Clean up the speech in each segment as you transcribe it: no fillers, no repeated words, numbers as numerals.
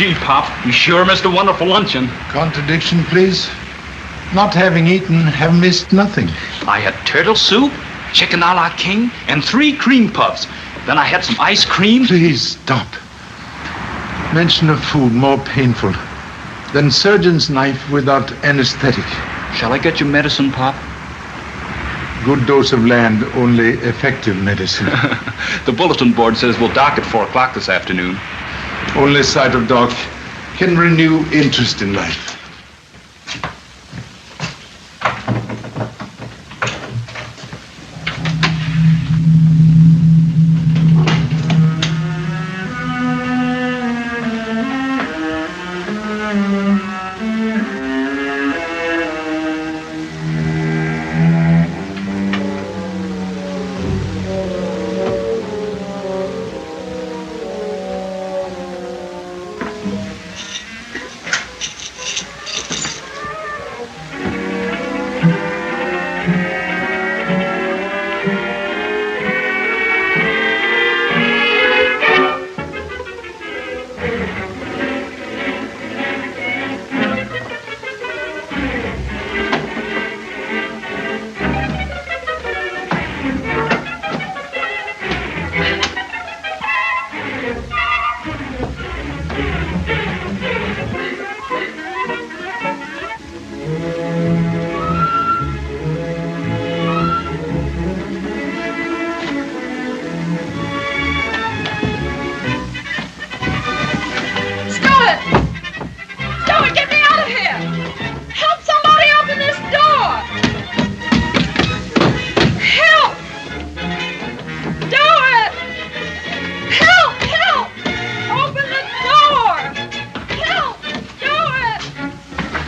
Gee, Pop, you sure missed a wonderful luncheon. Contradiction, please. Not having eaten, have missed nothing. I had turtle soup, chicken a la king, and 3 cream puffs. Then I had some ice cream. Please stop. Mention of food more painful than surgeon's knife without anesthetic. Shall I get you medicine, Pop? Good dose of land, only effective medicine. The bulletin board says we'll dock at 4 o'clock this afternoon. Only sight of dock can renew interest in life.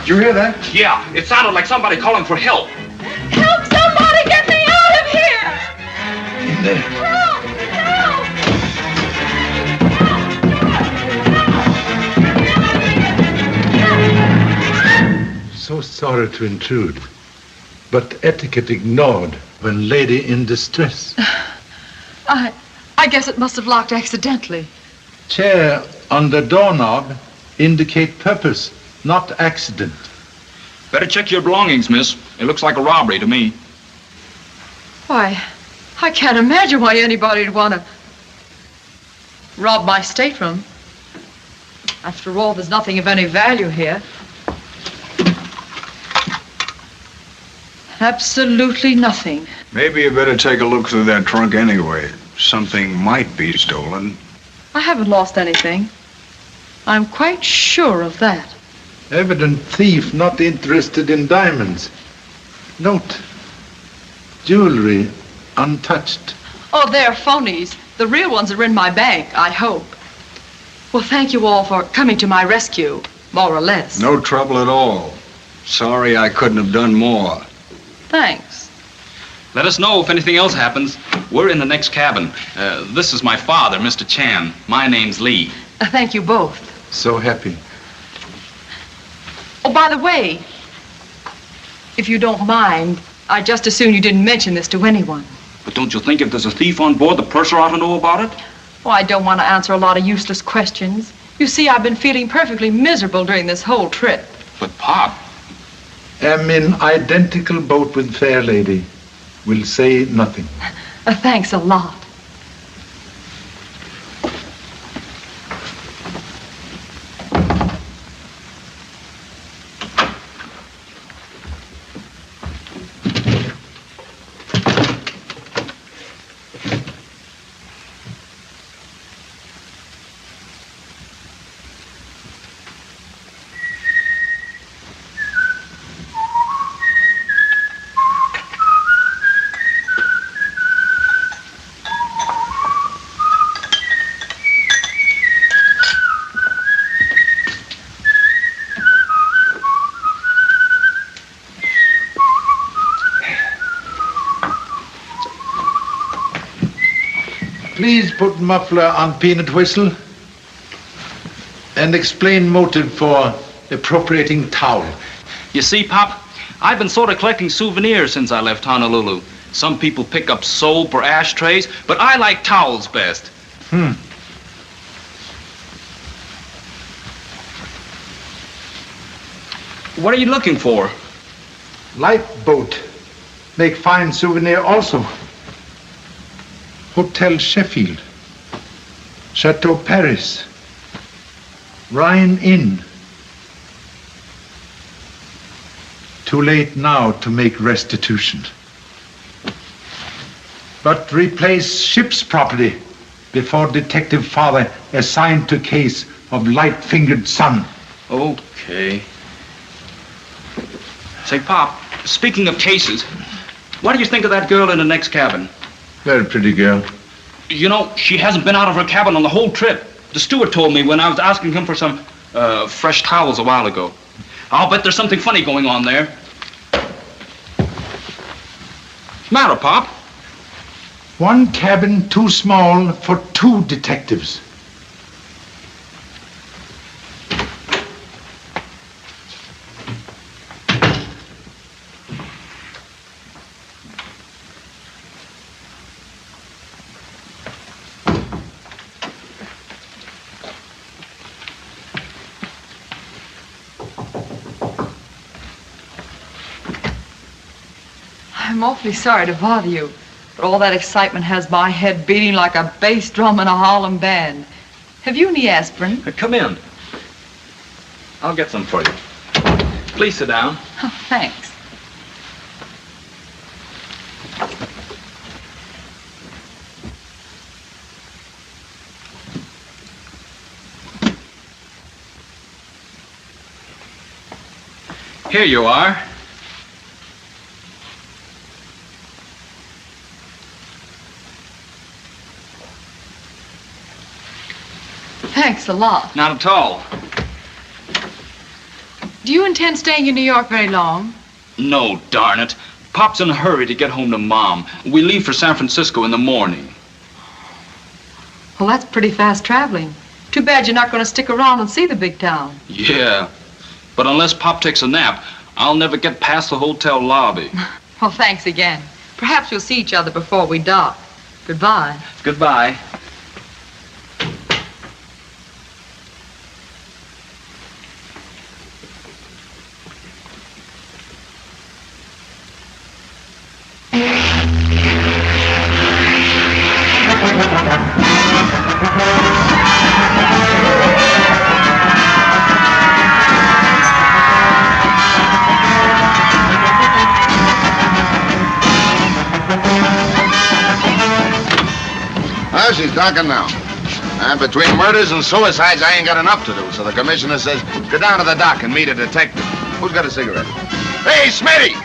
Did you hear that? Yeah, it sounded like somebody calling for help. Help! Somebody get me out of here! In there. Help! So sorry to intrude, but etiquette ignored when lady in distress. I guess it must have locked accidentally. Chair on the doorknob indicate purpose, not accident. Better check your belongings, miss. It looks like a robbery to me. Why, I can't imagine why anybody'd want to rob my stateroom. After all, there's nothing of any value here. Absolutely nothing. Maybe you better take a look through that trunk anyway. Something might be stolen. I haven't lost anything. I'm quite sure of that. Evident thief not interested in diamonds. Note, jewelry untouched. Oh, they're phonies. The real ones are in my bank, I hope. Well, thank you all for coming to my rescue, more or less. No trouble at all. Sorry I couldn't have done more. Thanks. Let us know if anything else happens. We're in the next cabin. This is my father, Mr. Chan. My name's Lee. Thank you both. So happy. Oh, by the way, if you don't mind, I'd just as soon you didn't mention this to anyone. But don't you think if there's a thief on board, the purser ought to know about it? Oh, I don't want to answer a lot of useless questions. You see, I've been feeling perfectly miserable during this whole trip. But, Pop... Am in identical boat with fair lady. Will say nothing. Thanks a lot. Please put muffler on peanut whistle and explain motive for appropriating towel. You see, Pop, I've been sort of collecting souvenirs since I left Honolulu. Some people pick up soap or ashtrays, but I like towels best. What are you looking for? Lifeboat. Make fine souvenir also. Hotel Sheffield. Chateau Paris. Rhine Inn. Too late now to make restitution. But replace ship's property before Detective Father assigned to case of light-fingered son. Okay. Say, Pop, speaking of cases, what do you think of that girl in the next cabin? Very pretty girl. You know, she hasn't been out of her cabin on the whole trip. The steward told me when I was asking him for some fresh towels a while ago. I'll bet there's something funny going on there. What's the matter, Pop? One cabin too small for 2 detectives. I'm awfully sorry to bother you, but all that excitement has my head beating like a bass drum in a Harlem band. Have you any aspirin? Come in. I'll get some for you. Please sit down. Oh, thanks. Here you are. Thanks a lot. Not at all. Do you intend staying in New York very long? No, darn it. Pop's in a hurry to get home to Mom. We leave for San Francisco in the morning. Well, that's pretty fast traveling. Too bad you're not going to stick around and see the big town. Yeah. But unless Pop takes a nap, I'll never get past the hotel lobby. Well, thanks again. Perhaps we'll see each other before we dock. Goodbye. Goodbye. Well, she's docking now. And between murders and suicides, I ain't got enough to do. So the commissioner says, go down to the dock and meet a detective. Who's got a cigarette? Hey, Smitty!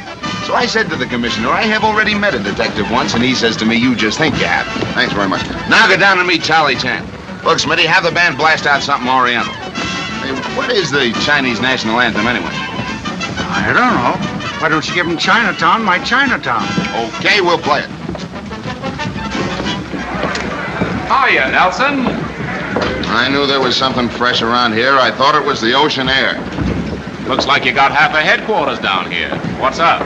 So I said to the commissioner, I have already met a detective once, and he says to me, you just think you have. Thanks very much. Now go down and meet Charlie Chan. Look, Smitty, have the band blast out something oriental. Hey, what is the Chinese national anthem anyway? I don't know. Why don't you give him Chinatown, my Chinatown? Okay, we'll play it. Hiya, Nelson. I knew there was something fresh around here. I thought it was the ocean air. Looks like you got half a headquarters down here. What's up?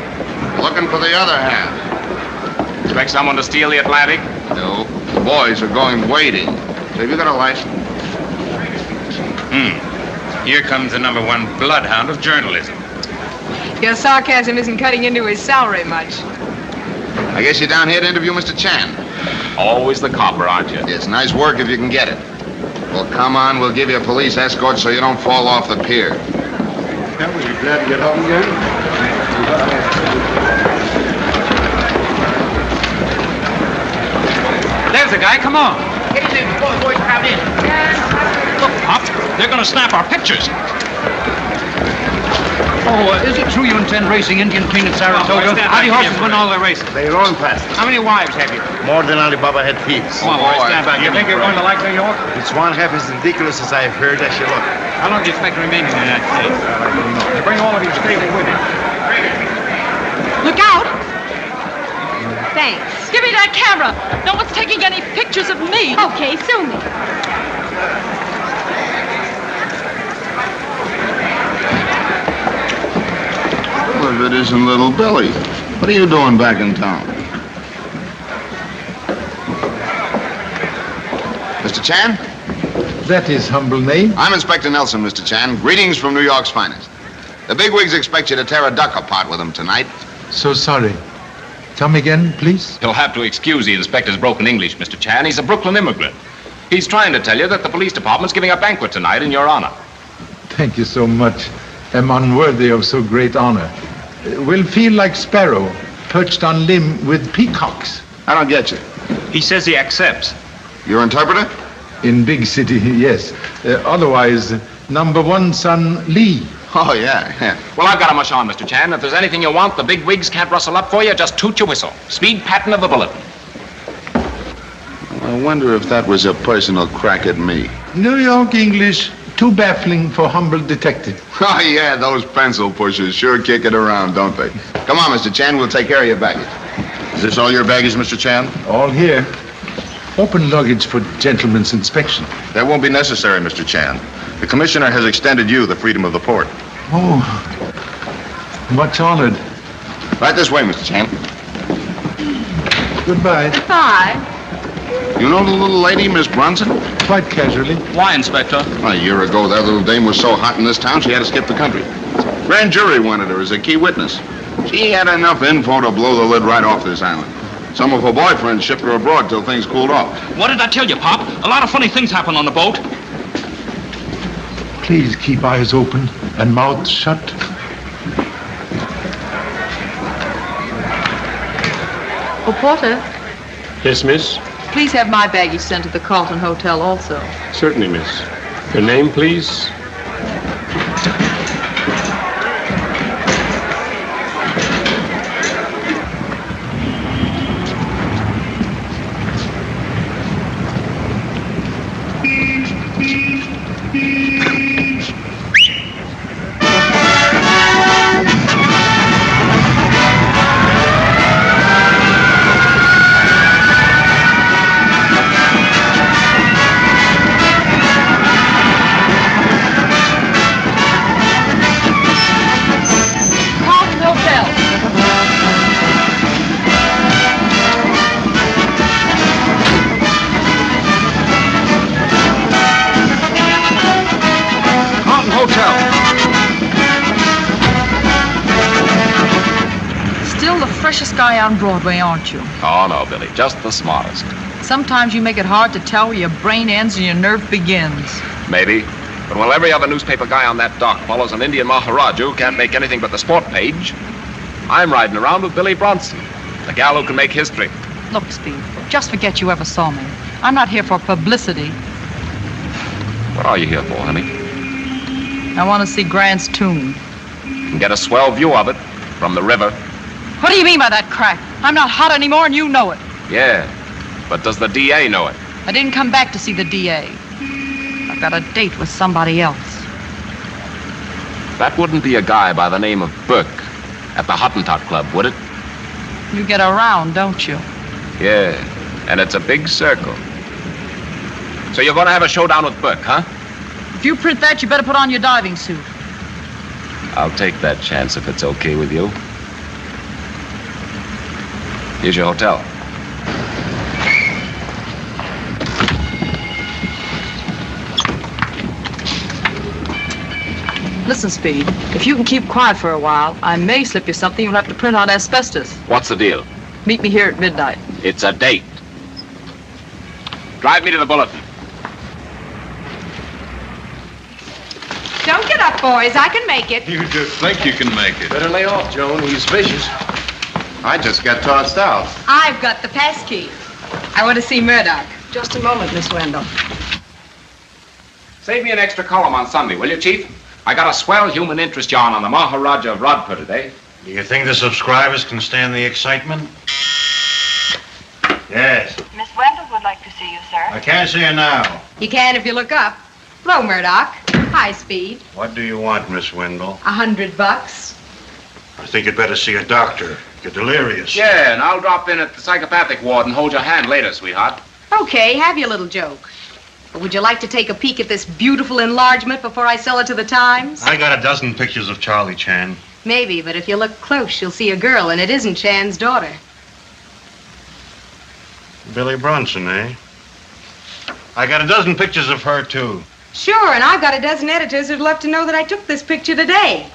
Looking for the other half. Expect someone to steal the Atlantic? No, the boys are going wading. Have you got a license? Here comes the #1 bloodhound of journalism. Your sarcasm isn't cutting into his salary much. I guess you're down here to interview Mr. Chan. Always the copper, aren't you? It's nice work if you can get it. Well, come on, we'll give you a police escort so you don't fall off the pier. Yeah, we'll be glad to get home again. There's the guy. Come on. Get in there before the boys crowd in. Look, Pop. They're going to snap our pictures. Oh, is it true you intend racing Indian King at Saratoga? How many horses win all their races? They run fast. How many wives have you? More than Alibaba had thieves. Come on, boys, stand back. You think you're going to like New York? It's one half as ridiculous as I've heard as you look. How long do you expect to remain in the United States? You bring all of your stable with you. Look out! Thanks. Give me that camera. No one's taking any pictures of me. Okay, sue me. Well, if it isn't Little Billy, what are you doing back in town? Mr. Chan? That is humble name. I'm Inspector Nelson, Mr. Chan. Greetings from New York's finest. The bigwigs expect you to tear a duck apart with them tonight. So sorry. Come again, please. You'll have to excuse the inspector's broken English, Mr. Chan. He's a Brooklyn immigrant. He's trying to tell you that the police department's giving a banquet tonight in your honor. Thank you so much. I'm unworthy of so great honor. We'll feel like sparrow, perched on limb with peacocks. I don't get you. He says he accepts. Your interpreter? In big city, yes. Otherwise, number one son, Lee. Oh, yeah. Well, I've got a mush on, Mr. Chan. If there's anything you want, the big wigs can't rustle up for you. Just toot your whistle. Speed pattern of the bulletin. I wonder if that was a personal crack at me. New York English, too baffling for humble detective. Oh, yeah, those pencil pushers sure kick it around, don't they? Come on, Mr. Chan, we'll take care of your baggage. Is this all your baggage, Mr. Chan? All here. Open luggage for gentleman's inspection. That won't be necessary, Mr. Chan. The commissioner has extended you the freedom of the port. Oh, much honored. Right this way, Mr. Chan. Goodbye. Goodbye. You know the little lady, Miss Bronson? Quite casually. Why, Inspector? A year ago, that little dame was so hot in this town, she had to skip the country. Grand jury wanted her as a key witness. She had enough info to blow the lid right off this island. Some of her boyfriends shipped her abroad till things cooled off. What did I tell you, Pop? A lot of funny things happen on the boat. Please keep eyes open and mouth shut. Oh, Porter, Yes, miss? please have my baggage sent to the Carlton Hotel also. Certainly, miss. Your name, please? Carlton Hotel. Carlton Hotel. Still the freshest guy on Broadway, aren't you? Oh, no, Billy. Just the smartest. Sometimes you make it hard to tell where your brain ends and your nerve begins. Maybe. But while every other newspaper guy on that dock follows an Indian Maharaja who can't make anything but the sport page, I'm riding around with Billy Bronson, the gal who can make history. Look, Speed, just forget you ever saw me. I'm not here for publicity. What are you here for, honey? I want to see Grant's tomb. And get a swell view of it from the river. What do you mean by that crack? I'm not hot anymore and you know it. Yeah. But does the DA know it? I didn't come back to see the DA. I've got a date with somebody else. That wouldn't be a guy by the name of Burke at the Hottentot Club, would it? You get around, don't you? Yeah. And it's a big circle. So you're going to have a showdown with Burke, huh? If you print that, you better put on your diving suit. I'll take that chance if it's okay with you. Here's your hotel. Listen, Speed, if you can keep quiet for a while, I may slip you something you'll have to print on asbestos. What's the deal? Meet me here at midnight. It's a date. Drive me to the Bulletin. Don't get up, boys. I can make it. You just think you can make it. Better lay off, Joan. He's vicious. I just got tossed out. I've got the pass key. I want to see Murdoch. Just a moment, Miss Wendell. Save me an extra column on Sunday, will you, Chief? I got a swell human interest yarn on the Maharaja of Rodpur today. Do you think the subscribers can stand the excitement? Yes. Miss Wendell would like to see you, sir. I can't see her now. You can if you look up. Hello, Murdoch. High speed. What do you want, Miss Wendell? $100. I think you'd better see a doctor. You're delirious. Yeah, and I'll drop in at the psychopathic ward and hold your hand later, sweetheart. Okay, have your little joke. But would you like to take a peek at this beautiful enlargement before I sell it to the Times? I got a dozen pictures of Charlie Chan. Maybe, but if you look close, you'll see a girl, and it isn't Chan's daughter. Billy Bronson, eh? I got a dozen pictures of her, too. Sure, and I've got a dozen editors who'd love to know that I took this picture today.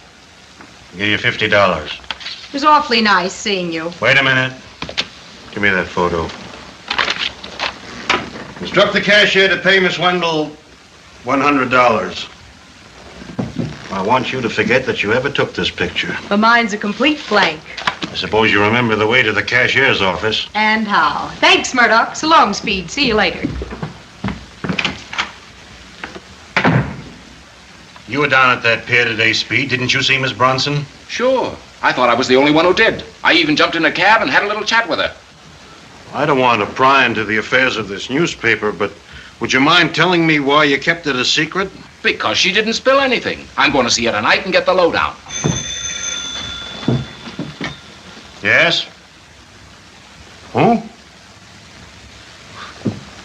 I'll give you $50. It was awfully nice seeing you. Wait a minute. Give me that photo. Instruct the cashier to pay Miss Wendell $100. I want you to forget that you ever took this picture. But mine's a complete blank. I suppose you remember the way to the cashier's office. And how? Thanks, Murdoch. So long, Speed. See you later. You were down at that pier today, Speed. Didn't you see Miss Bronson? Sure. I thought I was the only one who did. I even jumped in a cab and had a little chat with her. I don't want to pry into the affairs of this newspaper, but would you mind telling me why you kept it a secret? Because she didn't spill anything. I'm going to see her tonight and get the lowdown. Yes? Who?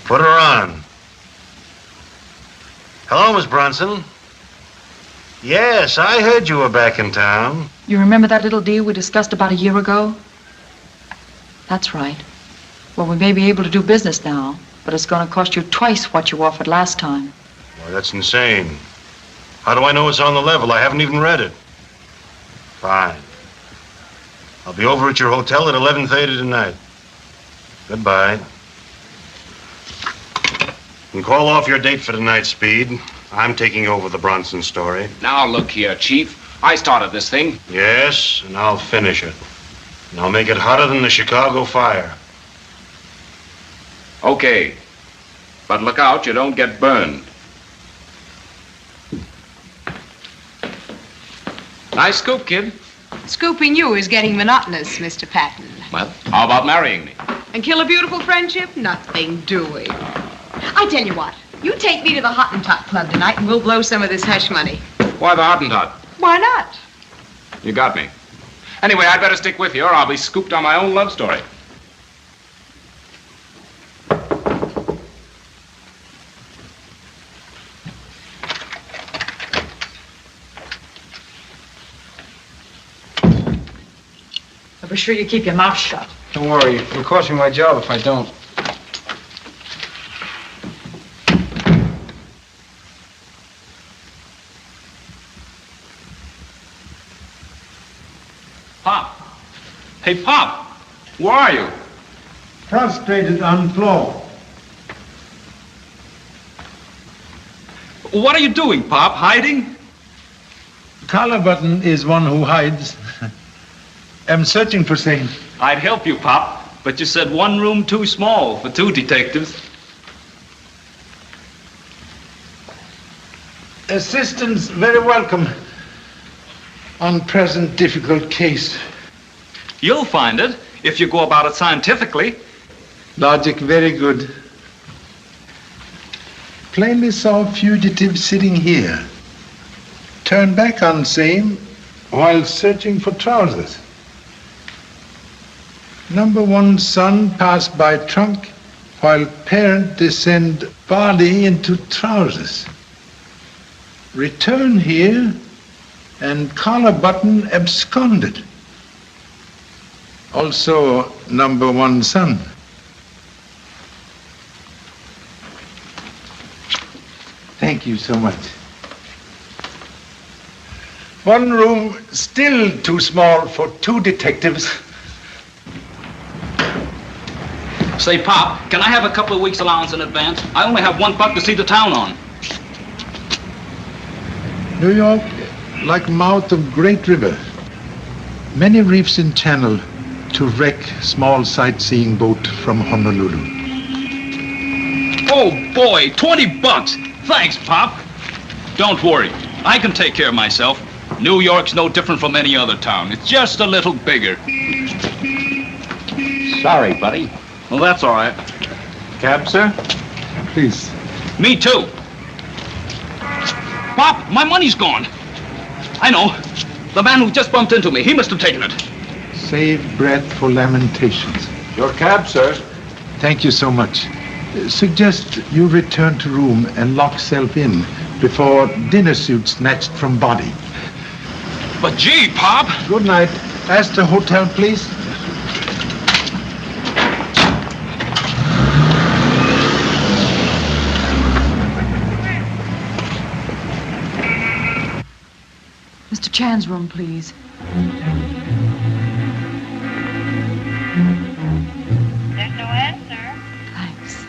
Put her on. Hello, Miss Bronson. Yes, I heard you were back in town. You remember that little deal we discussed about a year ago? That's right. Well, we may be able to do business now, but it's going to cost you twice what you offered last time. Why, that's insane. How do I know it's on the level? I haven't even read it. Fine. I'll be over at your hotel at 11:30 tonight. Goodbye. You can call off your date for tonight, Speed. I'm taking over the Bronson story. Now, look here, Chief. I started this thing. Yes, and I'll finish it. And I'll make it hotter than the Chicago fire. Okay. But look out, you don't get burned. Nice scoop, kid. Scooping you is getting monotonous, Mr. Patton. Well, how about marrying me? And kill a beautiful friendship? Nothing doing. I tell you what. You take me to the Hottentot Club tonight and we'll blow some of this hush money. Why the Hottentot? Why not? You got me. Anyway, I'd better stick with you or I'll be scooped on my own love story. But be sure you keep your mouth shut. Don't worry. It'll cost me my job if I don't. Pop. Hey, Pop. Where are you? Prostrated on floor. What are you doing, Pop? Hiding? Collar button is one who hides. I'm searching for same. I'd help you, Pop, but you said one room too small for two detectives. Assistance very welcome on present difficult case. You'll find it if you go about it scientifically. Logic very good. Plainly saw fugitive sitting here. Turned back on same while searching for trousers. Number one son passed by trunk while parent descend body into trousers. Return here and collar button absconded. Also number one son. Thank you so much. One room still too small for two detectives. Say, Pop, can I have a couple of weeks' allowance in advance? I only have $1 to see the town on. New York, like mouth of great river. Many reefs in channel to wreck small sightseeing boat from Honolulu. Oh, boy, $20. Thanks, Pop. Don't worry. I can take care of myself. New York's no different from any other town. It's just a little bigger. Sorry, buddy. Well, that's all right. Cab, sir? Please. Me too. Pop, my money's gone. I know. The man who just bumped into me, he must have taken it. Save breath for lamentations. Your cab, sir. Thank you so much. Suggest you return to room and lock self in before dinner suit snatched from body. But gee, Pop. Good night. Ask the hotel, please. Mr. Chan's room, please. There's no answer. Thanks.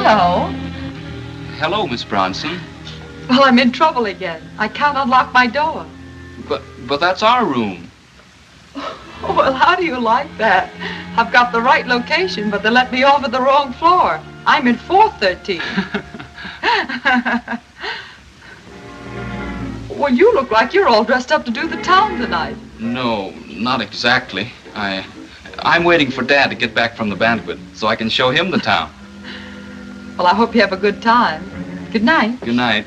Hello. Hello, Miss Bronson. Well, I'm in trouble again. I can't unlock my door. But that's our room. Oh, well, how do you like that? I've got the right location, but they let me off at the wrong floor. I'm in 413. Well, you look like you're all dressed up to do the town tonight. No, not exactly. I'm waiting for Dad to get back from the banquet so I can show him the town. Well, I hope you have a good time. Good night. Good night.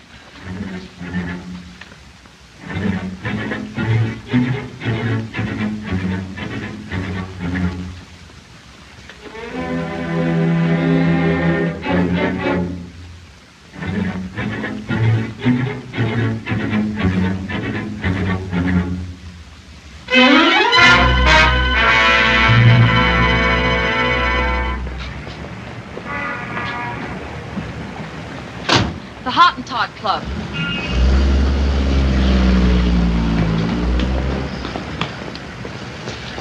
The Hottentot Club.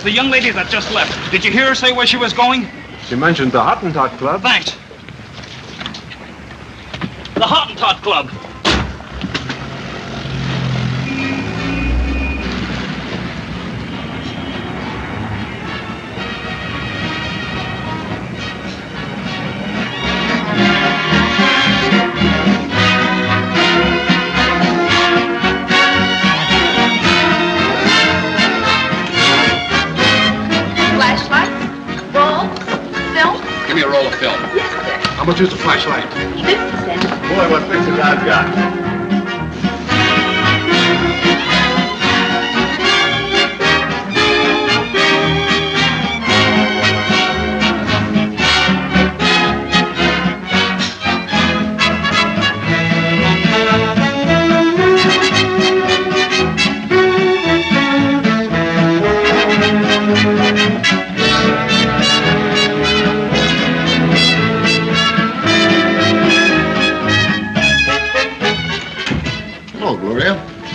The young lady that just left. Did you hear her say where she was going? She mentioned the Hottentot Club. Thanks. The Hottentot Club. Give me a roll of film. Yes, sir. How much is the flashlight? 50 cents. Boy, what pictures I've got.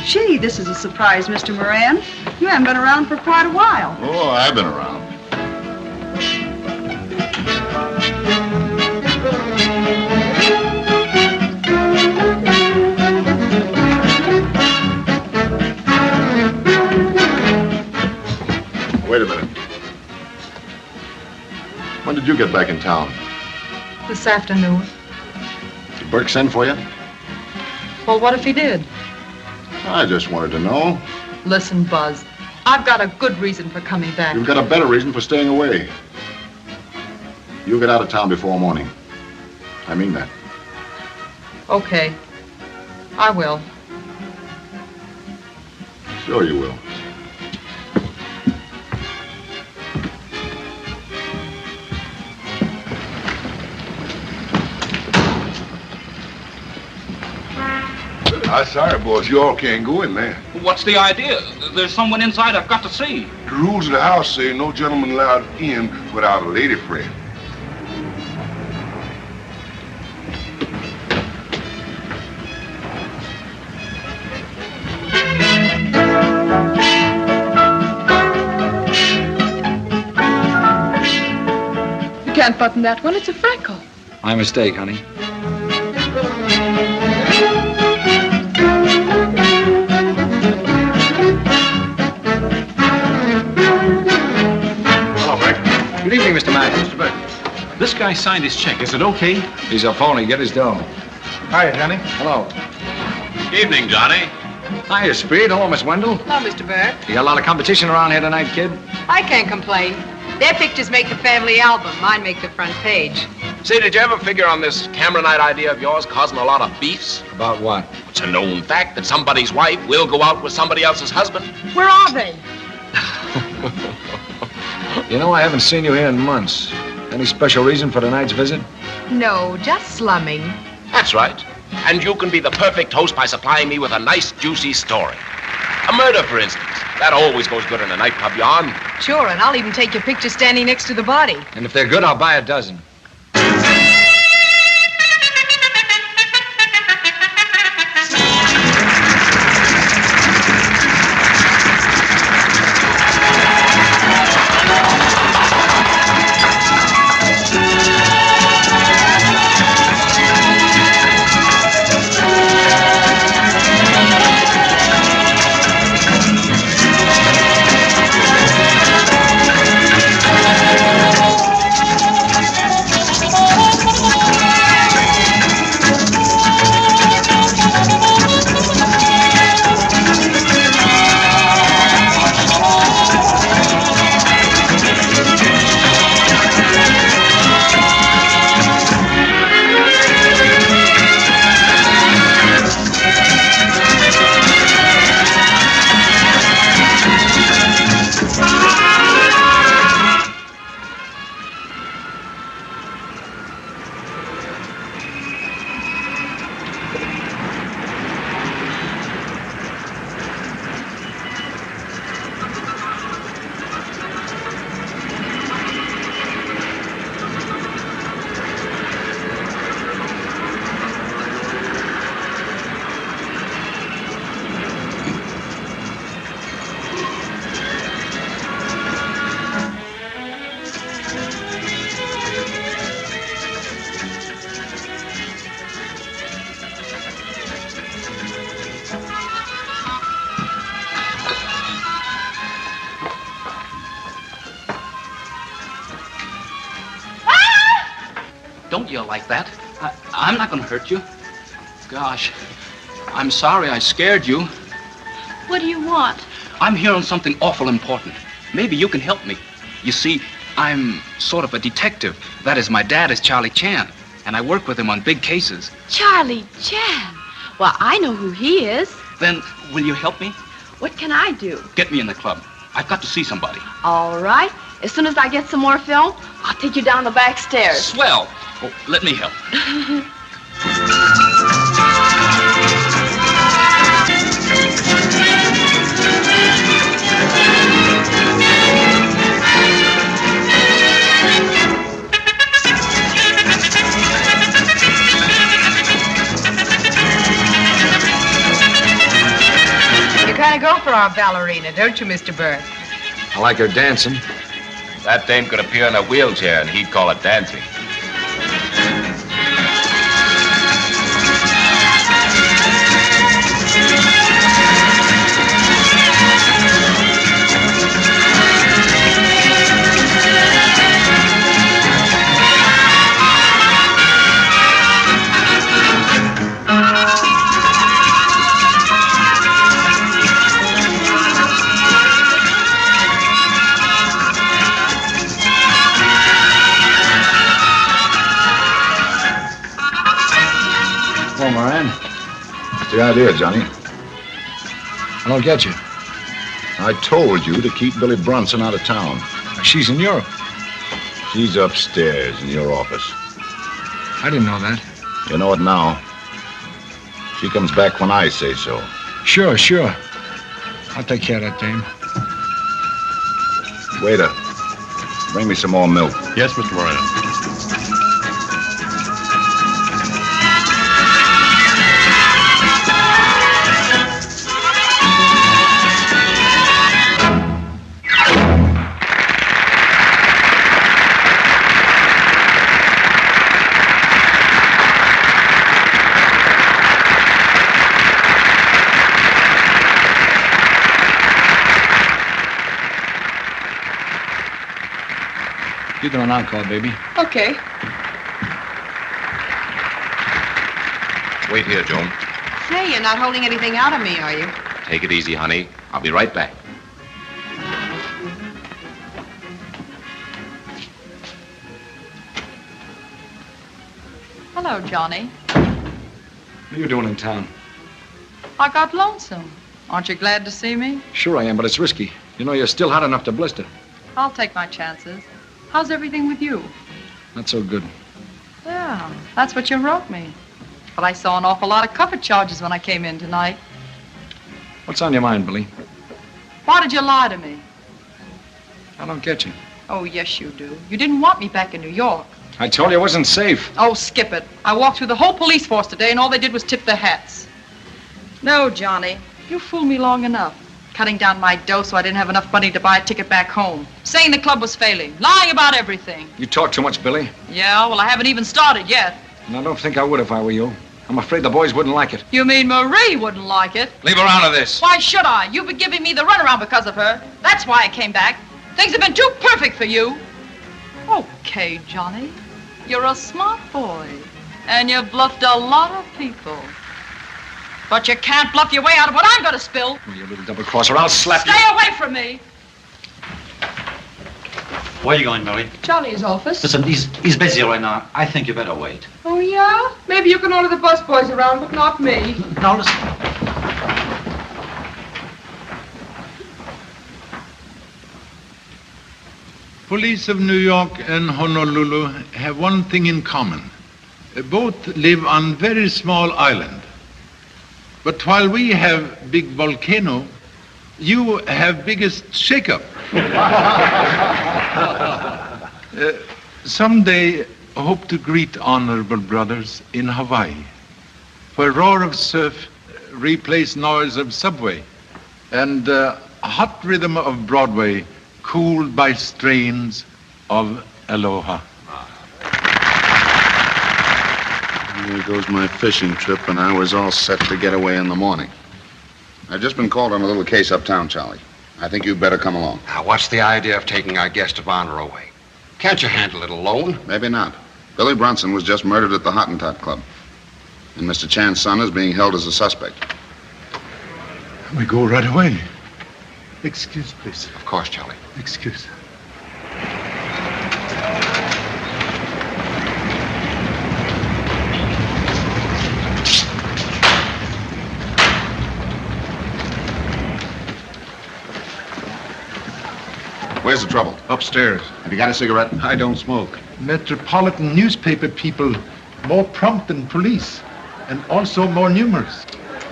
Gee, this is a surprise, Mr. Moran. You haven't been around for quite a while. Oh, I've been around. Wait a minute. When did you get back in town? This afternoon. Did Burke send for you? Well, what if he did? I just wanted to know. Listen, Buzz, I've got a good reason for coming back. You've got a better reason for staying away. You get out of town before morning. I mean that. Okay. I will. Sure you will. I'm sorry, boss. You all can't go in there. What's the idea? There's someone inside I've got to see. The rules of the house say no gentleman allowed in without a lady friend. You can't button that one. It's a freckle. My mistake, honey. Good evening, Mr. Mack. Mr. Burke. This guy signed his check. Is it okay? He's a phony. Get his dough. Hiya, Johnny. Hello. Evening, Johnny. Hiya, Speed. Hello, Miss Wendell. Hello, Mr. Burke. You got a lot of competition around here tonight, kid? I can't complain. Their pictures make the family album. Mine make the front page. Say, did you ever figure on this camera night idea of yours causing a lot of beefs? About what? It's a known fact that somebody's wife will go out with somebody else's husband. Where are they? You know, I haven't seen you here in months. Any special reason for tonight's visit? No, just slumming. That's right. And you can be the perfect host by supplying me with a nice, juicy story. A murder, for instance. That always goes good in a nightclub, Jan. Sure, and I'll even take your picture standing next to the body. And if they're good, I'll buy a dozen. Don't yell like that. I'm not going to hurt you. Gosh, I'm sorry I scared you. What do you want? I'm here on something awful important. Maybe you can help me. You see, I'm sort of a detective. That is, my dad is Charlie Chan, and I work with him on big cases. Charlie Chan. Well, I know who he is. Then, will you help me? What can I do? Get me in the club. I've got to see somebody. All right. As soon as I get some more film, I'll take you down the back stairs. Swell. Oh, let me help. You kind of go for our ballerina, don't you, Mr. Burke? I like her dancing. That dame could appear in a wheelchair, and he'd call it dancing. Well, Moran, What's the idea, Johnny? I don't get you. I told you to keep Billy Bronson out of town. She's in Europe. She's upstairs in your office. I didn't know that. You know it now. She comes back when I say so. Sure, sure. I'll take care of that dame. Waiter, bring me some more milk. Yes, Mr. Moran. You do an encore, baby. Okay. Wait here, Joan. Say, you're not holding anything out of me, are you? Take it easy, honey. I'll be right back. Hello, Johnny. What are you doing in town? I got lonesome. Aren't you glad to see me? Sure I am, but it's risky. You know, you're still hot enough to blister. I'll take my chances. How's everything with you? Not so good. Yeah, that's what you wrote me. But I saw an awful lot of cover charges when I came in tonight. What's on your mind, Billy? Why did you lie to me? I don't get you. Oh, yes, you do. You didn't want me back in New York. I told you it wasn't safe. Oh, skip it. I walked through the whole police force today, and all they did was tip their hats. No, Johnny, you fooled me long enough. Cutting down my dose so I didn't have enough money to buy a ticket back home. Saying the club was failing. Lying about everything. You talk too much, Billy. Yeah, well, I haven't even started yet. And I don't think I would if I were you. I'm afraid the boys wouldn't like it. You mean Marie wouldn't like it? Leave her out of this. Why should I? You've been giving me the runaround because of her. That's why I came back. Things have been too perfect for you. Okay, Johnny. You're a smart boy. And you've bluffed a lot of people. But you can't bluff your way out of what I'm going to spill. Oh, you little double-crosser, I'll slap you. Stay away from me. Where are you going, Millie? Johnny's office. Listen, he's busy right now. I think you better wait. Oh, yeah? Maybe you can order the busboys around, but not me. Now, listen. Police of New York and Honolulu have one thing in common. Both live on very small island. But while we have big volcano, you have biggest shakeup. Someday, hope to greet honorable brothers in Hawaii, where roar of surf replace noise of subway, and hot rhythm of Broadway cooled by strains of aloha. There goes my fishing trip, and I was all set to get away in the morning. I've just been called on a little case uptown, Charlie. I think you'd better come along. Now, what's the idea of taking our guest of honor away? Can't you handle it alone? Maybe not. Billy Bronson was just murdered at the Hottentot Club. And Mr. Chan's son is being held as a suspect. We go right away. Excuse, please. Of course, Charlie. Excuse. Where's the trouble? Upstairs. Have you got a cigarette? I don't smoke. Metropolitan newspaper people more prompt than police, and also more numerous.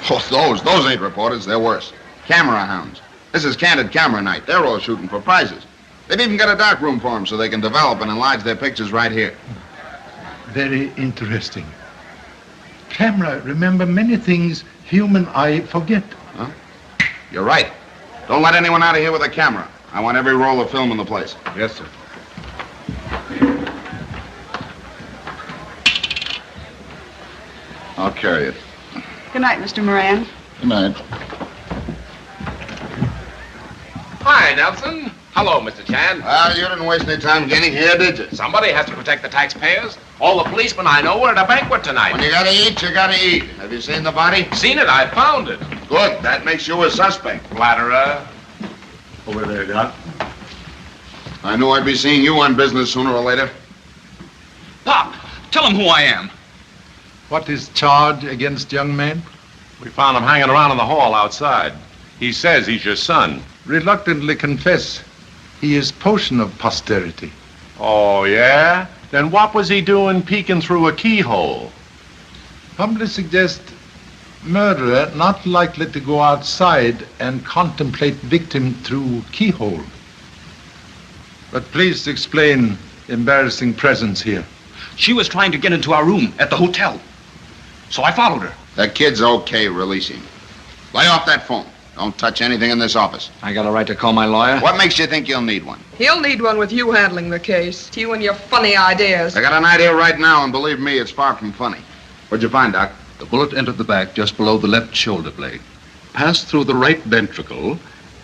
Oh, those ain't reporters. They're worse. Camera hounds. This is candid camera night. They're all shooting for prizes. They've even got a dark room for them so they can develop and enlarge their pictures right here. Very interesting. Camera remember many things human eye forget. Huh? You're right. Don't let anyone out of here with a camera. I want every roll of film in the place. Yes, sir. I'll carry it. Good night, Mr. Moran. Good night. Hi, Nelson. Hello, Mr. Chan. Well, you didn't waste any time getting here, did you? Somebody has to protect the taxpayers. All the policemen I know were at a banquet tonight. When you gotta eat, you gotta eat. Have you seen the body? Seen it. I found it. Good. That makes you a suspect. Flatterer. Over there, Doc. I knew I'd be seeing you on business sooner or later. Pop, tell him who I am. What is charge against young man? We found him hanging around in the hall outside. He says he's your son. Reluctantly confess, he is portion of posterity. Oh, yeah? Then what was he doing peeking through a keyhole? Humbly suggest murderer not likely to go outside and contemplate victim through keyhole. But please explain embarrassing presence here. She was trying to get into our room at the hotel. So I followed her. That kid's okay. Release him. Lay off that phone. Don't touch anything in this office. I got a right to call my lawyer. What makes you think you'll need one? He'll need one with you handling the case. You and your funny ideas. I got an idea right now, and believe me, it's far from funny. What'd you find, Doc? The bullet entered the back just below the left shoulder blade, passed through the right ventricle,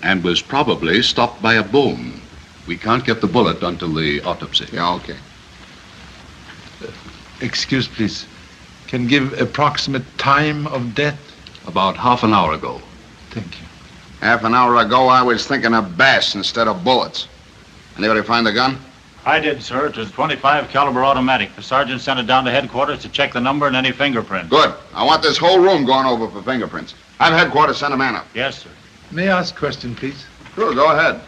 and was probably stopped by a bone. We can't get the bullet until the autopsy. Yeah, okay. Excuse, please. Can give approximate time of death? About half an hour ago. Thank you. Half an hour ago, I was thinking of bass instead of bullets. Anybody find the gun? I did, sir. It was a .25 caliber automatic. The sergeant sent it down to headquarters to check the number and any fingerprint. Good. I want this whole room going over for fingerprints. Have headquarters send a man up. Yes, sir. May I ask a question, please? Sure, go ahead.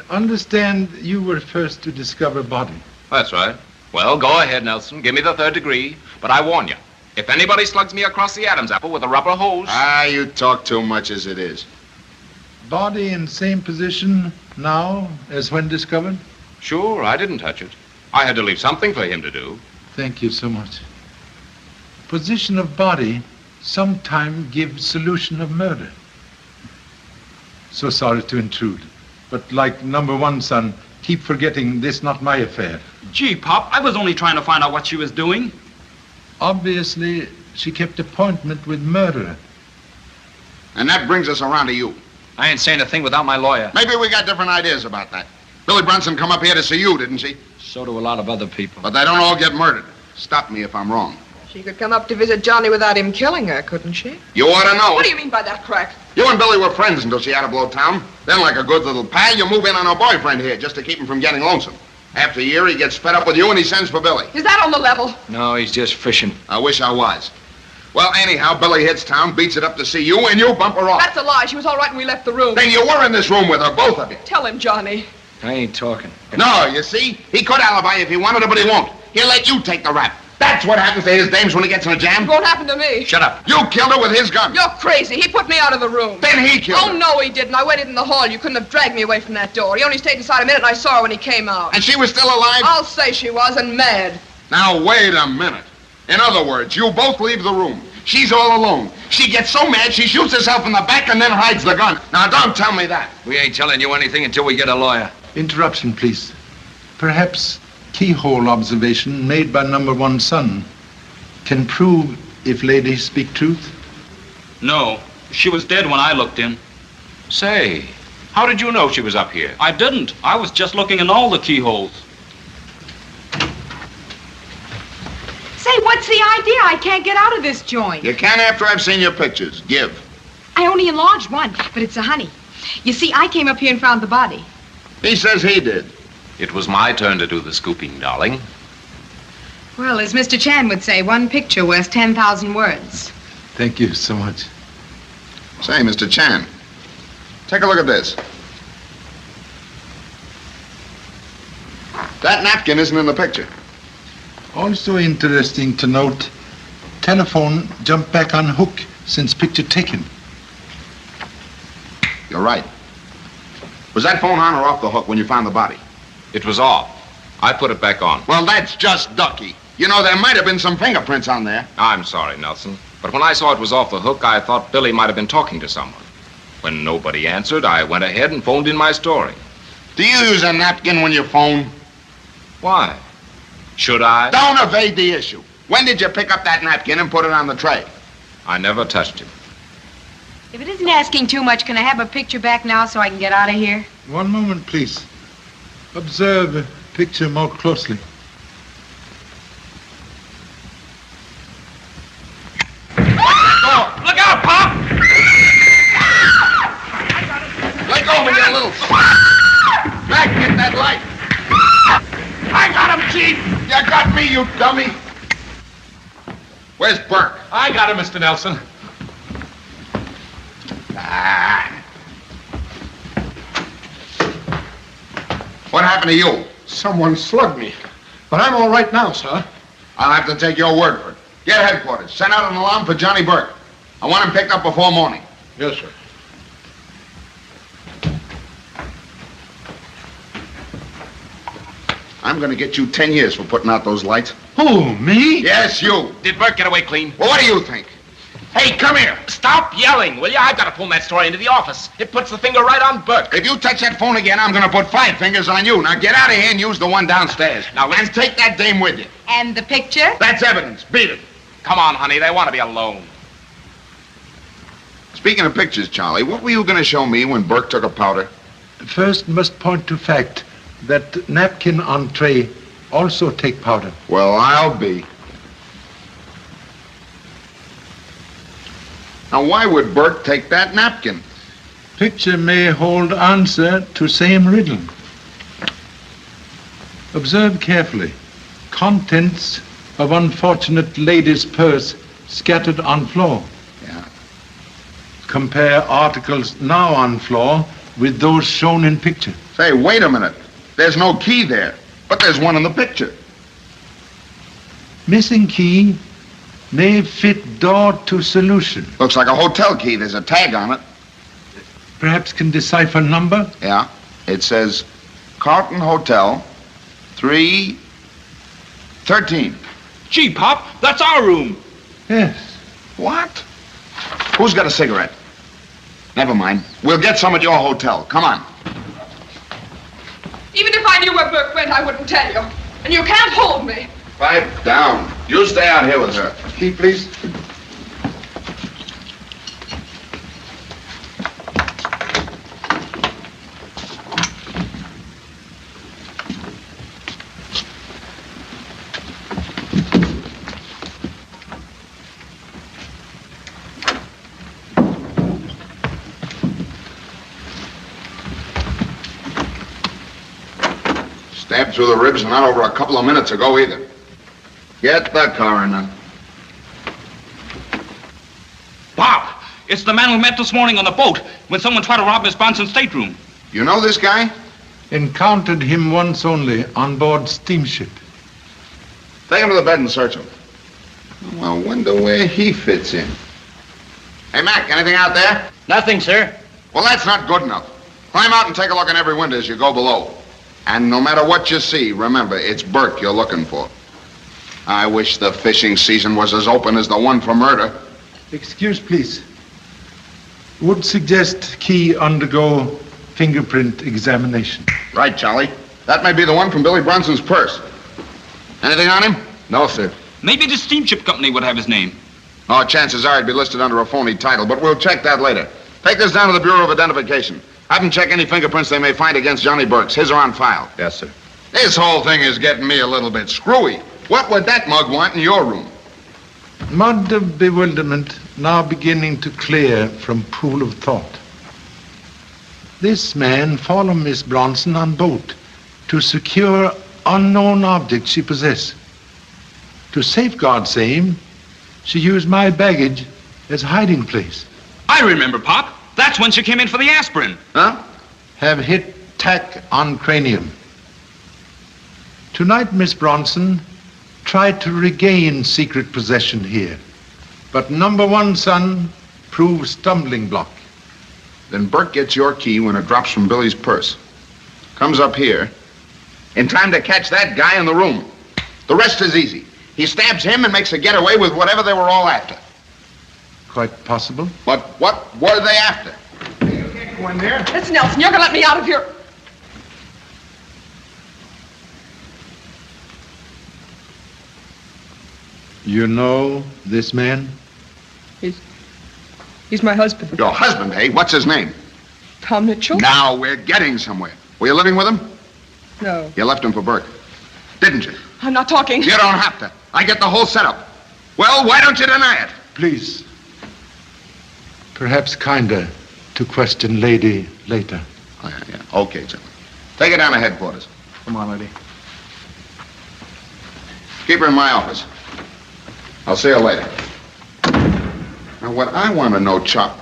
Understand you were first to discover body. That's right. Well, go ahead, Nelson. Give me the third degree. But I warn you, if anybody slugs me across the Adam's apple with a rubber hose... Ah, you talk too much as it is. Body in same position now as when discovered? Sure, I didn't touch it. I had to leave something for him to do. Thank you so much. Position of body sometime gives solution of murder. So sorry to intrude, but like number one son, keep forgetting this not my affair. Gee, Pop, I was only trying to find out what she was doing. Obviously, she kept appointment with murderer. And that brings us around to you. I ain't saying a thing without my lawyer. Maybe we got different ideas about that. Billy Brunson come up here to see you, didn't she? So do a lot of other people. But they don't all get murdered. Stop me if I'm wrong. She could come up to visit Johnny without him killing her, couldn't she? You ought to know. What do you mean by that crack? You and Billy were friends until she had to blow town. Then, like a good little pal, you move in on her boyfriend here just to keep him from getting lonesome. After a year, he gets fed up with you and he sends for Billy. Is that on the level? No, he's just fishing. I wish I was. Well, anyhow, Billy hits town, beats it up to see you, and you bump her off. That's a lie. She was all right when we left the room. Then you were in this room with her, both of you. Tell him, Johnny. I ain't talking. No, you see? He could alibi if he wanted to, but he won't. He'll let you take the rap. That's what happens to his dames when he gets in a jam. It won't happen to me. Shut up. You killed her with his gun. You're crazy. He put me out of the room. Then he killed her. Oh, no, he didn't. I waited in the hall. You couldn't have dragged me away from that door. He only stayed inside a minute, and I saw her when he came out. And she was still alive? I'll say she was, and mad. Now, wait a minute. In other words, you both leave the room. She's all alone. She gets so mad, she shoots herself in the back and then hides the gun. Now, don't tell me that. We ain't telling you anything until we get a lawyer. Interruption, please. Perhaps keyhole observation made by number one son can prove if ladies speak truth? No, she was dead when I looked in. Say, how did you know she was up here? I didn't. I was just looking in all the keyholes. Say, what's the idea? I can't get out of this joint. You can after I've seen your pictures. Give. I only enlarged one, but it's a honey. You see, I came up here and found the body. He says he did. It was my turn to do the scooping, darling. Well, as Mr. Chan would say, one picture worth 10,000 words. Thank you so much. Say, Mr. Chan, take a look at this. That napkin isn't in the picture. Also interesting to note, telephone jumped back on hook since picture taken. You're right. Was that phone on or off the hook when you found the body? It was off. I put it back on. Well, that's just ducky. You know, there might have been some fingerprints on there. I'm sorry, Nelson. But when I saw it was off the hook, I thought Billy might have been talking to someone. When nobody answered, I went ahead and phoned in my story. Do you use a napkin when you phone? Why? Should I? Don't evade the issue. When did you pick up that napkin and put it on the tray? I never touched it. If it isn't asking too much, can I have a picture back now so I can get out of here? One moment, please. Observe the picture more closely. Look out, Pop! Let go of me, you little... Back, get that light. I got him, Chief. You got me, you dummy. Where's Burke? I got him, Mr. Nelson. What happened to you? Someone slugged me. But I'm all right now, sir. I'll have to take your word for it. Get headquarters. Send out an alarm for Johnny Burke. I want him picked up before morning. Yes, sir. I'm going to get you 10 years for putting out those lights. Who, me? Yes, you. Did Burke get away clean? Well, what do you think? Hey, come here. Stop yelling, will you? I've got to pull that story into the office. It puts the finger right on Burke. If you touch that phone again, I'm going to put 5 fingers on you. Now get out of here and use the one downstairs. Now, and take that dame with you. And the picture? That's evidence. Beat it. Come on, honey. They want to be alone. Speaking of pictures, Charlie, what were you going to show me when Burke took a powder? First must point to fact that napkin on tray also take powder. Well, I'll be. Now, why would Burke take that napkin? Picture may hold answer to same riddle. Observe carefully. Contents of unfortunate lady's purse scattered on floor. Yeah. Compare articles now on floor with those shown in picture. Say, wait a minute. There's no key there, but there's one in the picture. Missing key may fit door to solution. Looks like a hotel key. There's a tag on it. Perhaps can decipher number? Yeah. It says Carlton Hotel 313. Gee, Pop, that's our room. Yes. What? Who's got a cigarette? Never mind. We'll get some at your hotel. Come on. Even if I knew where Burke went, I wouldn't tell you. And you can't hold me. Pipe down. You stay out here with her. Key, please. Stabbed through the ribs not over a couple of minutes ago either. Get the coroner. Pop, it's the man we met this morning on the boat when someone tried to rob Miss Bronson's stateroom. You know this guy? Encountered him once only on board steamship. Take him to the bed and search him. Well, I wonder where he fits in. Hey, Mac, anything out there? Nothing, sir. Well, that's not good enough. Climb out and take a look in every window as you go below. And no matter what you see, remember, it's Burke you're looking for. I wish the fishing season was as open as the one for murder. Excuse, please. Would suggest Key undergo fingerprint examination. Right, Charlie. That may be the one from Billy Bronson's purse. Anything on him? No, sir. Maybe the steamship company would have his name. Oh, chances are he'd be listed under a phony title, but we'll check that later. Take this down to the Bureau of Identification. Have them check any fingerprints they may find against Johnny Burks. His are on file. Yes, sir. This whole thing is getting me a little bit screwy. What would that mug want in your room? Mud of bewilderment now beginning to clear from pool of thought. This man followed Miss Bronson on boat to secure unknown objects she possessed. To safeguard same, she used my baggage as hiding place. I remember, Pop. That's when she came in for the aspirin. Huh? Have hit tack on cranium. Tonight, Miss Bronson tried to regain secret possession here. But number one son proved stumbling block. Then Burke gets your key when it drops from Billy's purse. Comes up here in time to catch that guy in the room. The rest is easy. He stabs him and makes a getaway with whatever they were all after. Quite possible. But what were they after? You can't go in there. It's Nelson. You're gonna let me out of here. You know this man? He's my husband. Your husband, eh? What's his name? Tom Mitchell? Now we're getting somewhere. Were you living with him? No. You left him for Burke, didn't you? I'm not talking. You don't have to. I get the whole setup. Well, why don't you deny it? Please. Perhaps kinder to question lady later. Oh, yeah. Okay, gentlemen. Take it down to headquarters. Come on, lady. Keep her in my office. I'll see you later. Now, what I want to know, Chuck.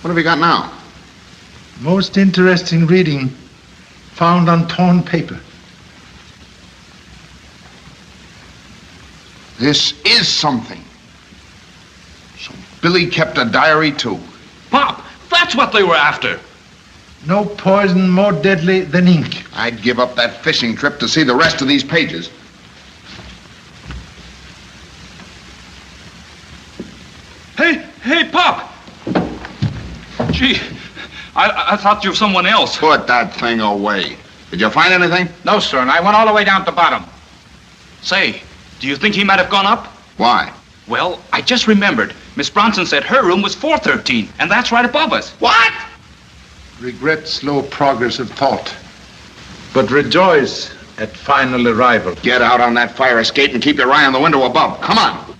What have you got now? Most interesting reading found on torn paper. This is something. So Billy kept a diary, too. Pop, that's what they were after. No poison more deadly than ink. I'd give up that fishing trip to see the rest of these pages. Hey, Pop! Gee, I thought you were someone else. Put that thing away. Did you find anything? No, sir, and I went all the way down to the bottom. Say, do you think he might have gone up? Why? Well, I just remembered. Miss Bronson said her room was 413, and that's right above us. What? Regret slow progress of thought, but rejoice at final arrival. Get out on that fire escape and keep your eye on the window above. Come on.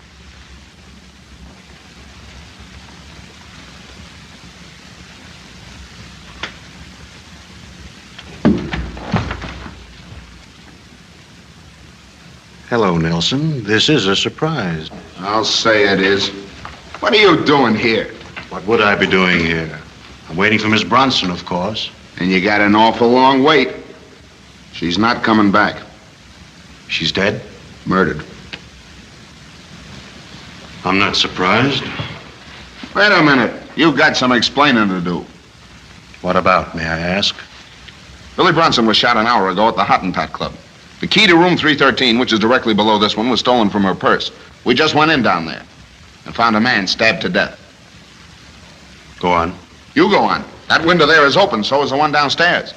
Hello, Nelson. This is a surprise. I'll say it is. What are you doing here? What would I be doing here? I'm waiting for Miss Bronson, of course. And you got an awful long wait. She's not coming back. She's dead? Murdered. I'm not surprised. Wait a minute. You've got some explaining to do. What about, may I ask? Billy Bronson was shot an hour ago at the Hottentot Club. The key to room 313, which is directly below this one, was stolen from her purse. We just went in down there and found a man stabbed to death. Go on. You go on. That window there is open, so is the one downstairs.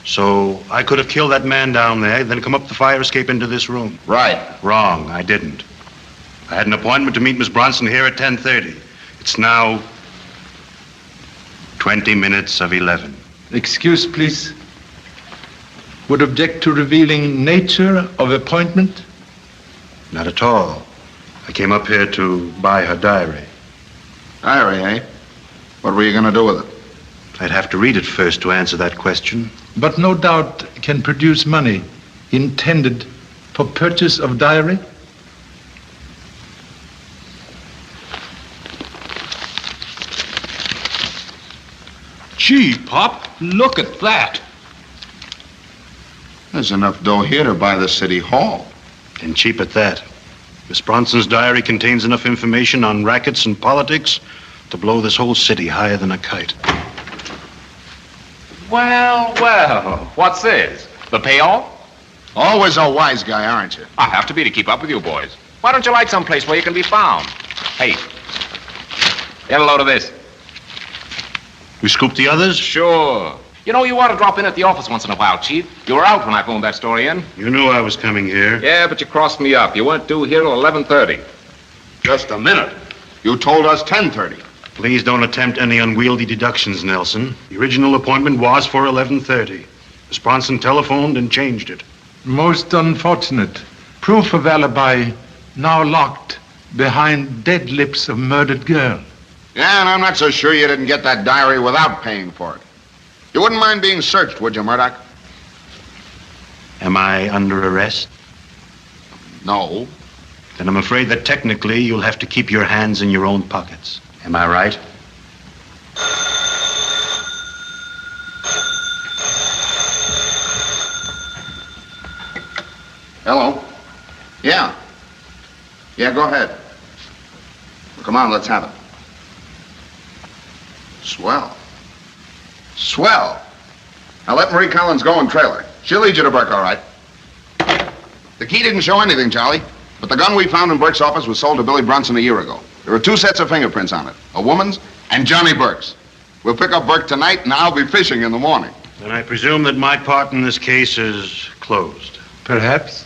So I could have killed that man down there, then come up the fire escape into this room. Right. Wrong. I didn't. I had an appointment to meet Miss Bronson here at 10:30. It's now 20 minutes of 11. Excuse, please. Would object to revealing nature of appointment? Not at all. I came up here to buy her diary. Diary, eh? What were you going to do with it? I'd have to read it first to answer that question. But no doubt can produce money intended for purchase of diary? Gee, Pop, look at that. There's enough dough here to buy the city hall. And cheap at that. Miss Bronson's diary contains enough information on rackets and politics to blow this whole city higher than a kite. Well, well, what's this? The payoff? Always a wise guy, aren't you? I have to be to keep up with you boys. Why don't you like someplace where you can be found? Hey, get a load of this. We scoop the others? Sure. You know, you ought to drop in at the office once in a while, Chief. You were out when I phoned that story in. You knew I was coming here. Yeah, but you crossed me up. You weren't due here till 11:30. Just a minute. You told us 10:30. Please don't attempt any unwieldy deductions, Nelson. The original appointment was for 11:30. Miss Bronson telephoned and changed it. Most unfortunate. Proof of alibi now locked behind dead lips of murdered girl. Yeah, and I'm not so sure you didn't get that diary without paying for it. You wouldn't mind being searched, would you, Murdoch? Am I under arrest? No. Then I'm afraid that technically you'll have to keep your hands in your own pockets. Am I right? Hello? Yeah. Yeah, go ahead. Well, come on, let's have it. Swell. Swell. Now let Marie Collins go and trail her. She'll lead you to Burke, all right. The key didn't show anything, Charlie, but the gun we found in Burke's office was sold to Billy Bronson a year ago. There are 2 sets of fingerprints on it, a woman's and Johnny Burke's. We'll pick up Burke tonight, and I'll be fishing in the morning. Then I presume that my part in this case is closed. Perhaps.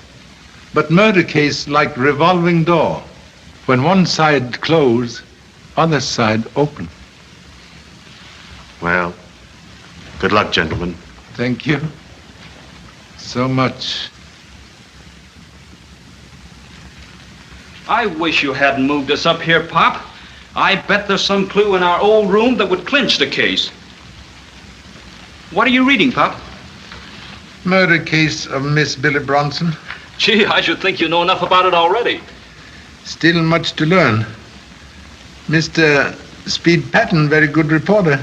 But murder case like revolving door. When one side closed, other side open. Well, good luck, gentlemen. Thank you so much. I wish you hadn't moved us up here, Pop. I bet there's some clue in our old room that would clinch the case. What are you reading, Pop? Murder case of Miss Billy Bronson. Gee, I should think you know enough about it already. Still much to learn. Mr. Speed Patton, very good reporter.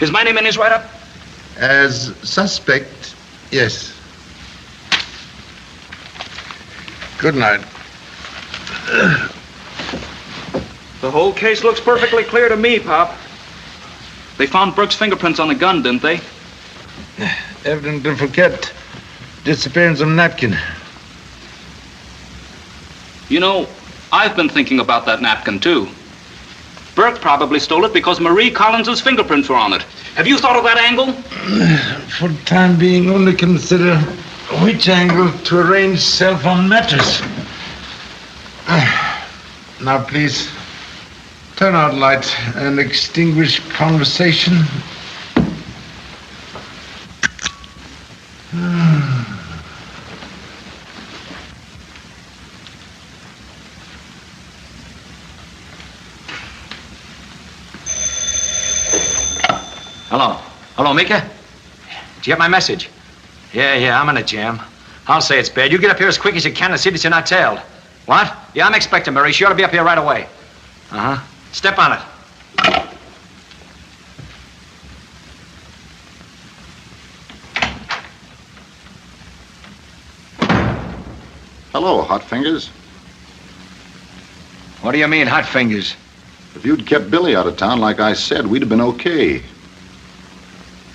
Is my name in his write-up? As suspect, yes. Good night. The whole case looks perfectly clear to me, Pop. They found Burke's fingerprints on the gun, didn't they? Evident to forget. Disappearance of napkin. You know, I've been thinking about that napkin, too. Burke probably stole it because Marie Collins's fingerprints were on it. Have you thought of that angle? For the time being, only consider which angle to arrange cell phone matters. Now, please, turn out light and extinguish conversation. Hello, Mika? Did you get my message? Yeah, I'm in a jam. I'll say it's bad. You get up here as quick as you can and see that you're not tailed. What? Yeah, I'm expecting Murray. She ought to be up here right away. Uh-huh. Step on it. Hello, Hot Fingers. What do you mean, hot fingers? If you'd kept Billy out of town like I said, we'd have been okay.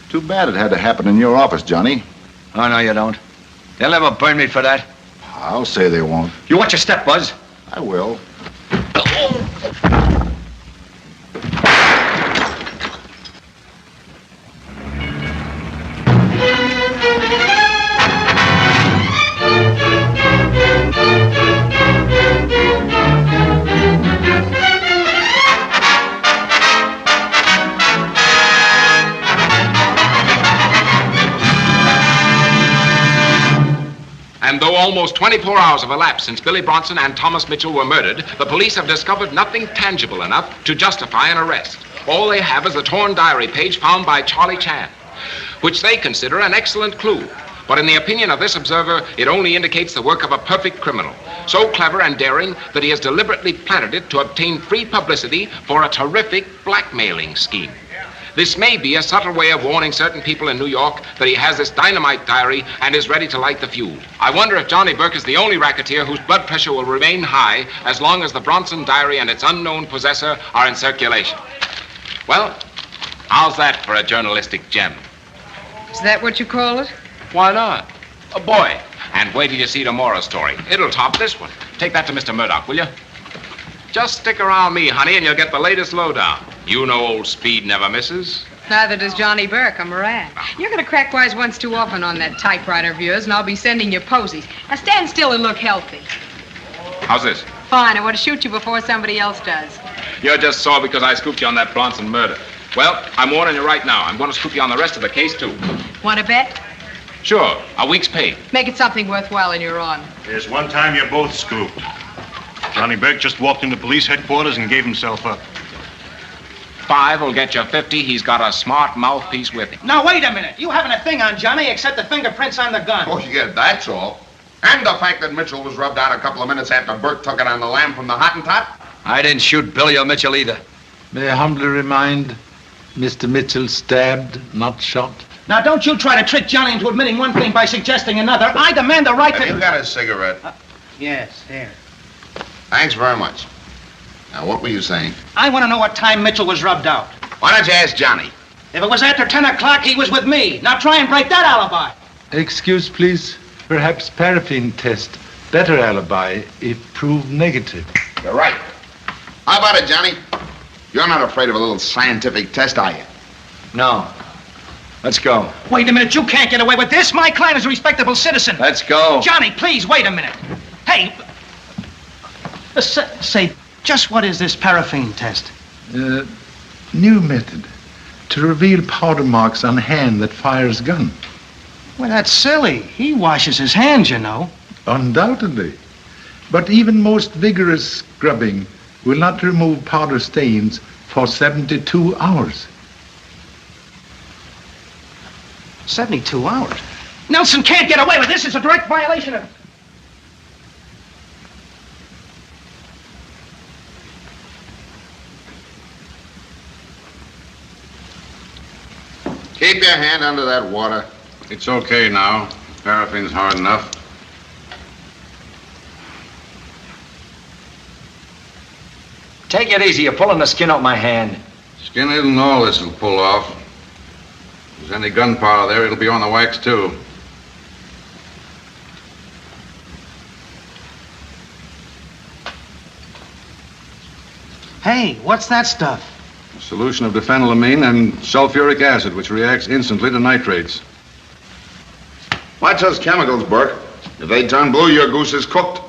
Too bad it had to happen in your office, Johnny. Oh, no, you don't. They'll never burn me for that. I'll say they won't. You watch your step, Buzz. I will. And though almost 24 hours have elapsed since Billy Bronson and Thomas Mitchell were murdered, the police have discovered nothing tangible enough to justify an arrest. All they have is a torn diary page found by Charlie Chan, which they consider an excellent clue. But in the opinion of this observer, it only indicates the work of a perfect criminal, so clever and daring that he has deliberately planted it to obtain free publicity for a terrific blackmailing scheme. This may be a subtle way of warning certain people in New York that he has this dynamite diary and is ready to light the fuse. I wonder if Johnny Burke is the only racketeer whose blood pressure will remain high as long as the Bronson diary and its unknown possessor are in circulation. Well, how's that for a journalistic gem? Is that what you call it? Why not? A boy. And wait till you see tomorrow's story. It'll top this one. Take that to Mr. Murdoch, will you? Just stick around me, honey, and you'll get the latest lowdown. You know old Speed never misses. Neither does Johnny Burke. I'm a rat. You're going to crack wise once too often on that typewriter of yours, and I'll be sending you posies. Now stand still and look healthy. How's this? Fine. I want to shoot you before somebody else does. You're just sore because I scooped you on that Bronson murder. Well, I'm warning you right now. I'm going to scoop you on the rest of the case, too. Want to bet? Sure. A week's pay. Make it something worthwhile and you're on. There's one time you're both scooped. Johnny Burke just walked into police headquarters and gave himself up. 5 will get you 50. He's got a smart mouthpiece with him. Now, wait a minute. You haven't a thing on Johnny except the fingerprints on the gun. Oh, yeah, that's all. And the fact that Mitchell was rubbed out a couple of minutes after Burke took it on the lamb from the Hottentot. I didn't shoot Billy or Mitchell either. May I humbly remind Mr. Mitchell stabbed, not shot? Now, don't you try to trick Johnny into admitting one thing by suggesting another. I demand the right to... Have you got a cigarette? Yes, here. Thanks very much. Now, what were you saying? I want to know what time Mitchell was rubbed out. Why don't you ask Johnny? If it was after 10 o'clock, he was with me. Now try and break that alibi. Excuse, please. Perhaps paraffin test. Better alibi if proved negative. You're right. How about it, Johnny? You're not afraid of a little scientific test, are you? No. Let's go. Wait a minute. You can't get away with this. My client is a respectable citizen. Let's go. Johnny, please, wait a minute. Hey, say, just what is this paraffin test? New method to reveal powder marks on hand that fires gun. Well, that's silly. He washes his hands, you know. Undoubtedly. But even most vigorous scrubbing will not remove powder stains for 72 hours. 72 hours? Nelson can't get away with this. It's a direct violation of... Keep your hand under that water. It's okay now. Paraffin's hard enough. Take it easy. You're pulling the skin off my hand. Skin isn't all this will pull off. If there's any gunpowder there, it'll be on the wax, too. Hey, what's that stuff? A solution of diphenylamine and sulfuric acid, which reacts instantly to nitrates. Watch those chemicals, Burke. If they turn blue, your goose is cooked.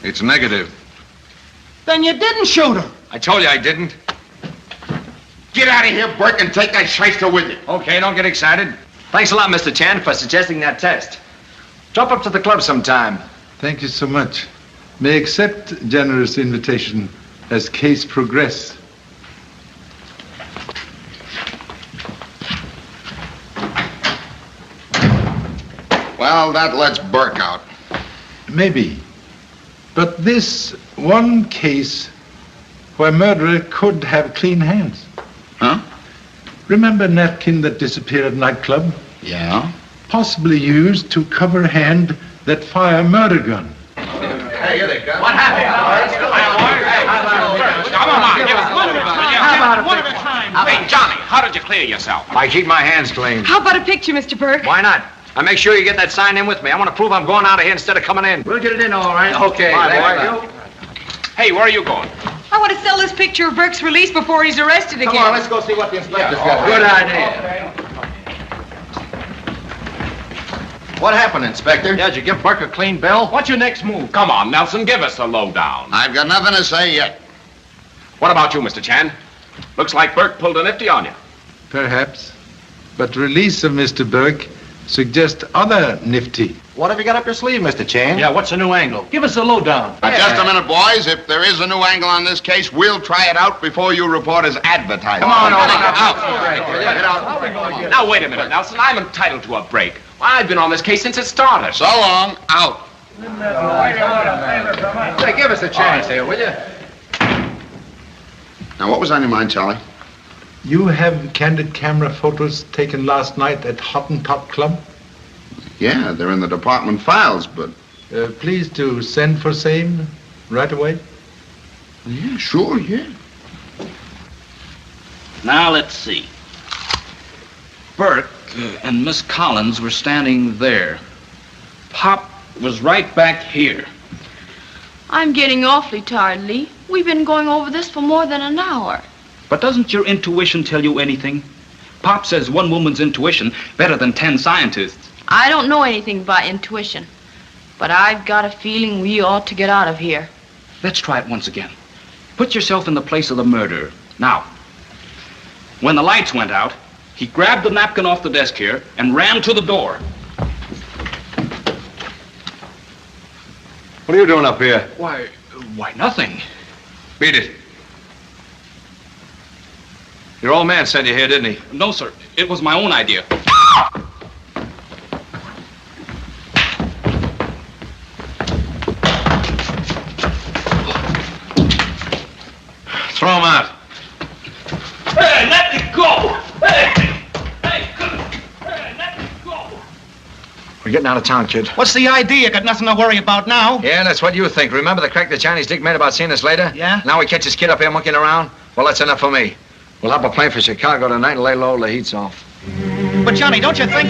It's negative. Then you didn't shoot her. I told you I didn't. Get out of here, Burke, and take that shyster with you. Okay, don't get excited. Thanks a lot, Mr. Chan, for suggesting that test. Drop up to the club sometime. Thank you so much. May accept generous invitation as case progress. Well, that lets Burke out. Maybe. But this one case where murderer could have clean hands. Huh? Remember napkin that disappeared at nightclub? Yeah. Possibly used to cover hand that fire murder gun. Hey, here they come. What happened? Come on, give us one at a time. Hey, Johnny, how did you clear yourself? I keep my hands clean. How about a picture, Mr. Burke? Why not? I make sure you get that sign in with me. I want to prove I'm going out of here instead of coming in. We'll get it in all right. Okay. Hey, where are you going? I want to sell this picture of Burke's release before he's arrested again. Come on, let's go see what the inspector's got. Good idea. What happened, Inspector? Yeah, did you give Burke a clean bill? What's your next move? Come on, Nelson, give us the lowdown. I've got nothing to say yet. What about you, Mr. Chan? Looks like Burke pulled a nifty on you. Perhaps. But release of Mr. Burke suggests other nifty. What have you got up your sleeve, Mr. Chan? Yeah, what's the new angle? Give us a lowdown. Now, just a minute, boys. If there is a new angle on this case, we'll try it out before you report as advertising. Come on, out. Now, wait a minute, Nelson. I'm entitled to a break. I've been on this case since it started. So long. Out. Hey, give us a chance here, will you? Now, what was on your mind, Charlie? You have candid camera photos taken last night at Hottentot Club? Yeah, they're in the department files, but... Please to send for same right away. Yeah, sure, yeah. Now, let's see. Burke and Miss Collins were standing there. Pop was right back here. I'm getting awfully tired, Lee. We've been going over this for more than an hour. But doesn't your intuition tell you anything? Pop says one woman's intuition better than 10 scientists. I don't know anything about intuition, but I've got a feeling we ought to get out of here. Let's try it once again. Put yourself in the place of the murderer. Now, when the lights went out, he grabbed the napkin off the desk here and ran to the door. What are you doing up here? Why, nothing. Beat it. Your old man sent you here, didn't he? No, sir. It was my own idea. Throw him out. Hey, let me go! Hey, let me go! We're getting out of town, kid. What's the idea? Got nothing to worry about now. Yeah, that's what you think. Remember the crack the Chinese dick made about seeing us later? Yeah? Now we catch this kid up here monkeying around? Well, that's enough for me. We'll hop a plane for Chicago tonight and lay low till the heat's off. But, Johnny, don't you think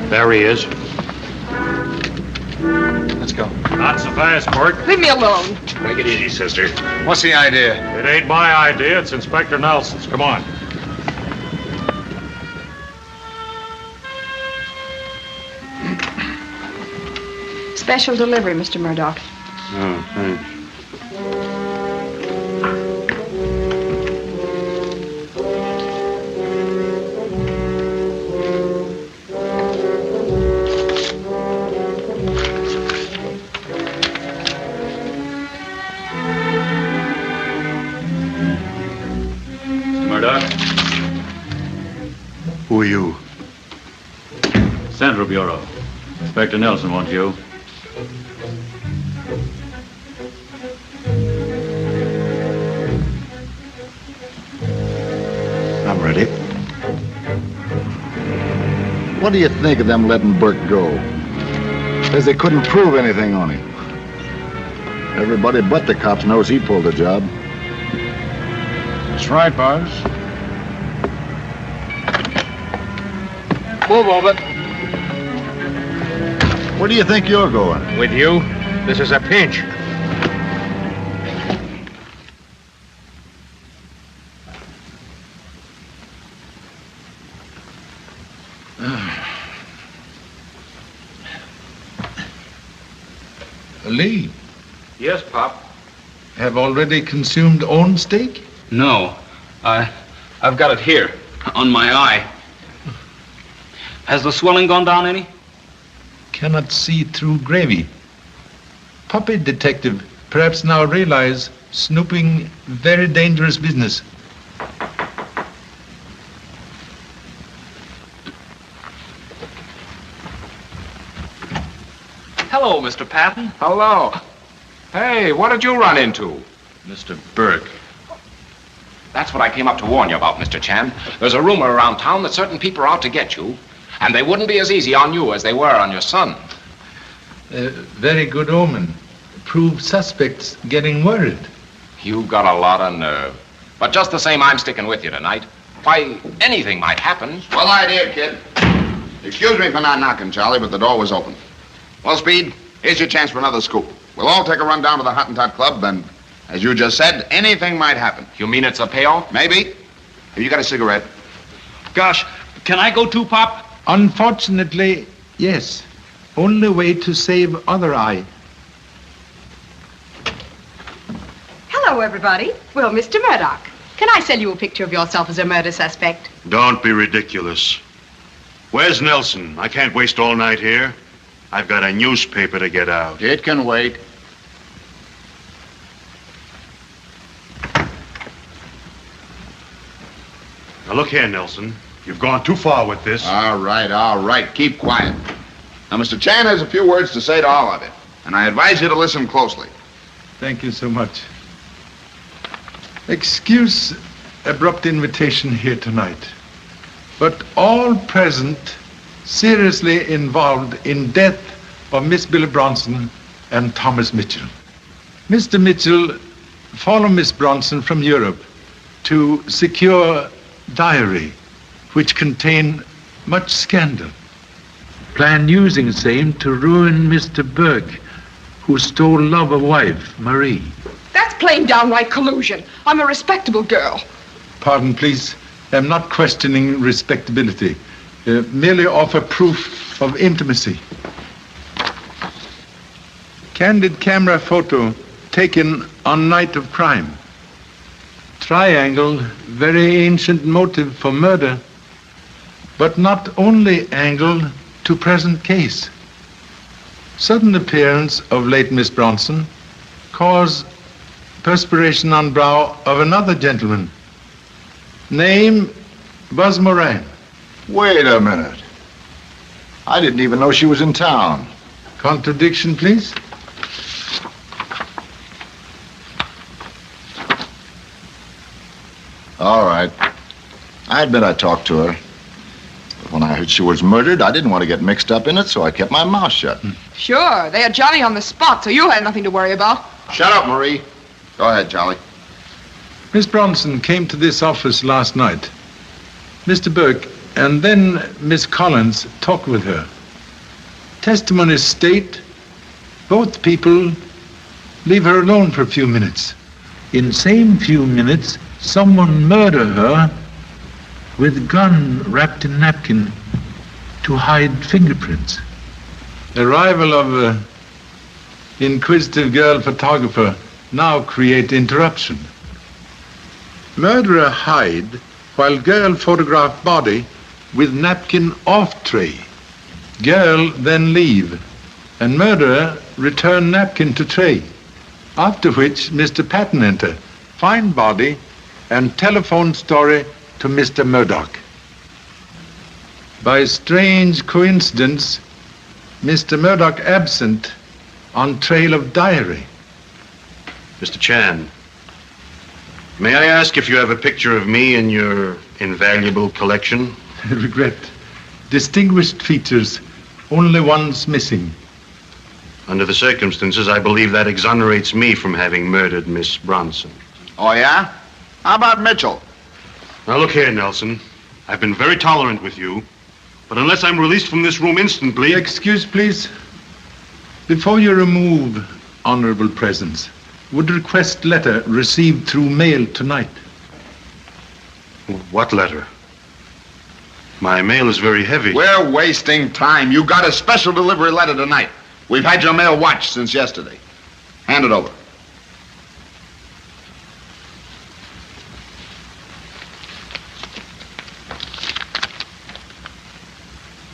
There he is. Let's go. Not so fast, Burke. Leave me alone. Take it easy, sister. What's the idea? It ain't my idea. It's Inspector Nelson's. Come on. Special delivery, Mr. Murdoch. Oh, thanks. Murdoch, Who are you? Central Bureau. Inspector Nelson wants you. I'm ready. What do you think of them letting Burke go? Says they couldn't prove anything on him. Everybody but the cops knows he pulled the job. That's right, boss. Move over. Where do you think you're going? With you? This is a pinch. Lee, Yes, Pop. Have already consumed own steak? No. I've got it here, on my eye. Has the swelling gone down any? Cannot see through gravy. Puppy detective, perhaps now realize snooping very dangerous business. Hello, Mr. Patton. Hello. Hey, what did you run into? Mr. Burke. That's what I came up to warn you about, Mr. Chan. There's a rumor around town that certain people are out to get you, and they wouldn't be as easy on you as they were on your son. Very good omen. Prove suspects getting worried. You've got a lot of nerve. But just the same, I'm sticking with you tonight. Why, anything might happen. Well idea, kid. Excuse me for not knocking, Charlie, but the door was open. Well, Speed, here's your chance for another scoop. We'll all take a run down to the Hottentot Club, and as you just said, anything might happen. You mean it's a payoff? Maybe. Here, you got a cigarette. Gosh, can I go too, Pop? Unfortunately, yes. Only way to save other eye. Hello, everybody. Well, Mr. Murdoch, can I sell you a picture of yourself as a murder suspect? Don't be ridiculous. Where's Nelson? I can't waste all night here. I've got a newspaper to get out. It can wait. Now look here, Nelson. You've gone too far with this. All right. Keep quiet. Now, Mr. Chan has a few words to say to all of you, and I advise you to listen closely. Thank you so much. Excuse abrupt invitation here tonight, but all present seriously involved in death of Miss Billy Bronson and Thomas Mitchell. Mr. Mitchell followed Miss Bronson from Europe to secure diary which contain much scandal. Plan using same to ruin Mr. Burke, who stole love of wife, Marie. That's plain downright collusion. I'm a respectable girl. Pardon, please. I'm not questioning respectability. Merely offer proof of intimacy. Candid camera photo taken on night of crime. Triangle, very ancient motive for murder, but not only angle to present case. Sudden appearance of late Miss Bronson caused perspiration on brow of another gentleman. Name, Buzz Moran. Wait a minute. I didn't even know she was in town. Contradiction, please. All right. I admit I talked to her. But when I heard she was murdered, I didn't want to get mixed up in it, so I kept my mouth shut. Sure, they had Johnny on the spot, so you had nothing to worry about. Shut up, Marie. Go ahead, Charlie. Miss Bronson came to this office last night. Mr. Burke and then Miss Collins talked with her. Testimonies state both people leave her alone for a few minutes. In same few minutes, someone murder her with gun wrapped in napkin to hide fingerprints. Arrival of inquisitive girl photographer now create interruption. Murderer hide while girl photograph body with napkin off tray. Girl then leave and murderer return napkin to tray. After which Mr. Patton enter, find body and telephone story to Mr. Murdoch. By strange coincidence, Mr. Murdoch absent on trail of diary. Mr. Chan, may I ask if you have a picture of me in your invaluable collection? Regret. Distinguished features, only one's missing. Under the circumstances, I believe that exonerates me from having murdered Miss Bronson. Oh, yeah? How about Mitchell? Now, look here, Nelson. I've been very tolerant with you, but unless I'm released from this room instantly... Excuse, please. Before you remove honorable presence, would request letter received through mail tonight. What letter? My mail is very heavy. We're wasting time. You got a special delivery letter tonight. We've had your mail watched since yesterday. Hand it over.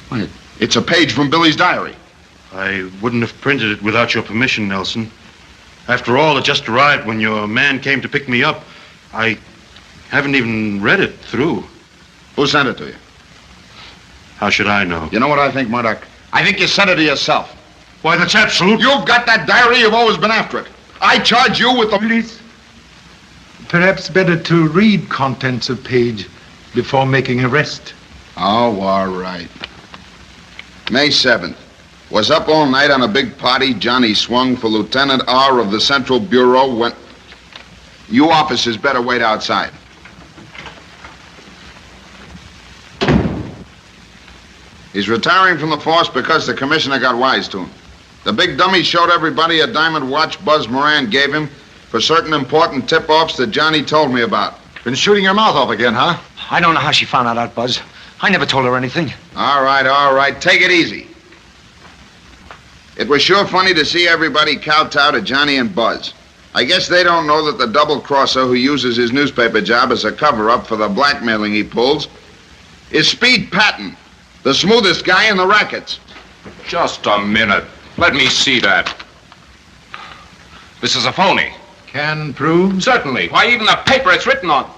Wait, it's a page from Billy's diary. I wouldn't have printed it without your permission, Nelson. After all, it just arrived when your man came to pick me up. I haven't even read it through. Who sent it to you? How should I know? You know what I think, Murdoch? I think you sent it to yourself. Why, that's absolute. You've got that diary. You've always been after it. I charge you with the... Please. Perhaps better to read contents of page before making arrest. Oh, all right. May 7th. Was up all night on a big party. Johnny swung for Lieutenant R of the Central Bureau when... You officers better wait outside. He's retiring from the force because the commissioner got wise to him. The big dummy showed everybody a diamond watch Buzz Moran gave him for certain important tip-offs that Johnny told me about. Been shooting your mouth off again, huh? I don't know how she found out that, Buzz. I never told her anything. All right. Take it easy. It was sure funny to see everybody kowtow to Johnny and Buzz. I guess they don't know that the double-crosser who uses his newspaper job as a cover-up for the blackmailing he pulls is Speed Patton, the smoothest guy in the rackets. Just a minute. Let me see that. This is a phony. Can prove? Certainly. Why, even the paper it's written on.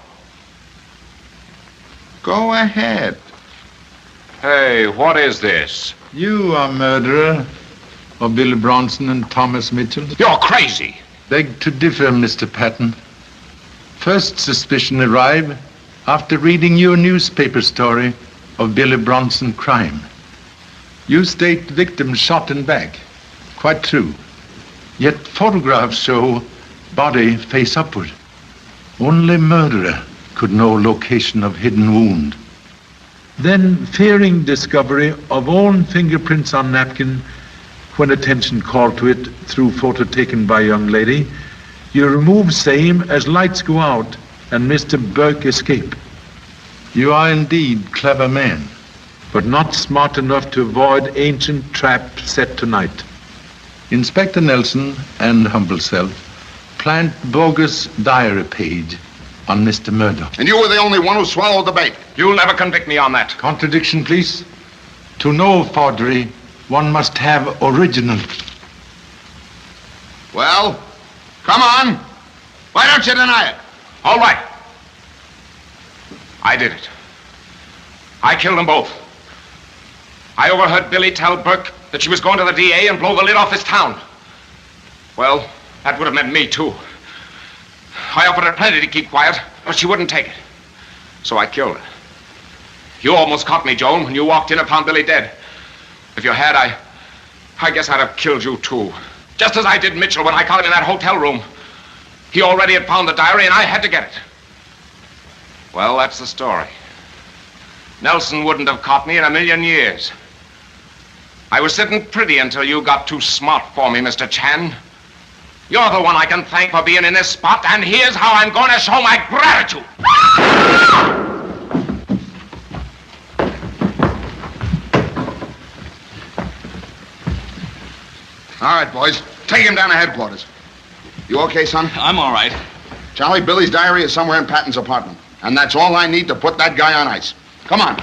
Go ahead. Hey, what is this? You are murderer of Billy Bronson and Thomas Mitchell? You're crazy. Beg to differ, Mr. Patton. First suspicion arrived after reading your newspaper story of Billy Bronson crime. You state victim shot in back. Quite true. Yet photographs show body face upward. Only murderer could know location of hidden wound. Then, fearing discovery of own fingerprints on napkin, when attention called to it through photo taken by young lady, you remove same as lights go out and Mr. Burke escape. You are indeed clever man, but not smart enough to avoid ancient trap set tonight. Inspector Nelson and humble self plant bogus diary page on Mr. Murdoch. And you were the only one who swallowed the bait. You'll never convict me on that. Contradiction, please. To know forgery, one must have original. Well, come on. Why don't you deny it? All right. I did it. I killed them both. I overheard Billy tell Burke that she was going to the DA and blow the lid off his town. Well, that would have meant me, too. I offered her plenty to keep quiet, but she wouldn't take it. So I killed her. You almost caught me, Joan, when you walked in and found Billy dead. If you had, I guess I'd have killed you, too. Just as I did Mitchell when I caught him in that hotel room. He already had found the diary, and I had to get it. Well, that's the story. Nelson wouldn't have caught me in a million years. I was sitting pretty until you got too smart for me, Mr. Chan. You're the one I can thank for being in this spot, and here's how I'm going to show my gratitude. All right, boys. Take him down to headquarters. You okay, son? I'm all right. Charlie, Billy's diary is somewhere in Patton's apartment. And that's all I need to put that guy on ice. Come on.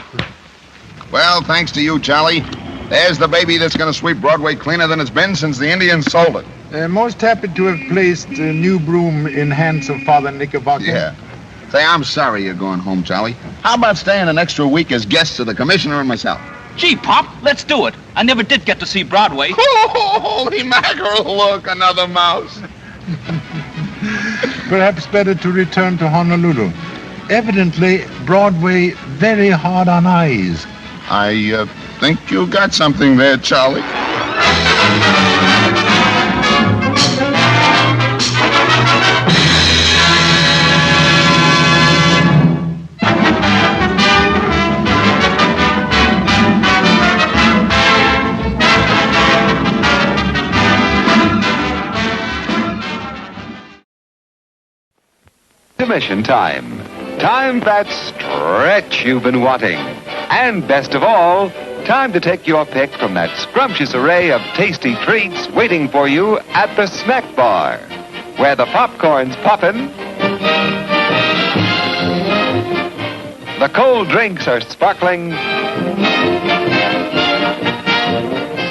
Well, thanks to you, Charlie. There's the baby that's going to sweep Broadway cleaner than it's been since the Indians sold it. Most happy to have placed a new broom in hands of Father Knickerbocker. Yeah. Say, I'm sorry you're going home, Charlie. How about staying an extra week as guests of the commissioner and myself? Gee, Pop, let's do it. I never did get to see Broadway. Oh, holy mackerel, look, another mouse. Perhaps better to return to Honolulu. Evidently, Broadway very hard on eyes. I think you got something there, Charlie. Intermission time. Time that stretch you've been wanting. And best of all, Time to take your pick from that scrumptious array of tasty treats waiting for you at the snack bar, where the popcorn's poppin', the cold drinks are sparkling,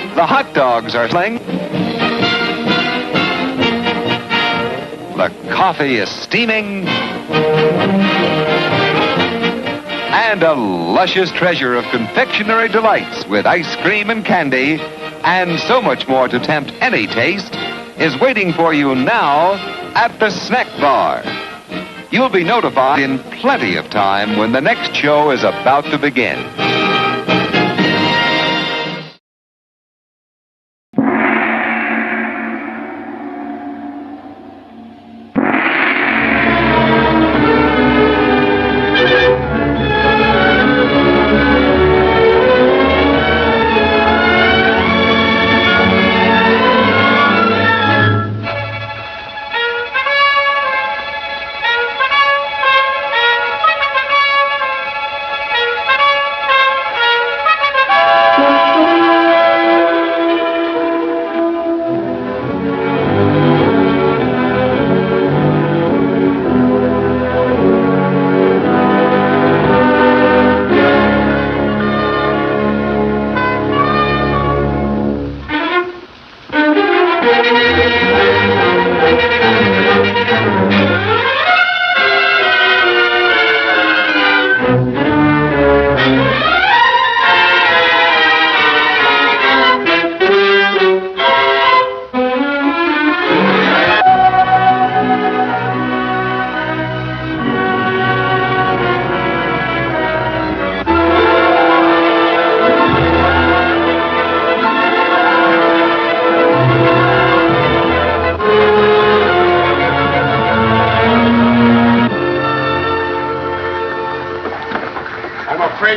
the hot dogs are sling, the coffee is steaming, and a luscious treasure of confectionery delights with ice cream and candy and so much more to tempt any taste is waiting for you now at the snack bar. You'll be notified in plenty of time when the next show is about to begin.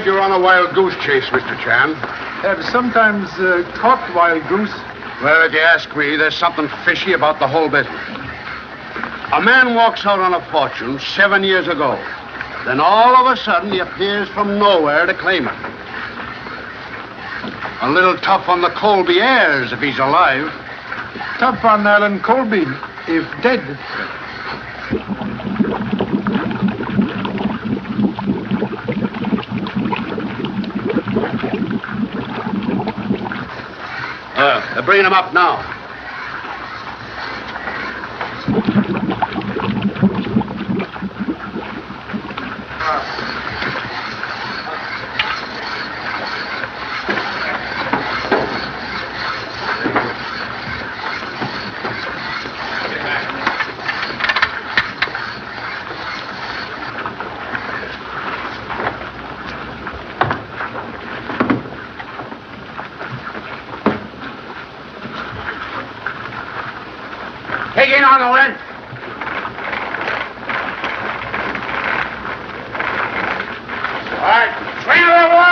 You're on a wild goose chase, Mr. Chan. Have sometimes caught wild goose. Well, if you ask me, there's something fishy about the whole business. A man walks out on a fortune 7 years ago. Then all of a sudden he appears from nowhere to claim it. A little tough on the Colby heirs if he's alive. Tough on Allen Colby, if dead. They're bringing him up now. Take it on, Oland. All right, swing it over.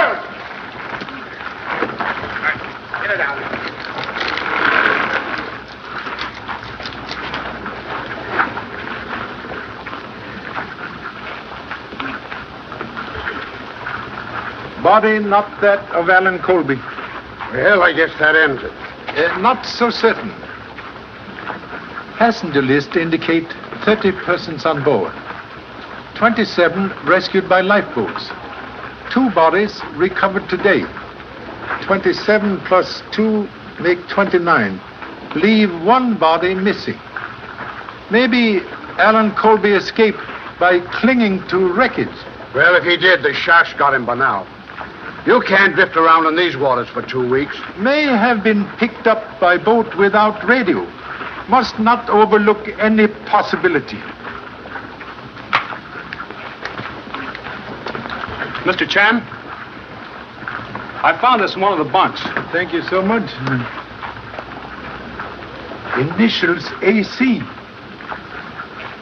All right, get it down. Body not that of Allen Colby. Well, I guess that ends it. Not so certain. Passenger list indicate 30 persons on board. 27 rescued by lifeboats. 2 bodies recovered today. 27 plus 2 make 29. Leave 1 body missing. Maybe Allen Colby escaped by clinging to wreckage. Well, if he did, the sharks got him by now. You can't drift around in these waters for 2 weeks. May have been picked up by boat without radio. Must not overlook any possibility. Mr. Chan, I found this in one of the bunks. Thank you so much. Initials AC.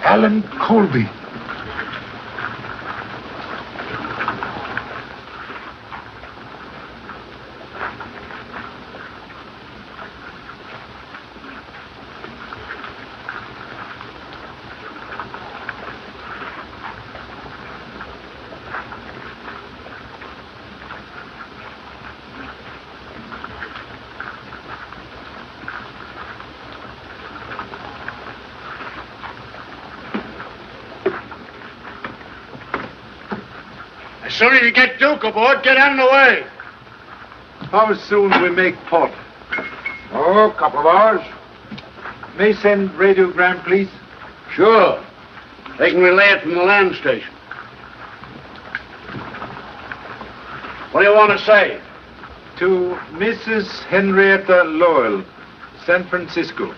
Allen Colby. As soon as you get Duke aboard, get on the way. How soon we make port? Oh, a couple of hours. May send radiogram, please? Sure. They can relay it from the land station. What do you want to say? To Mrs. Henrietta Lowell, San Francisco.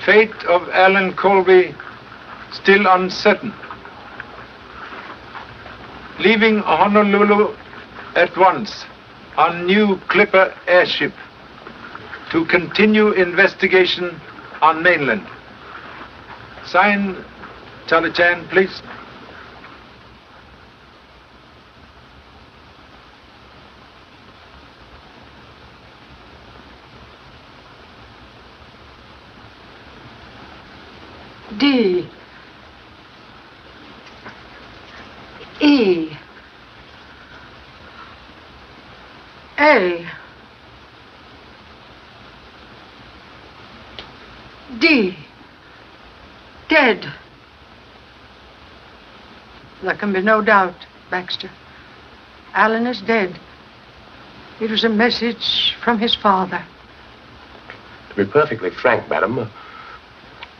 Fate of Allen Colby still uncertain. Leaving Honolulu at once on new Clipper airship to continue investigation on mainland. Sign, Charlie Chan, please. D. E. A. D. Dead. There can be no doubt, Baxter. Allen is dead. It was a message from his father. To be perfectly frank, madam,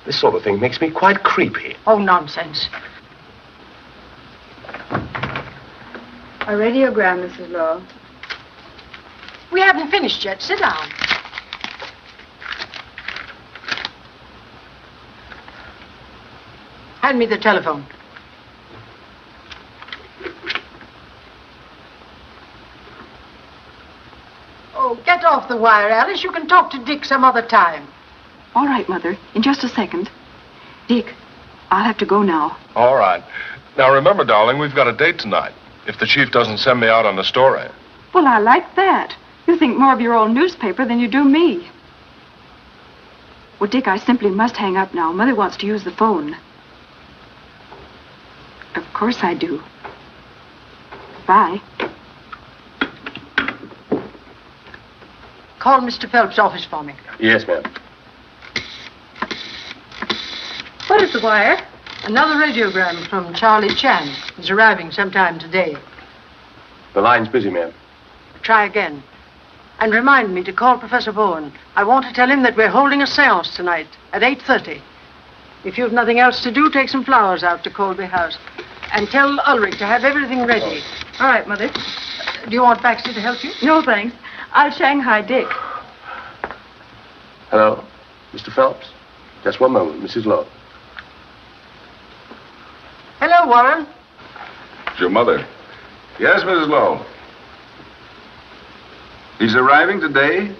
this sort of thing makes me quite creepy. Oh, nonsense. A radiogram, Mrs. Lowell. We haven't finished yet. Sit down. Hand me the telephone. Oh, get off the wire, Alice. You can talk to Dick some other time. All right, Mother. In just a second. Dick, I'll have to go now. All right. Now, remember, darling, we've got a date tonight. If the chief doesn't send me out on the story. Well, I like that. You think more of your old newspaper than you do me. Well, Dick, I simply must hang up now. Mother wants to use the phone. Of course I do. Bye. Call Mr. Phelps' office for me. Yes, ma'am. What is the wire? Another radiogram from Charlie Chan. He's arriving sometime today. The line's busy, ma'am. Try again. And remind me to call Professor Bowen. I want to tell him that we're holding a seance tonight at 8:30. If you've nothing else to do, take some flowers out to Colby House. And tell Ulrich to have everything ready. All right, Mother. Do you want Baxter to help you? No, thanks. I'll Shanghai Dick. Hello, Mr. Phelps. Just one moment, Mrs. Lowe. Hello, Warren. It's your mother. Yes, Mrs. Lowe. He's arriving today?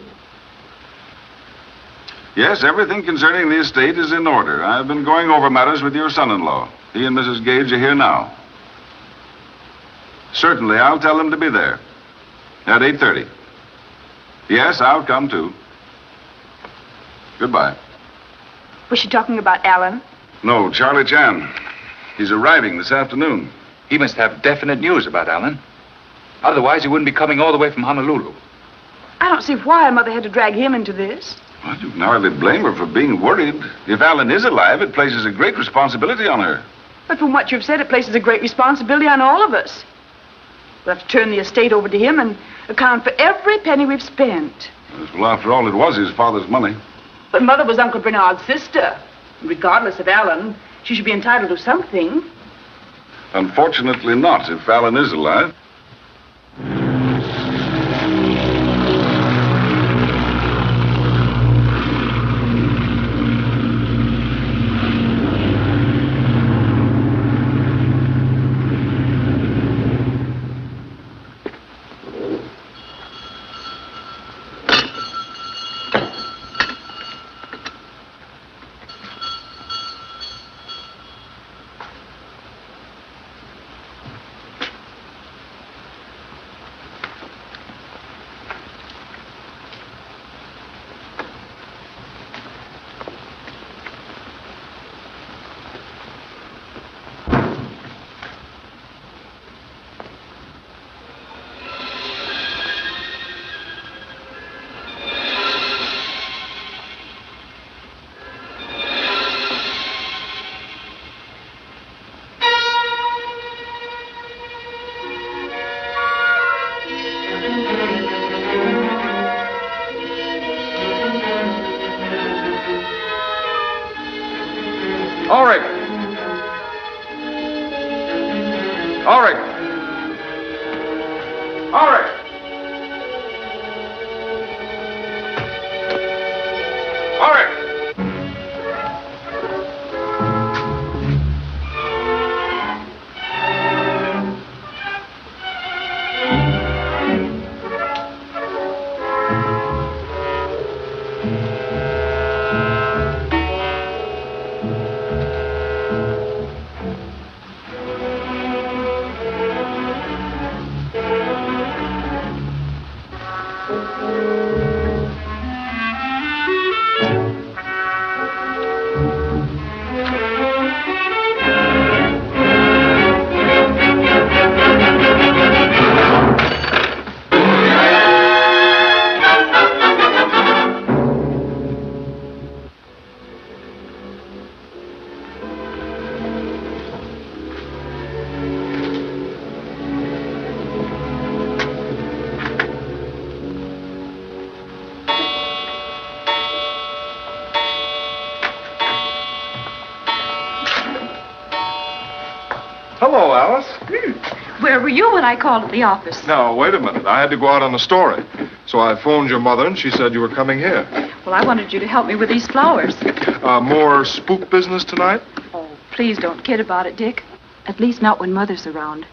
Yes, everything concerning the estate is in order. I've been going over matters with your son-in-law. He and Mrs. Gage are here now. Certainly, I'll tell them to be there. At 8:30. Yes, I'll come too. Goodbye. Was she talking about Alan? No, Charlie Chan. He's arriving this afternoon. He must have definite news about Alan. Otherwise, he wouldn't be coming all the way from Honolulu. I don't see why Mother had to drag him into this. Well, you can hardly blame her for being worried. If Alan is alive, it places a great responsibility on her. But from what you've said, it places a great responsibility on all of us. We'll have to turn the estate over to him and account for every penny we've spent. Well, after all, it was his father's money. But Mother was Uncle Bernard's sister. Regardless of Alan, she should be entitled to something. Unfortunately not, if Alan is alive. Ulrich! Ulrich! Ulrich! Ulrich! Hello, Alice. Where were you when I called at the office? Now, wait a minute. I had to go out on a story. So I phoned your mother, and she said you were coming here. Well, I wanted you to help me with these flowers. More spook business tonight? Oh, please don't kid about it, Dick. At least not when Mother's around.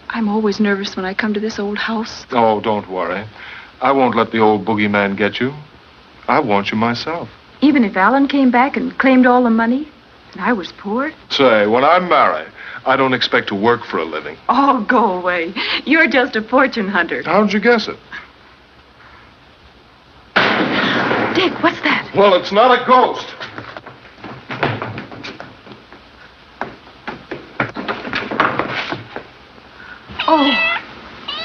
I'm always nervous when I come to this old house. Oh, don't worry. I won't let the old boogeyman get you. I want you myself. Even if Allen came back and claimed all the money, and I was poor? Say, when I'm married, I don't expect to work for a living. Oh, go away. You're just a fortune hunter. How'd you guess it? Dick, what's that? Well, it's not a ghost. Oh,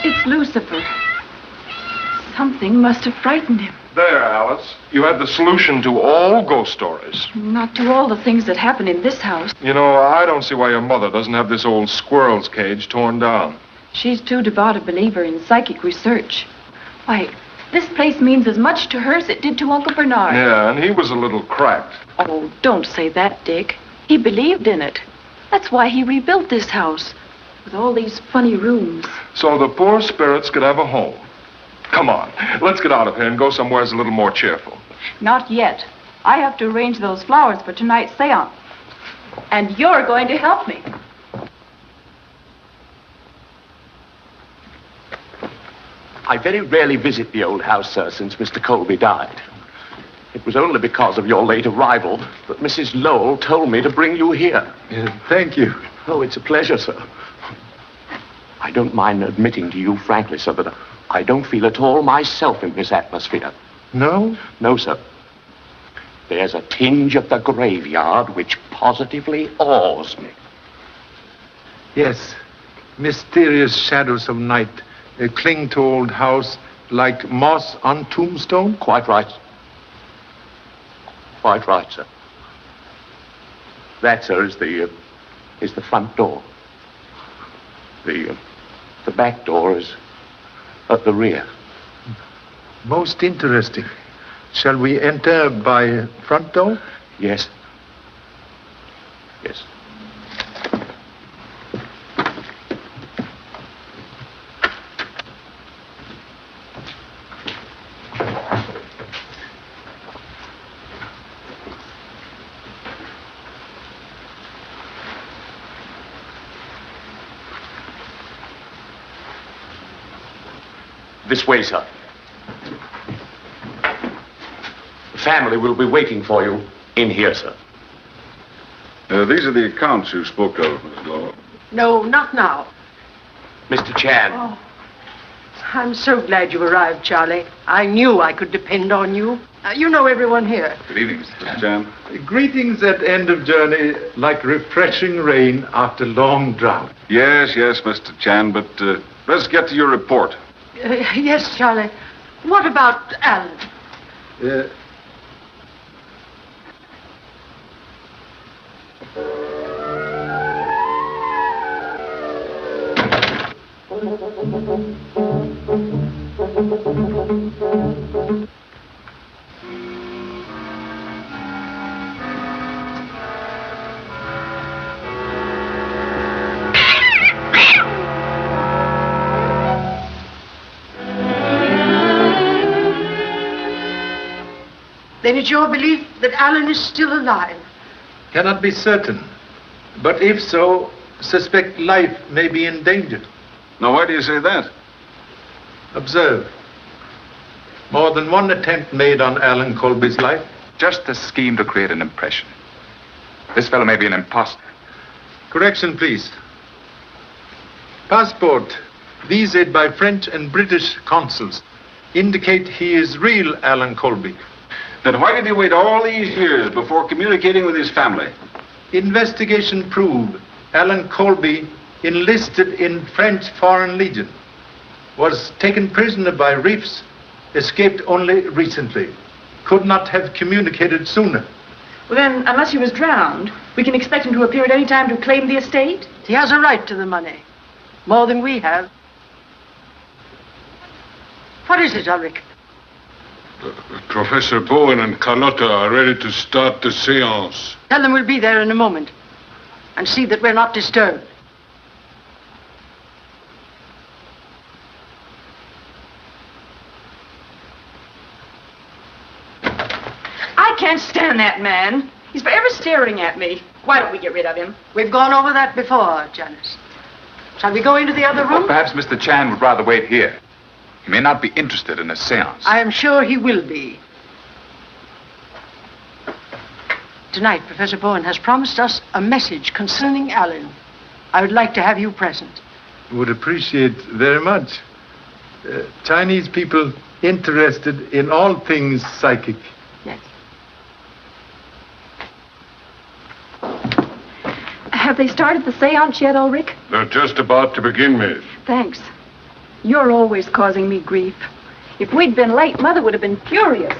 it's Lucifer. Something must have frightened him. There, Alice. You had the solution to all ghost stories. Not to all the things that happen in this house. You know, I don't see why your mother doesn't have this old squirrel's cage torn down. She's too devout a believer in psychic research. Why, this place means as much to her as it did to Uncle Bernard. Yeah, and he was a little cracked. Oh, don't say that, Dick. He believed in it. That's why he rebuilt this house, with all these funny rooms. So the poor spirits could have a home. Come on, let's get out of here and go somewhere that's a little more cheerful. Not yet. I have to arrange those flowers for tonight's seance. And you're going to help me. I very rarely visit the old house, sir, since Mr. Colby died. It was only because of your late arrival that Mrs. Lowell told me to bring you here. Thank you. Oh, it's a pleasure, sir. I don't mind admitting to you frankly, sir, that I don't feel at all myself in this atmosphere. No? No, sir. There's a tinge of the graveyard which positively awes me. Yes. Mysterious shadows of night cling to old house like moss on tombstone? Quite right. Quite right, sir. That, sir, is the front door. The back door is at the rear. Most interesting. Shall we enter by front door? Yes. Yes. This way, sir. The family will be waiting for you in here, sir. These are the accounts you spoke of, Miss Lowell. No, not now. Mr. Chan. Oh, I'm so glad you arrived, Charlie. I knew I could depend on you. You know everyone here. Good evening, Mr. Chan. Greetings at end of journey, like refreshing rain after long drought. Yes, Mr. Chan, but let's get to your report. Yes, Charlie. What about Allen? Then it's your belief that Allen is still alive. Cannot be certain. But if so, suspect life may be in danger. Now, why do you say that? Observe. More than one attempt made on Allen Colby's life. Just a scheme to create an impression. This fellow may be an imposter. Correction, please. Passport, visaed by French and British consuls, indicate he is real Allen Colby. Then why did he wait all these years before communicating with his family? Investigation proved Allen Colby enlisted in French Foreign Legion, was taken prisoner by reefs, escaped only recently, could not have communicated sooner. Well, then, unless he was drowned, we can expect him to appear at any time to claim the estate? He has a right to the money. More than we have. What is it, Ulrich? Professor Bowen and Carlotta are ready to start the seance. Tell them we'll be there in a moment. And see that we're not disturbed. I can't stand that man. He's forever staring at me. Why don't we get rid of him? We've gone over that before, Janice. Shall we go into the other room? Well, perhaps Mr. Chan would rather wait here. He may not be interested in a seance. I am sure he will be. Tonight, Professor Bowen has promised us a message concerning Allen. I would like to have you present. Would appreciate very much. Chinese people interested in all things psychic. Yes. Have they started the seance yet, Ulrich? They're just about to begin, miss. Thanks. You're always causing me grief. If we'd been late, Mother would have been furious.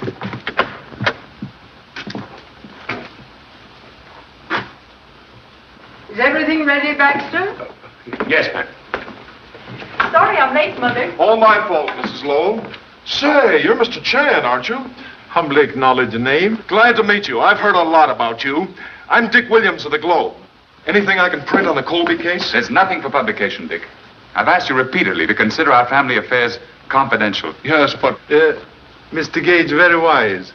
Is everything ready, Baxter? Yes, ma'am. Sorry I'm late, Mother. All my fault, Mrs. Lowell. Say, you're Mr. Chan, aren't you? Humbly acknowledge a name. Glad to meet you. I've heard a lot about you. I'm Dick Williams of the Globe. Anything I can print on the Colby case? There's nothing for publication, Dick. I've asked you repeatedly to consider our family affairs confidential. Yes, but... Mr. Gage, very wise.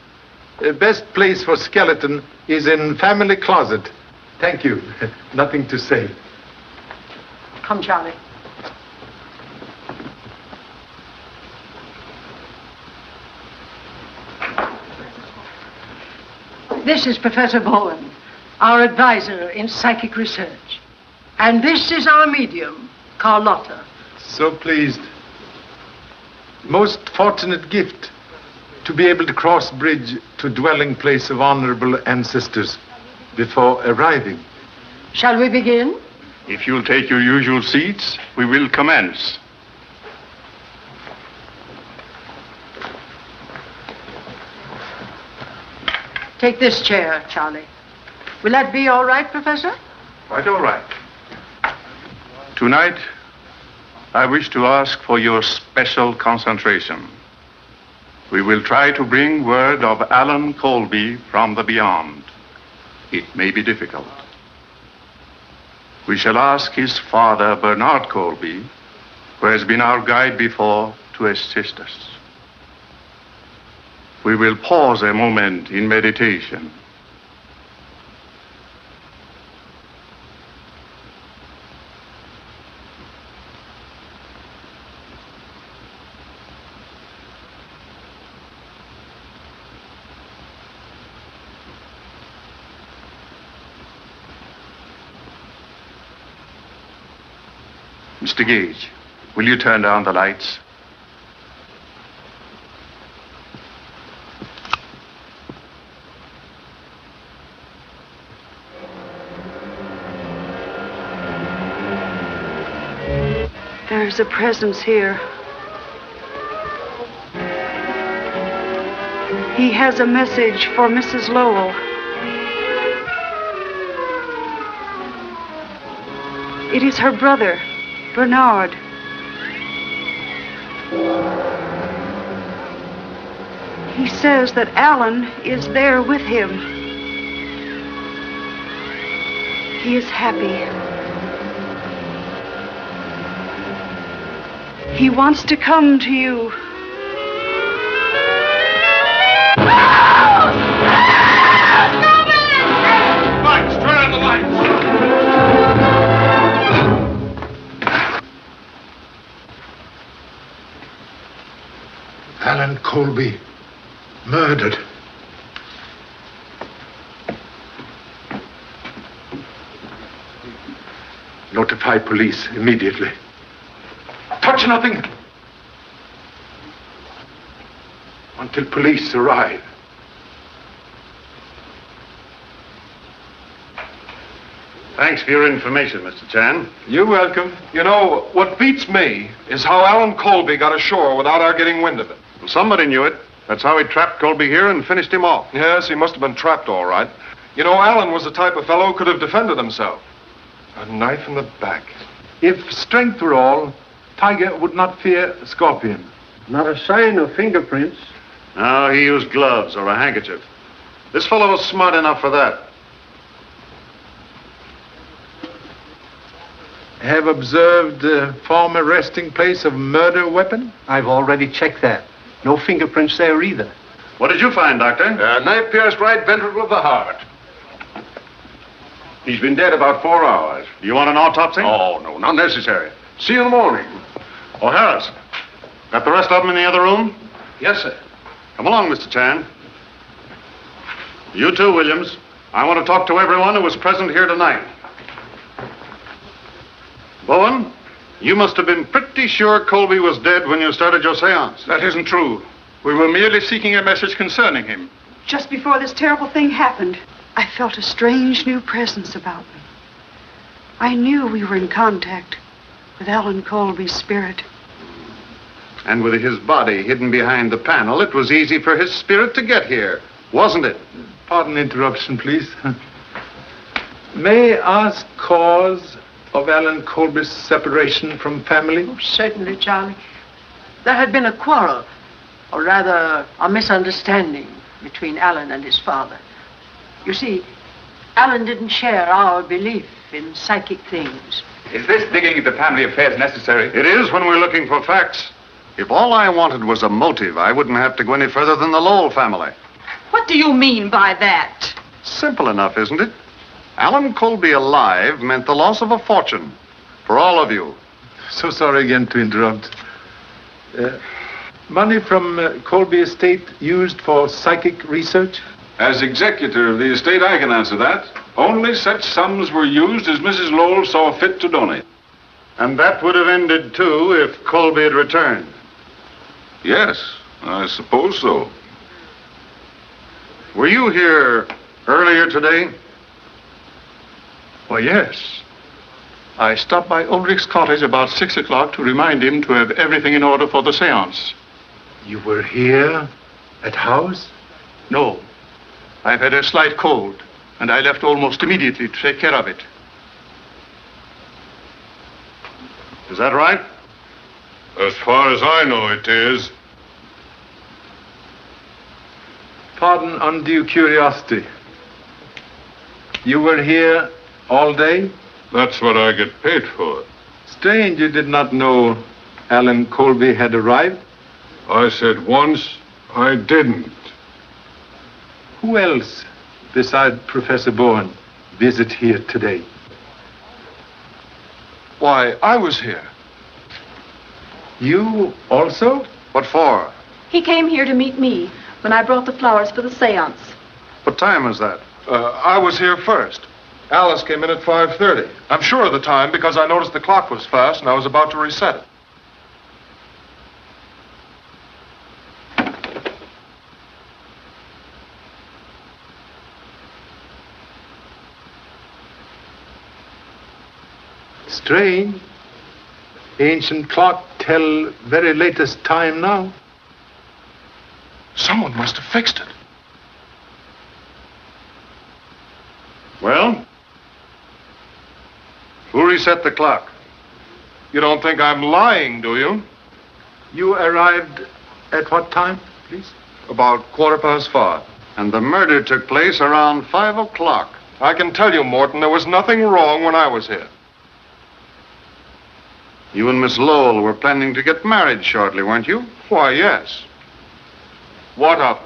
Best place for skeleton is in family closet. Thank you. Nothing to say. Come, Charlie. This is Professor Bowen, our advisor in psychic research. And this is our medium, Carlotta. So pleased. Most fortunate gift to be able to cross bridge to dwelling place of honorable ancestors before arriving. Shall we begin? If you'll take your usual seats, we will commence. Take this chair, Charlie. Will that be all right, Professor? Quite all right. Tonight, I wish to ask for your special concentration. We will try to bring word of Allen Colby from the beyond. It may be difficult. We shall ask his father, Bernard Colby, who has been our guide before, to assist us. We will pause a moment in meditation. Mr. Gage, will you turn down the lights? There's a presence here. He has a message for Mrs. Lowell. It is her brother, Bernard. He says that Allen is there with him. He is happy. He wants to come to you. Colby murdered. Notify police immediately. Touch nothing until police arrive. Thanks for your information, Mr. Chan. You're welcome. You know, what beats me is how Alan Colby got ashore without our getting wind of it. Well, somebody knew it. That's how he trapped Colby here and finished him off. Yes, he must have been trapped all right. You know, Alan was the type of fellow who could have defended himself. A knife in the back. If strength were all, Tiger would not fear a scorpion. Not a sign of fingerprints. No, he used gloves or a handkerchief. This fellow was smart enough for that. Have observed the former resting place of murder weapon? I've already checked that. No fingerprints there either. What did you find, Doctor? Knife pierced right ventricle of the heart. He's been dead about 4 hours. Do you want an autopsy? Oh, no, not necessary. See you in the morning. Oh, Harris, got the rest of them in the other room? Yes, sir. Come along, Mr. Chan. You too, Williams. I want to talk to everyone who was present here tonight. Bowen, you must have been pretty sure Colby was dead when you started your seance. That isn't true. We were merely seeking a message concerning him. Just before this terrible thing happened, I felt a strange new presence about me. I knew we were in contact with Alan Colby's spirit. And with his body hidden behind the panel, it was easy for his spirit to get here, wasn't it? Pardon interruption, please. May I ask cause of Alan Colby's separation from family? Oh, certainly, Charlie. There had been a quarrel, or rather, a misunderstanding between Alan and his father. You see, Alan didn't share our belief in psychic things. Is this digging into family affairs necessary? It is when we're looking for facts. If all I wanted was a motive, I wouldn't have to go any further than the Lowell family. What do you mean by that? Simple enough, isn't it? Alan Colby alive meant the loss of a fortune for all of you. So sorry again to interrupt. Money from Colby estate used for psychic research? As executor of the estate, I can answer that. Only such sums were used as Mrs. Lowell saw fit to donate. And that would have ended, too, if Colby had returned. Yes, I suppose so. Were you here earlier today? Why, yes. I stopped by Ulrich's cottage about 6 o'clock to remind him to have everything in order for the seance. You were here at house? No. I've had a slight cold, and I left almost immediately to take care of it. Is that right? As far as I know, it is. Pardon undue curiosity. You were here all day? That's what I get paid for. Strange you did not know Alan Colby had arrived. I said once I didn't. Who else, besides Professor Bowen, visit here today? Why, I was here. You also? What for? He came here to meet me when I brought the flowers for the seance. What time was that? I was here first. Alice came in at 5:30. I'm sure of the time because I noticed the clock was fast and I was about to reset it. Strange. Ancient clock tell very latest time now. Someone must have fixed it. Well? Who reset the clock? You don't think I'm lying, do you? You arrived at what time, please? About 5:15. And the murder took place around 5 o'clock. I can tell you, Morton, there was nothing wrong when I was here. You and Miss Lowell were planning to get married shortly, weren't you? Why, yes. What of it?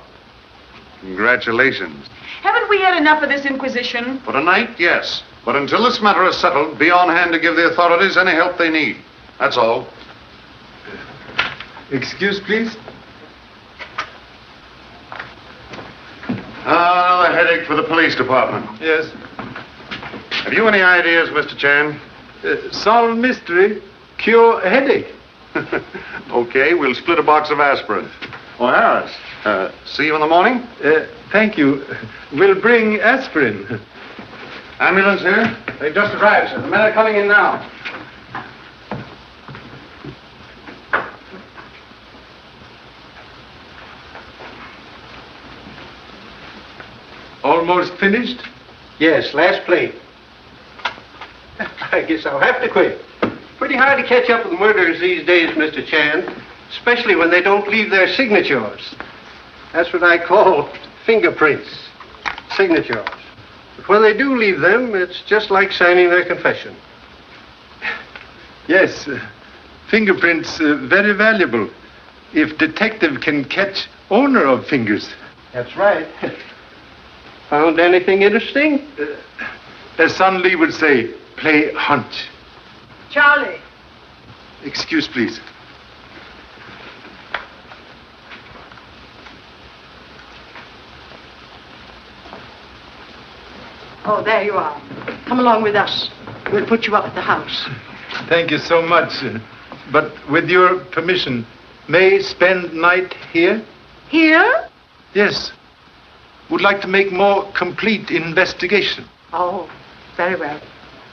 Congratulations. Haven't we had enough of this inquisition? For tonight, yes. But until this matter is settled, be on hand to give the authorities any help they need. That's all. Excuse, please. Another headache for the police department. Yes. Have you any ideas, Mr. Chan? Solve mystery, cure headache. Okay, we'll split a box of aspirin. Oh, Harris, see you in the morning? Thank you. We'll bring aspirin. Ambulance here? They just arrived, sir. The men are coming in now. Almost finished? Yes, last plate. I guess I'll have to quit. Pretty hard to catch up with murderers these days, Mr. Chan, especially when they don't leave their signatures. That's what I call fingerprints, signatures. But when they do leave them, it's just like signing their confession. Yes, fingerprints very valuable. If detective can catch owner of fingers. That's right. Found anything interesting? As Son Lee would say, play hunt. Charlie. Excuse, please. Oh, there you are. Come along with us. We'll put you up at the house. Thank you so much. But with your permission, may spend night here? Here? Yes. Would like to make more complete investigation. Oh, very well.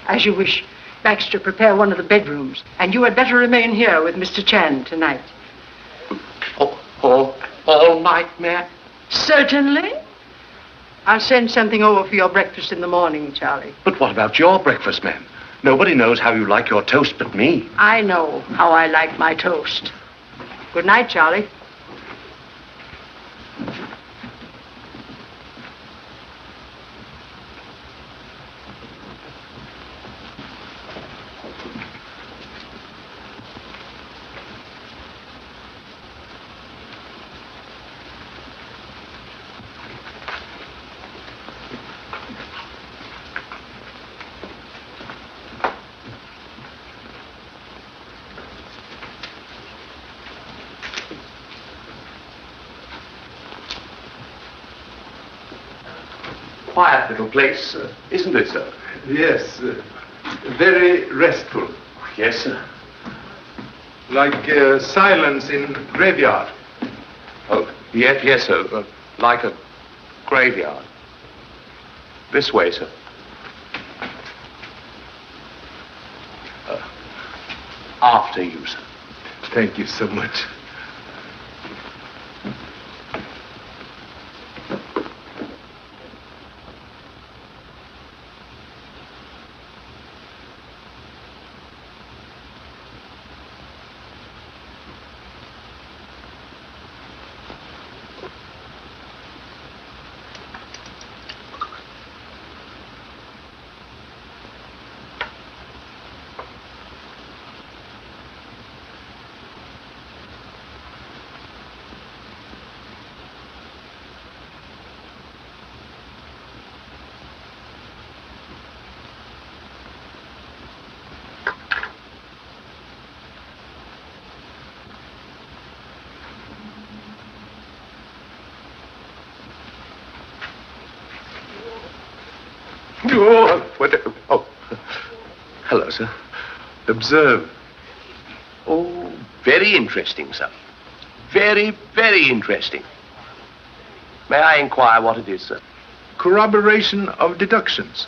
As you wish. Baxter, prepare one of the bedrooms. And you had better remain here with Mr. Chan tonight. All night, ma'am? Certainly. I'll send something over for your breakfast in the morning, Charlie. But what about your breakfast, ma'am? Nobody knows how you like your toast but me. I know how I like my toast. Good night, Charlie. Quiet little place, isn't it, sir? Yes, very restful. Yes, sir. Like silence in graveyard. Oh, yes, sir. Like a graveyard. This way, sir. After you, sir. Thank you so much. Oh, hello, sir. Observe. Oh, very interesting, sir. Very, very interesting. May I inquire what it is, sir? Corroboration of deductions.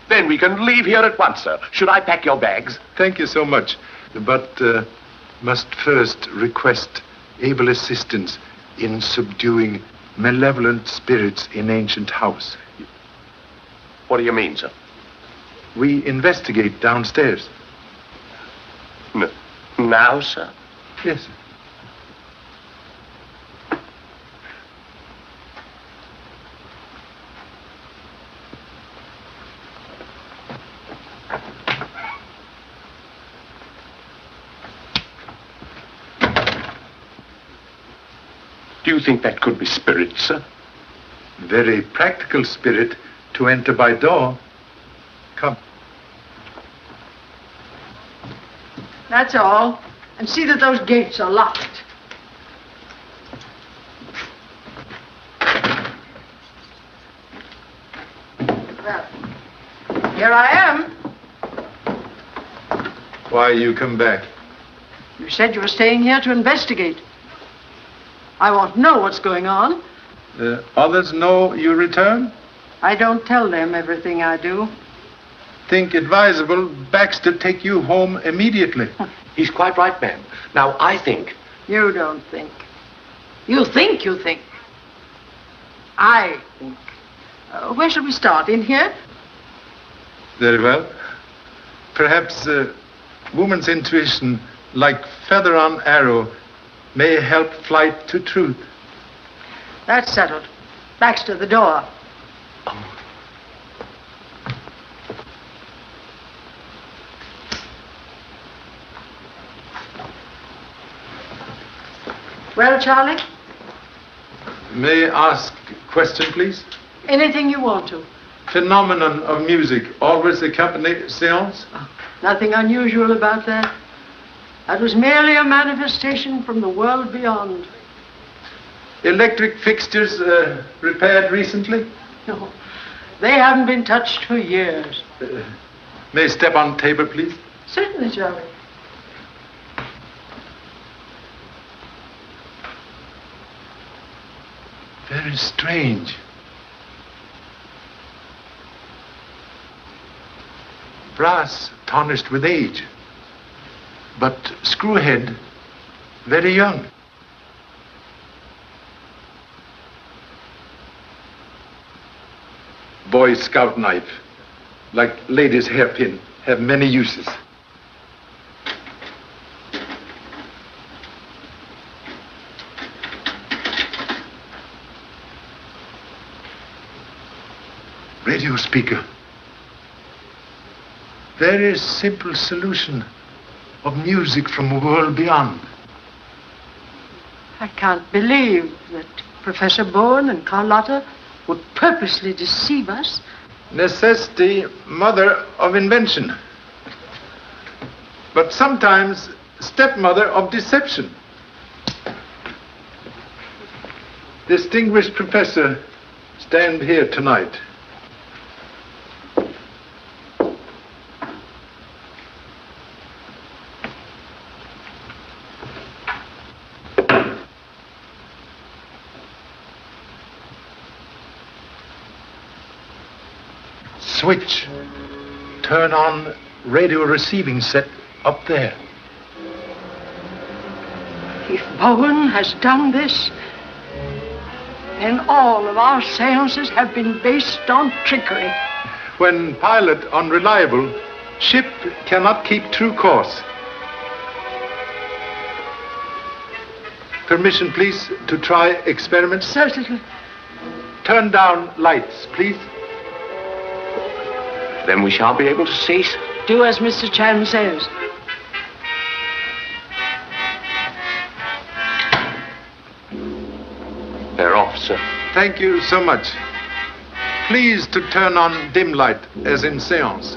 Then we can leave here at once, sir. Should I pack your bags? Thank you so much. But must first request able assistance in subduing malevolent spirits in ancient house. What do you mean, sir? We investigate downstairs. Now, sir? Yes, sir. Do you think that could be spirit, sir? Very practical spirit to enter by door. Come. That's all. And see that those gates are locked. Well, here I am. Why you come back? You said you were staying here to investigate. I want to know what's going on. The others know you return? I don't tell them everything I do. Think advisable Baxter take you home immediately. He's quite right, ma'am. Now, I think... You don't think. You think you think. I think. Where shall we start? In here? Very well. Perhaps woman's intuition, like feather on arrow, may help flight to truth. That's settled. Baxter, the door. Well, Charlie? May I ask a question, please? Anything you want to. Phenomenon of music always accompany seance? Nothing unusual about that. That was merely a manifestation from the world beyond. Electric fixtures repaired recently? No, they haven't been touched for years. May I step on table, please? Certainly, Charlie. Very strange. Brass tarnished with age, but screwhead very young. Boy Scout knife, like ladies' hairpin, have many uses. Radio speaker. Very simple solution of music from a world beyond. I can't believe that Professor Bowen and Carlotta would purposely deceive us. Necessity, mother of invention. But sometimes stepmother of deception. Distinguished professor, stand here tonight. Switch. Turn on radio receiving set up there. If Bowen has done this, then all of our seances have been based on trickery. When pilot unreliable, ship cannot keep true course. Permission, please, to try experiment? Certainly. Turn down lights, please. Then we shan't be able to see. Do as Mr. Chan says. They're off, sir. Thank you so much. Please to turn on dim light, as in seance.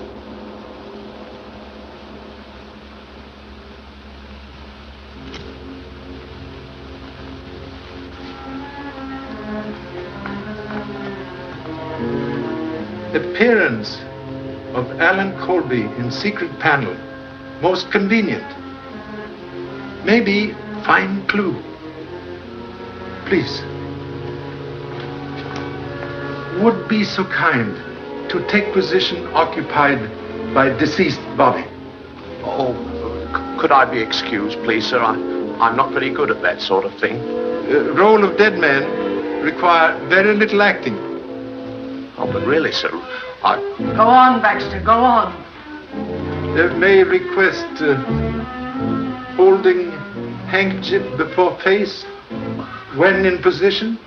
Appearance of Allen Colby in secret panel. Most convenient. Maybe fine clue. Please. Would be so kind to take position occupied by deceased body. Oh, could I be excused, please, sir? I'm not very good at that sort of thing. Role of dead man require very little acting. Oh, but really, sir, Go on, Baxter, go on. May request holding handkerchief before face when in position.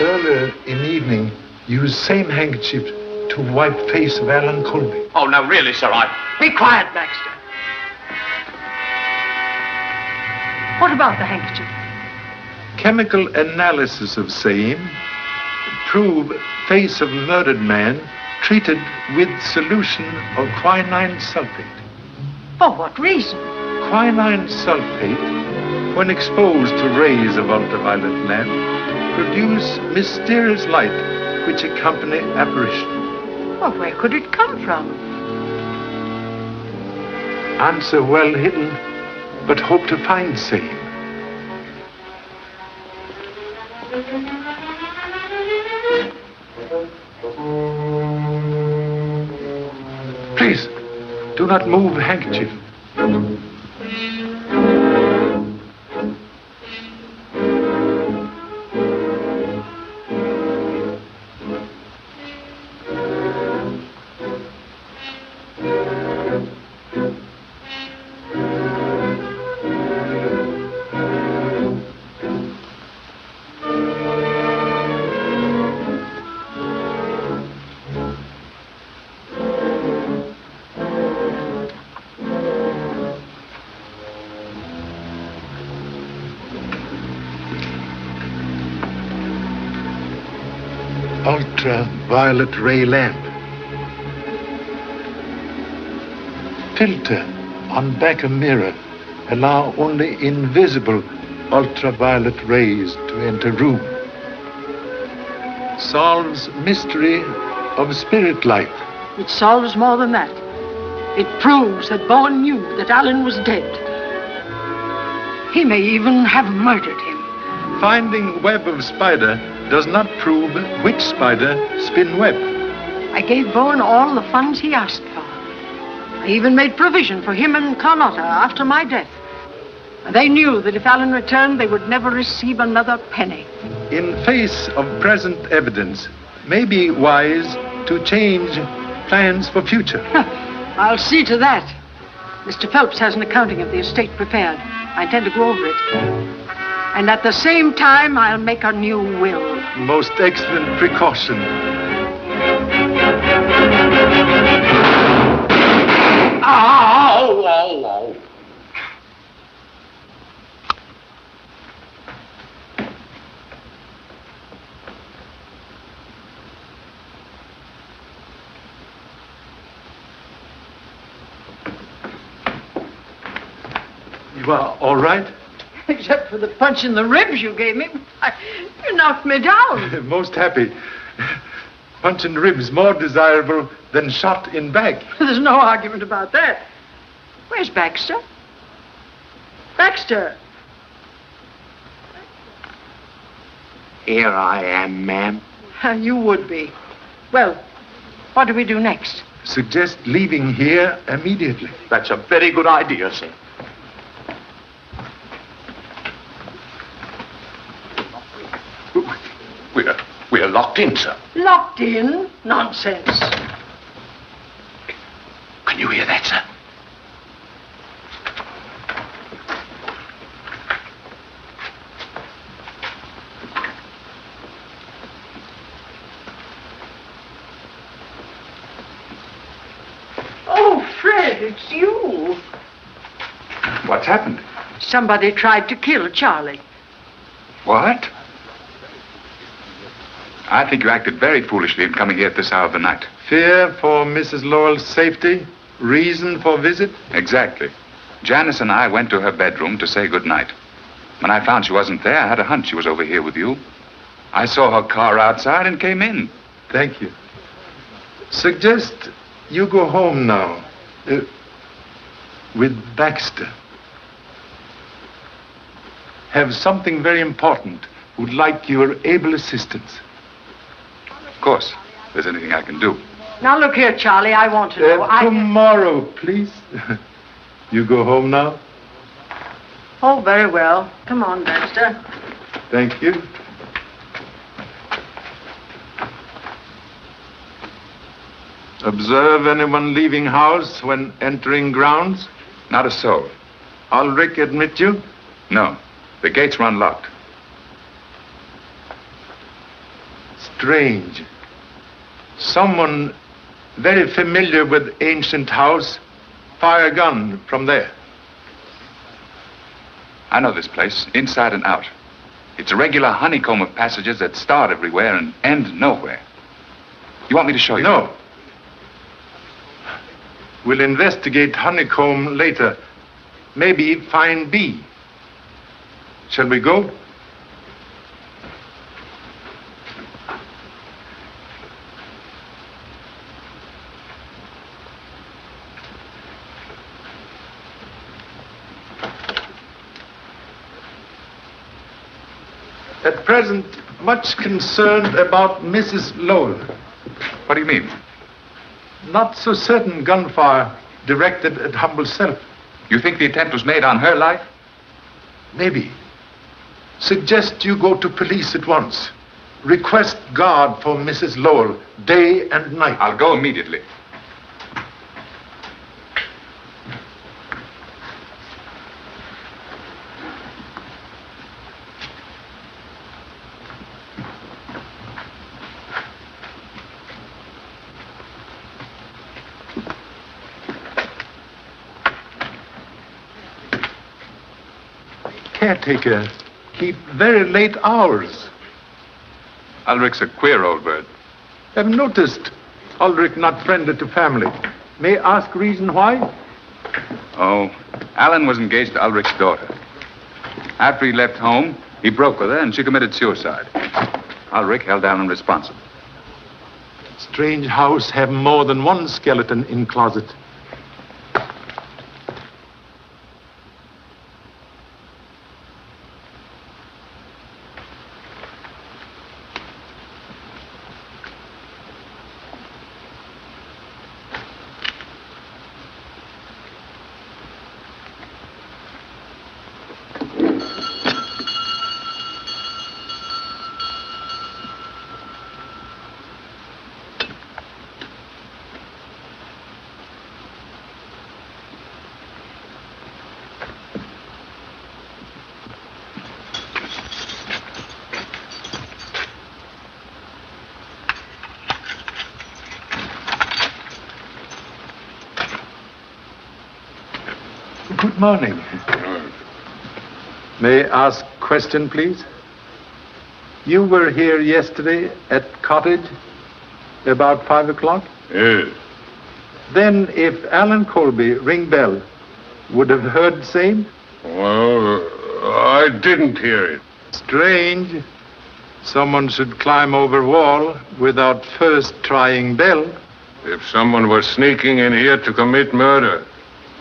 Earlier in the evening, used same handkerchief to wipe face of Allen Colby. Oh, no, really, sir, Be quiet, Baxter. What about the handkerchief? Chemical analysis of same prove face of murdered man treated with solution of quinine sulfate. For what reason? Quinine sulfate, when exposed to rays of ultraviolet lamp, produce mysterious light which accompany apparition. Well, where could it come from? Answer well hidden, but hope to find same. Please, do not move handkerchief. Ultraviolet ray lamp. Filter on back of mirror allow only invisible ultraviolet rays to enter room. Solves mystery of spirit life. It solves more than that. It proves that Bowen knew that Allen was dead. He may even have murdered him. Finding web of spider does not prove which spider spin web. I gave Bowen all the funds he asked for. I even made provision for him and Carlotta after my death. They knew that if Allen returned, they would never receive another penny. In face of present evidence, may be wise to change plans for future. I'll see to that. Mr. Phelps has an accounting of the estate prepared. I intend to go over it. And at the same time, I'll make a new will. Most excellent precaution. Ow! You are all right? Except for the punch in the ribs you gave me. You knocked me down. Most happy. Punch in ribs more desirable than shot in back. There's no argument about that. Where's Baxter? Baxter! Here I am, ma'am. You would be. Well, what do we do next? Suggest leaving here immediately. That's a very good idea, sir. We're locked in, sir. Locked in? Nonsense. Can you hear that, sir? Oh, Fred, it's you. What's happened? Somebody tried to kill Charlie. What? I think you acted very foolishly in coming here at this hour of the night. Fear for Mrs. Lowell's safety? Reason for visit? Exactly. Janice and I went to her bedroom to say good night. When I found she wasn't there, I had a hunch she was over here with you. I saw her car outside and came in. Thank you. Suggest you go home now. With Baxter. Have something very important. Would like your able assistance. Of course, if there's anything I can do. Now, look here, Charlie, I want to know. Tomorrow, please. You go home now? Oh, very well. Come on, Baxter. Thank you. Observe anyone leaving house when entering grounds? Not a soul. Ulrich admit you? No. The gates were unlocked. Strange. Someone very familiar with ancient house fire a gun from there. I know this place, inside and out. It's a regular honeycomb of passages that start everywhere and end nowhere. You want me to show you? No. We'll investigate honeycomb later. Maybe find B. Shall we go? At present, much concerned about Mrs. Lowell. What do you mean? Not so certain gunfire directed at humble self. You think the attempt was made on her life? Maybe. Suggest you go to police at once. Request guard for Mrs. Lowell, day and night. I'll go immediately. Caretaker, keep very late hours. Ulrich's a queer old bird. I've noticed Ulrich not friendly to family. May I ask reason why? Oh, Allen was engaged to Ulrich's daughter. After he left home, he broke with her and she committed suicide. Ulrich held Allen responsible. Strange house have more than one skeleton in closet. Good morning. May I ask question, please? You were here yesterday at cottage about 5 o'clock? Yes. Then if Allen Colby ring bell, would have heard same? Well, I didn't hear it. Strange. Someone should climb over wall without first trying bell. If someone were sneaking in here to commit murder,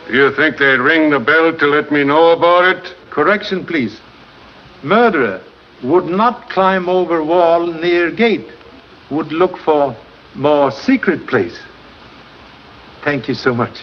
do you think they'd ring the bell to let me know about it? Correction, please. Murderer would not climb over wall near gate. Would look for more secret place. Thank you so much.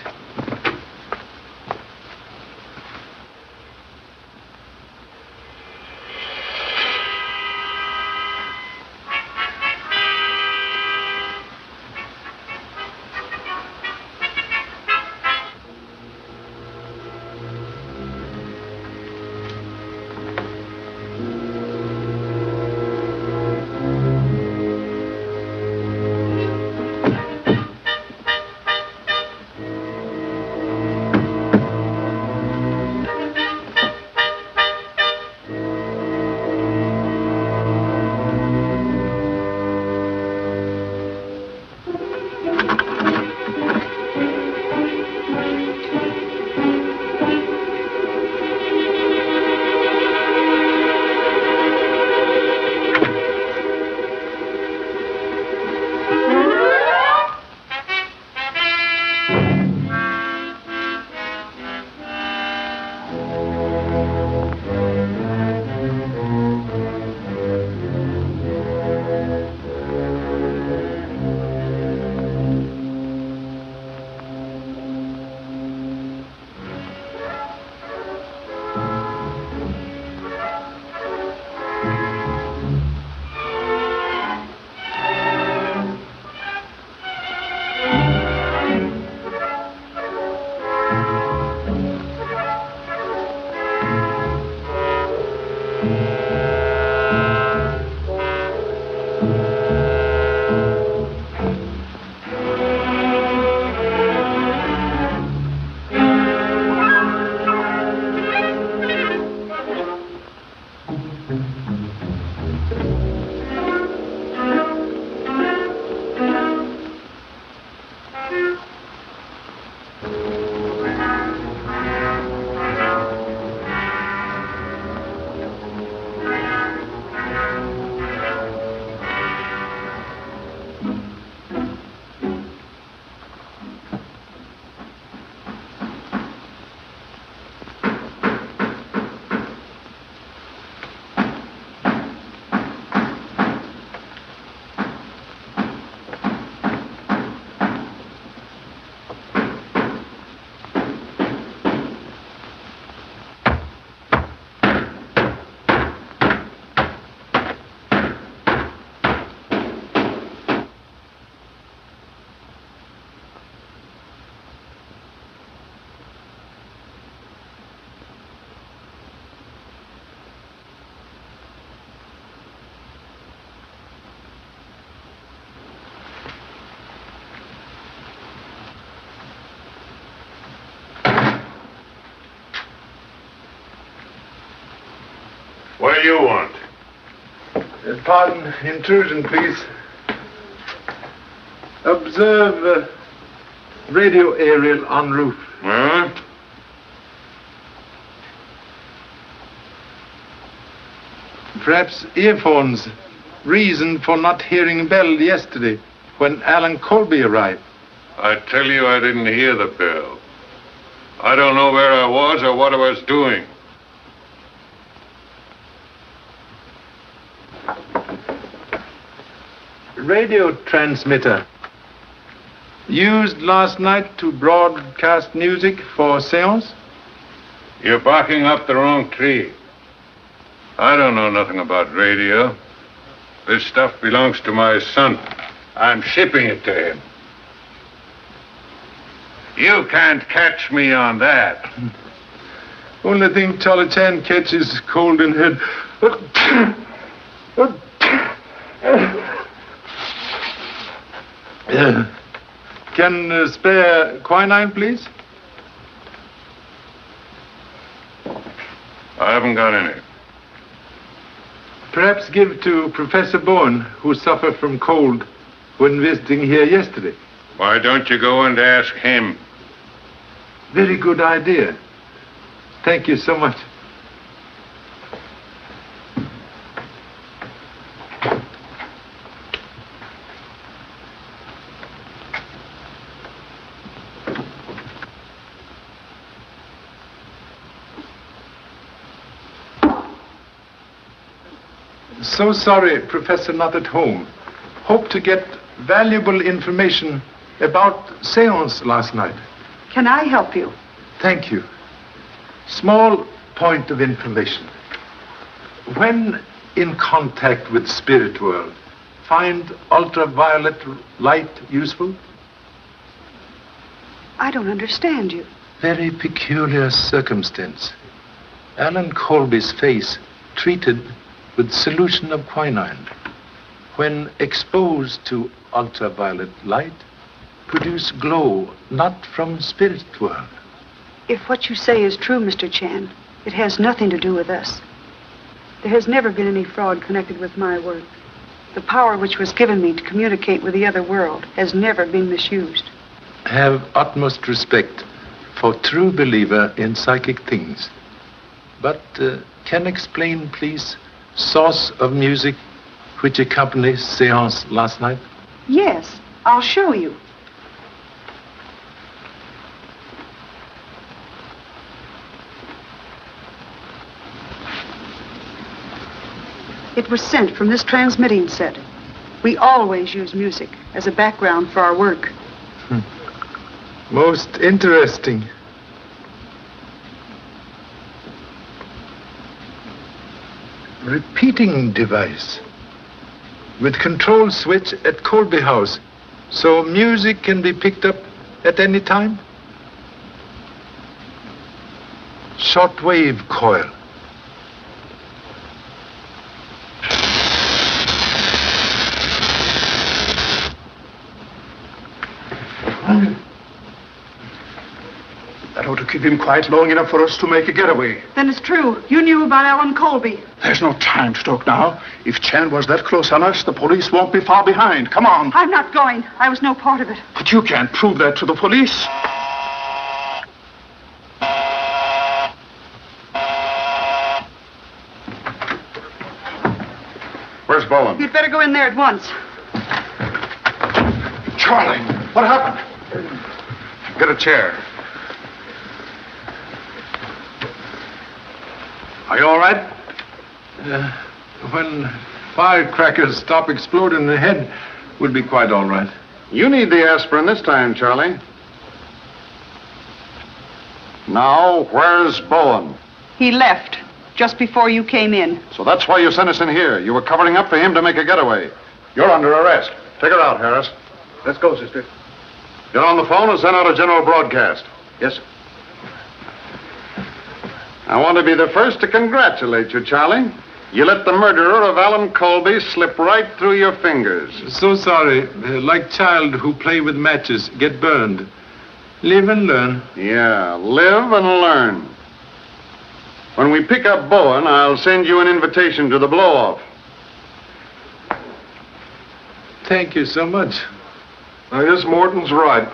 What do you want? Pardon, intrusion, please. Observe radio aerial en route. Huh? Perhaps earphones. Reason for not hearing bell yesterday when Allen Colby arrived. I tell you, I didn't hear the bell. I don't know where I was or what I was doing. Radio transmitter. Used last night to broadcast music for seance? You're barking up the wrong tree. I don't know nothing about radio. This stuff belongs to my son. I'm shipping it to him. You can't catch me on that. Only thing Charlie Chan catches cold in head. Can spare quinine, please? I haven't got any. Perhaps give to Professor Bowen, who suffered from cold when visiting here yesterday. Why don't you go and ask him? Very good idea. Thank you so much. So sorry, Professor not at home. Hope to get valuable information about seance last night. Can I help you? Thank you. Small point of information. When in contact with spirit world, find ultraviolet light useful? I don't understand you. Very peculiar circumstance. Allen Colby's face treated with solution of quinine, when exposed to ultraviolet light, produce glow not from spirit world. If what you say is true, Mr. Chan, it has nothing to do with us. There has never been any fraud connected with my work. The power which was given me to communicate with the other world has never been misused. Have utmost respect for true believer in psychic things. But can explain, please, source of music which accompanies seance last night? Yes, I'll show you. It was sent from this transmitting set. We always use music as a background for our work. Most interesting. Repeating device with control switch at Colby House, so music can be picked up at any time. Shortwave coil. That ought to keep him quiet long enough for us to make a getaway. Then it's true. You knew about Allen Colby. There's no time to talk now. If Chan was that close on us, the police won't be far behind. Come on. I'm not going. I was no part of it. But you can't prove that to the police. Where's Bowen? You'd better go in there at once. Charlie, what happened? Get a chair. Are you all right? When firecrackers stop exploding in the head, we'll be quite all right. You need the aspirin this time, Charlie. Now, where's Bowen? He left just before you came in. So that's why you sent us in here. You were covering up for him to make a getaway. You're under arrest. Take her out, Harris. Let's go, sister. Get on the phone and send out a general broadcast. Yes, sir. I want to be the first to congratulate you, Charlie. You let the murderer of Allen Colby slip right through your fingers. So sorry. Like child who play with matches, get burned. Live and learn. Yeah, live and learn. When we pick up Bowen, I'll send you an invitation to the blow-off. Thank you so much. I guess Morton's right.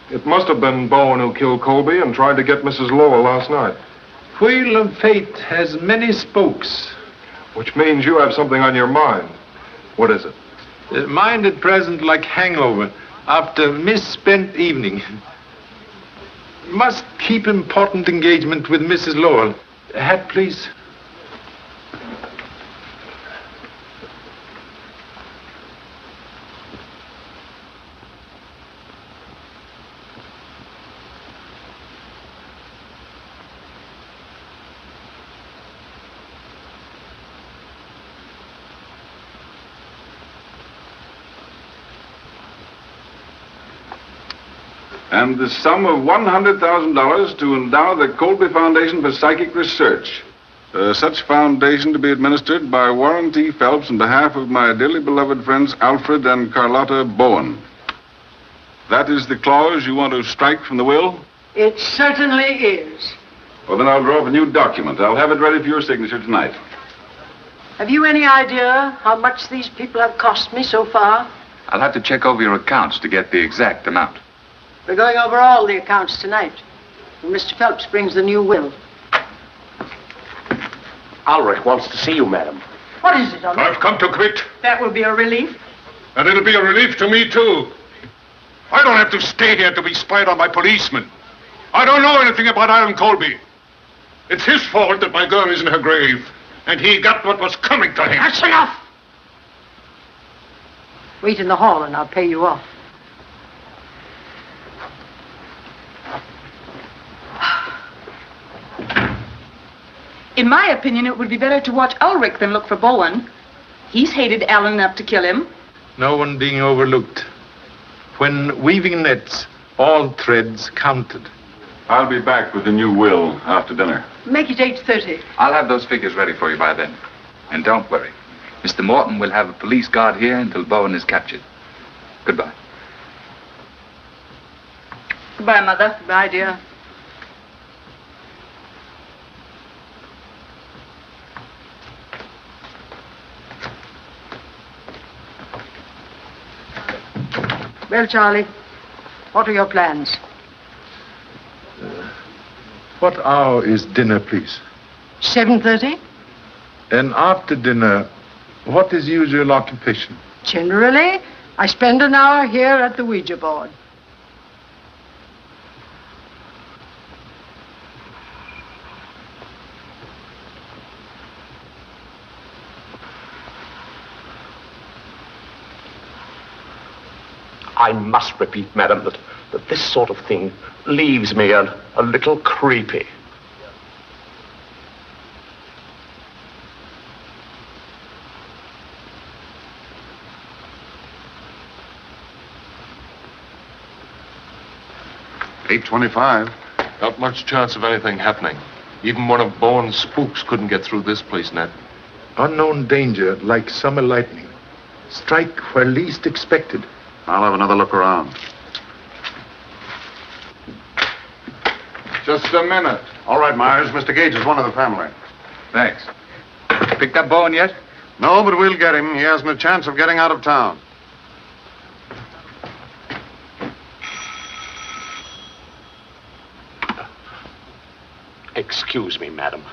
It must have been Bowen who killed Colby and tried to get Mrs. Lowell last night. Wheel of Fate has many spokes. Which means you have something on your mind. What is it? Mind at present like hangover after misspent evening. Must keep important engagement with Mrs. Lowell. A hat, please. And the sum of $100,000 to endow the Colby Foundation for Psychic Research. Such foundation to be administered by Warren T. Phelps on behalf of my dearly beloved friends Alfred and Carlotta Bowen. That is the clause you want to strike from the will? It certainly is. Well, then I'll draw up a new document. I'll have it ready for your signature tonight. Have you any idea how much these people have cost me so far? I'll have to check over your accounts to get the exact amount. We're going over all the accounts tonight. And Mr. Phelps brings the new will. Ulrich wants to see you, madam. What is it, Ulrich? I've come to quit. That will be a relief. And it'll be a relief to me, too. I don't have to stay here to be spied on by policemen. I don't know anything about Allen Colby. It's his fault that my girl is in her grave. And he got what was coming to him. That's enough! Wait in the hall and I'll pay you off. In my opinion, it would be better to watch Ulrich than look for Bowen. He's hated Allen enough to kill him. No one being overlooked. When weaving nets, all threads counted. I'll be back with the new will after dinner. Make it 8:30. I'll have those figures ready for you by then. And don't worry. Mr. Morton will have a police guard here until Bowen is captured. Goodbye. Goodbye, Mother. Bye, dear. Well, Charlie, what are your plans? What hour is dinner, please? 7:30? And after dinner, what is usual occupation? Generally, I spend an hour here at the Ouija board. I must repeat, madam, that this sort of thing leaves me a little creepy. $8.25. Not much chance of anything happening. Even one of Bowen's spooks couldn't get through this place, Ned. Unknown danger, like summer lightning. Strike where least expected. I'll have another look around. Just a minute. All right, Myers. Mr. Gage is one of the family. Thanks. Picked up Bowen yet? No, but we'll get him. He hasn't a chance of getting out of town. Excuse me, madam.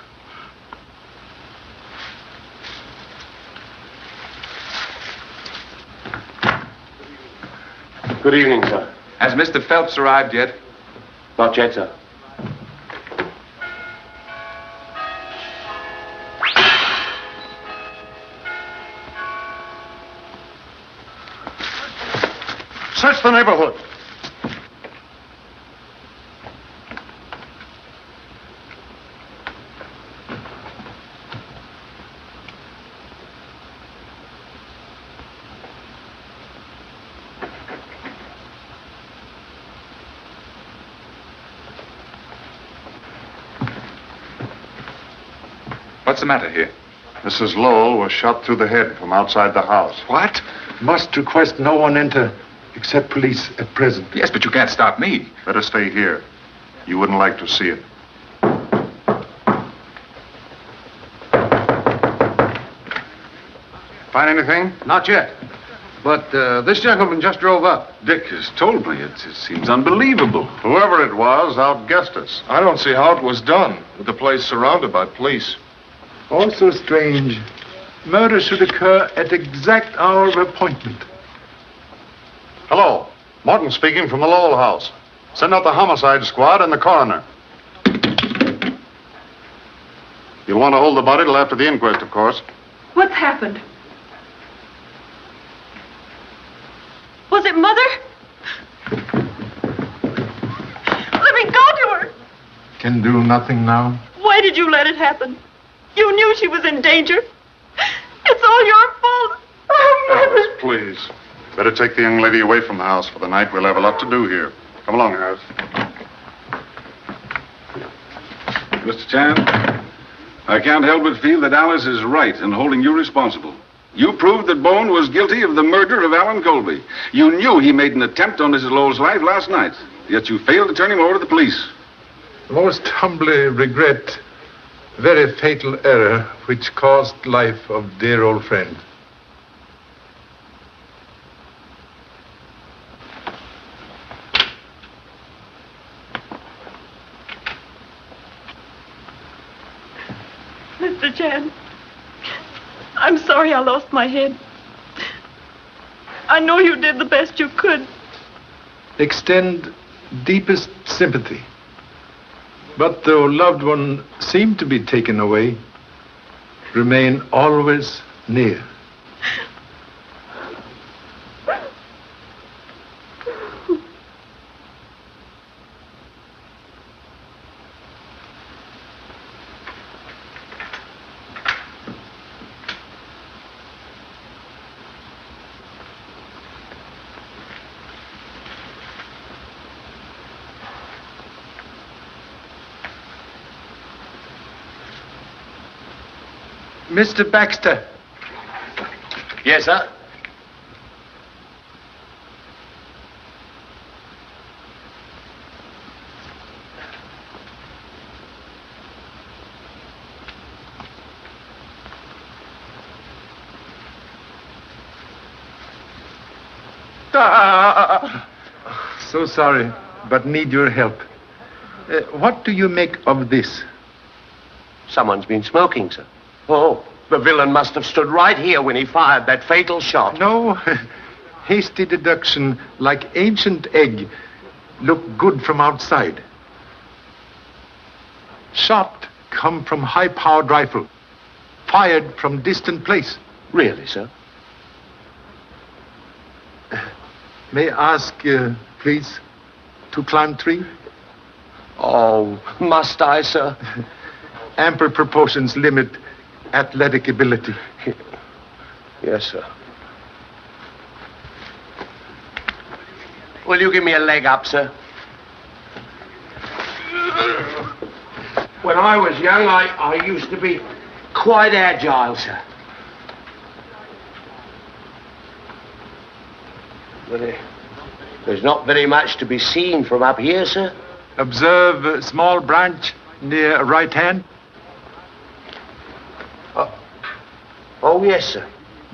Good evening, sir. Has Mr. Phelps arrived yet? Not yet, sir. Search the neighborhood. What's the matter here? Mrs. Lowell was shot through the head from outside the house. What? Must request no one enter except police at present. Yes, but you can't stop me. Better stay here. You wouldn't like to see it. Find anything? Not yet. But this gentleman just drove up. Dick has told me. It seems unbelievable. Whoever it was outguessed us. I don't see how it was done, with the place surrounded by police. Also strange. Murder should occur at exact hour of appointment. Hello. Morton speaking from the Lowell house. Send out the homicide squad and the coroner. You'll want to hold the body till after the inquest, of course. What's happened? Was it Mother? Let me go to her. Can do nothing now. Why did you let it happen? You knew she was in danger. It's all your fault. Alice, please. Better take the young lady away from the house for the night. We'll have a lot to do here. Come along, Harris. Mr. Chan, I can't help but feel that Alice is right in holding you responsible. You proved that Bowen was guilty of the murder of Allen Colby. You knew he made an attempt on Mrs. Lowell's life last night, yet you failed to turn him over to the police. Most humbly regret very fatal error which cost life of dear old friend. Mr. Chan, I'm sorry I lost my head. I know you did the best you could. Extend deepest sympathy. But though loved one seemed to be taken away, remain always near. Mr. Baxter. Yes, sir? So sorry, but need your help. What do you make of this? Someone's been smoking, sir. Oh, the villain must have stood right here when he fired that fatal shot. No. Hasty deduction, like ancient egg, look good from outside. Shot come from high-powered rifle, fired from distant place. Really, sir? May I ask, please, to climb tree? Oh, must I, sir? Ample proportions limit athletic ability. Yes, sir. Will you give me a leg up, sir? When I was young, I used to be quite agile, sir. But there's not very much to be seen from up here, sir. Observe a small branch near right hand. Oh, yes, sir.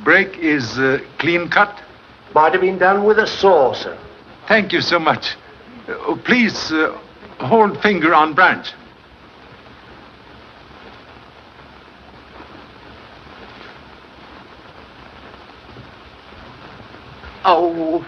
Break is clean cut. Might have been done with a saw, sir. Thank you so much. Please hold finger on branch. Oh.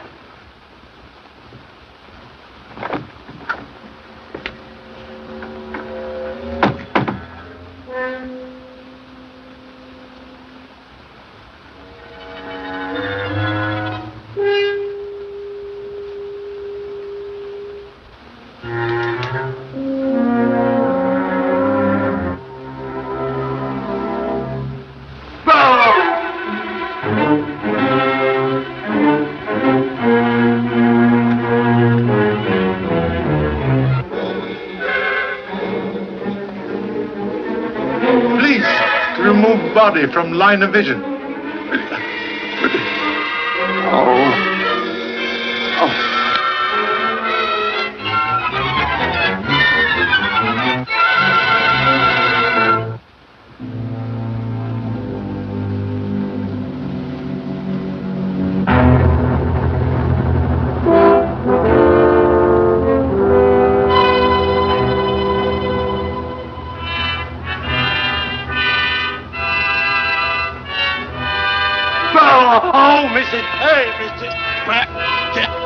Body from line of vision. Oh, Mrs. Hey, Mrs.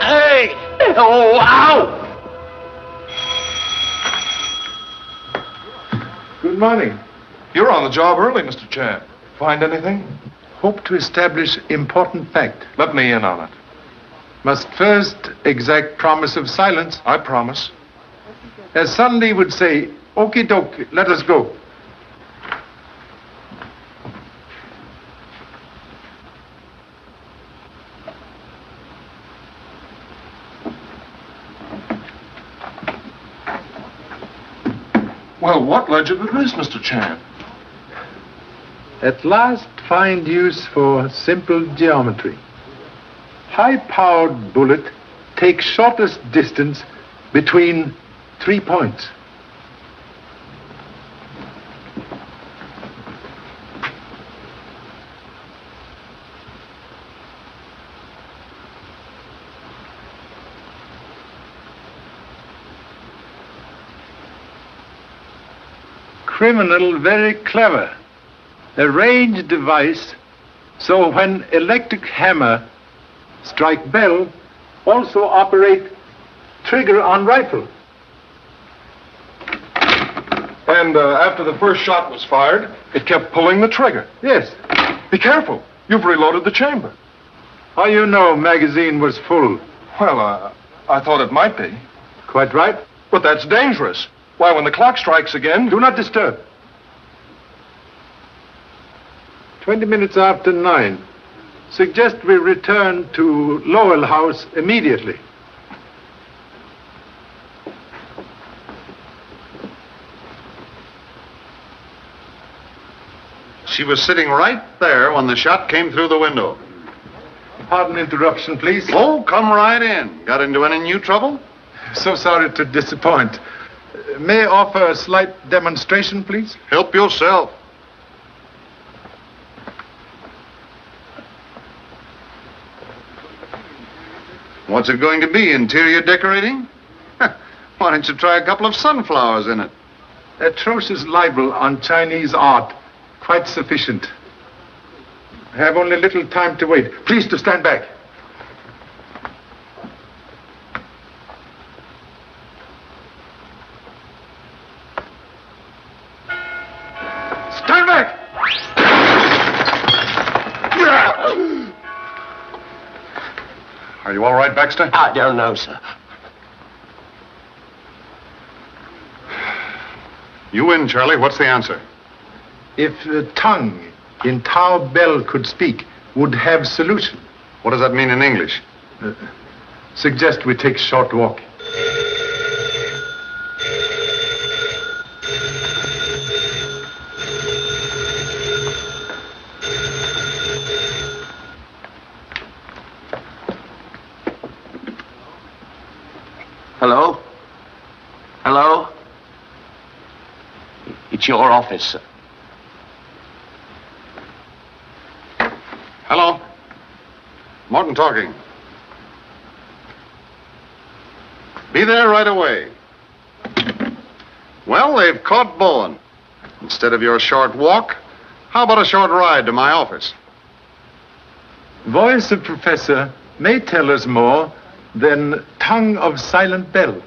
Hey! Oh, ow! Good morning. You're on the job early, Mr. Chan. Find anything? Hope to establish important fact. Let me in on it. Must first exact promise of silence. I promise. As Sunday would say, okie doke, let us go. Well, what led you to this, Mr. Chan? At last find use for simple geometry. High-powered bullet takes shortest distance between 3 points. Criminal very clever. A range device, so when electric hammer strike bell, also operate trigger on rifle. And after the first shot was fired, it kept pulling the trigger. Yes. Be careful. You've reloaded the chamber. How you know magazine was full? Well, I thought it might be. Quite right. But that's dangerous. Why, when the clock strikes again... Do not disturb. 20 minutes after 9. Suggest we return to Lowell House immediately. She was sitting right there when the shot came through the window. Pardon interruption, please. Oh, come right in. Got into any new trouble? So sorry to disappoint. May I offer a slight demonstration, please? Help yourself. What's it going to be, interior decorating? Why don't you try a couple of sunflowers in it? Atrocious libel on Chinese art. Quite sufficient. I have only little time to wait. Please to stand back. Stand back! Are you all right, Baxter? I don't know, sir. You win, Charlie. What's the answer? If tongue in Tao Bell could speak, would have solution. What does that mean in English? Suggest we take a short walk. Hello? Hello? It's your office, sir. Hello? Morton talking. Be there right away. Well, they've caught Bowen. Instead of your short walk, how about a short ride to my office? Voice of Professor may tell us more than tongue of silent bell.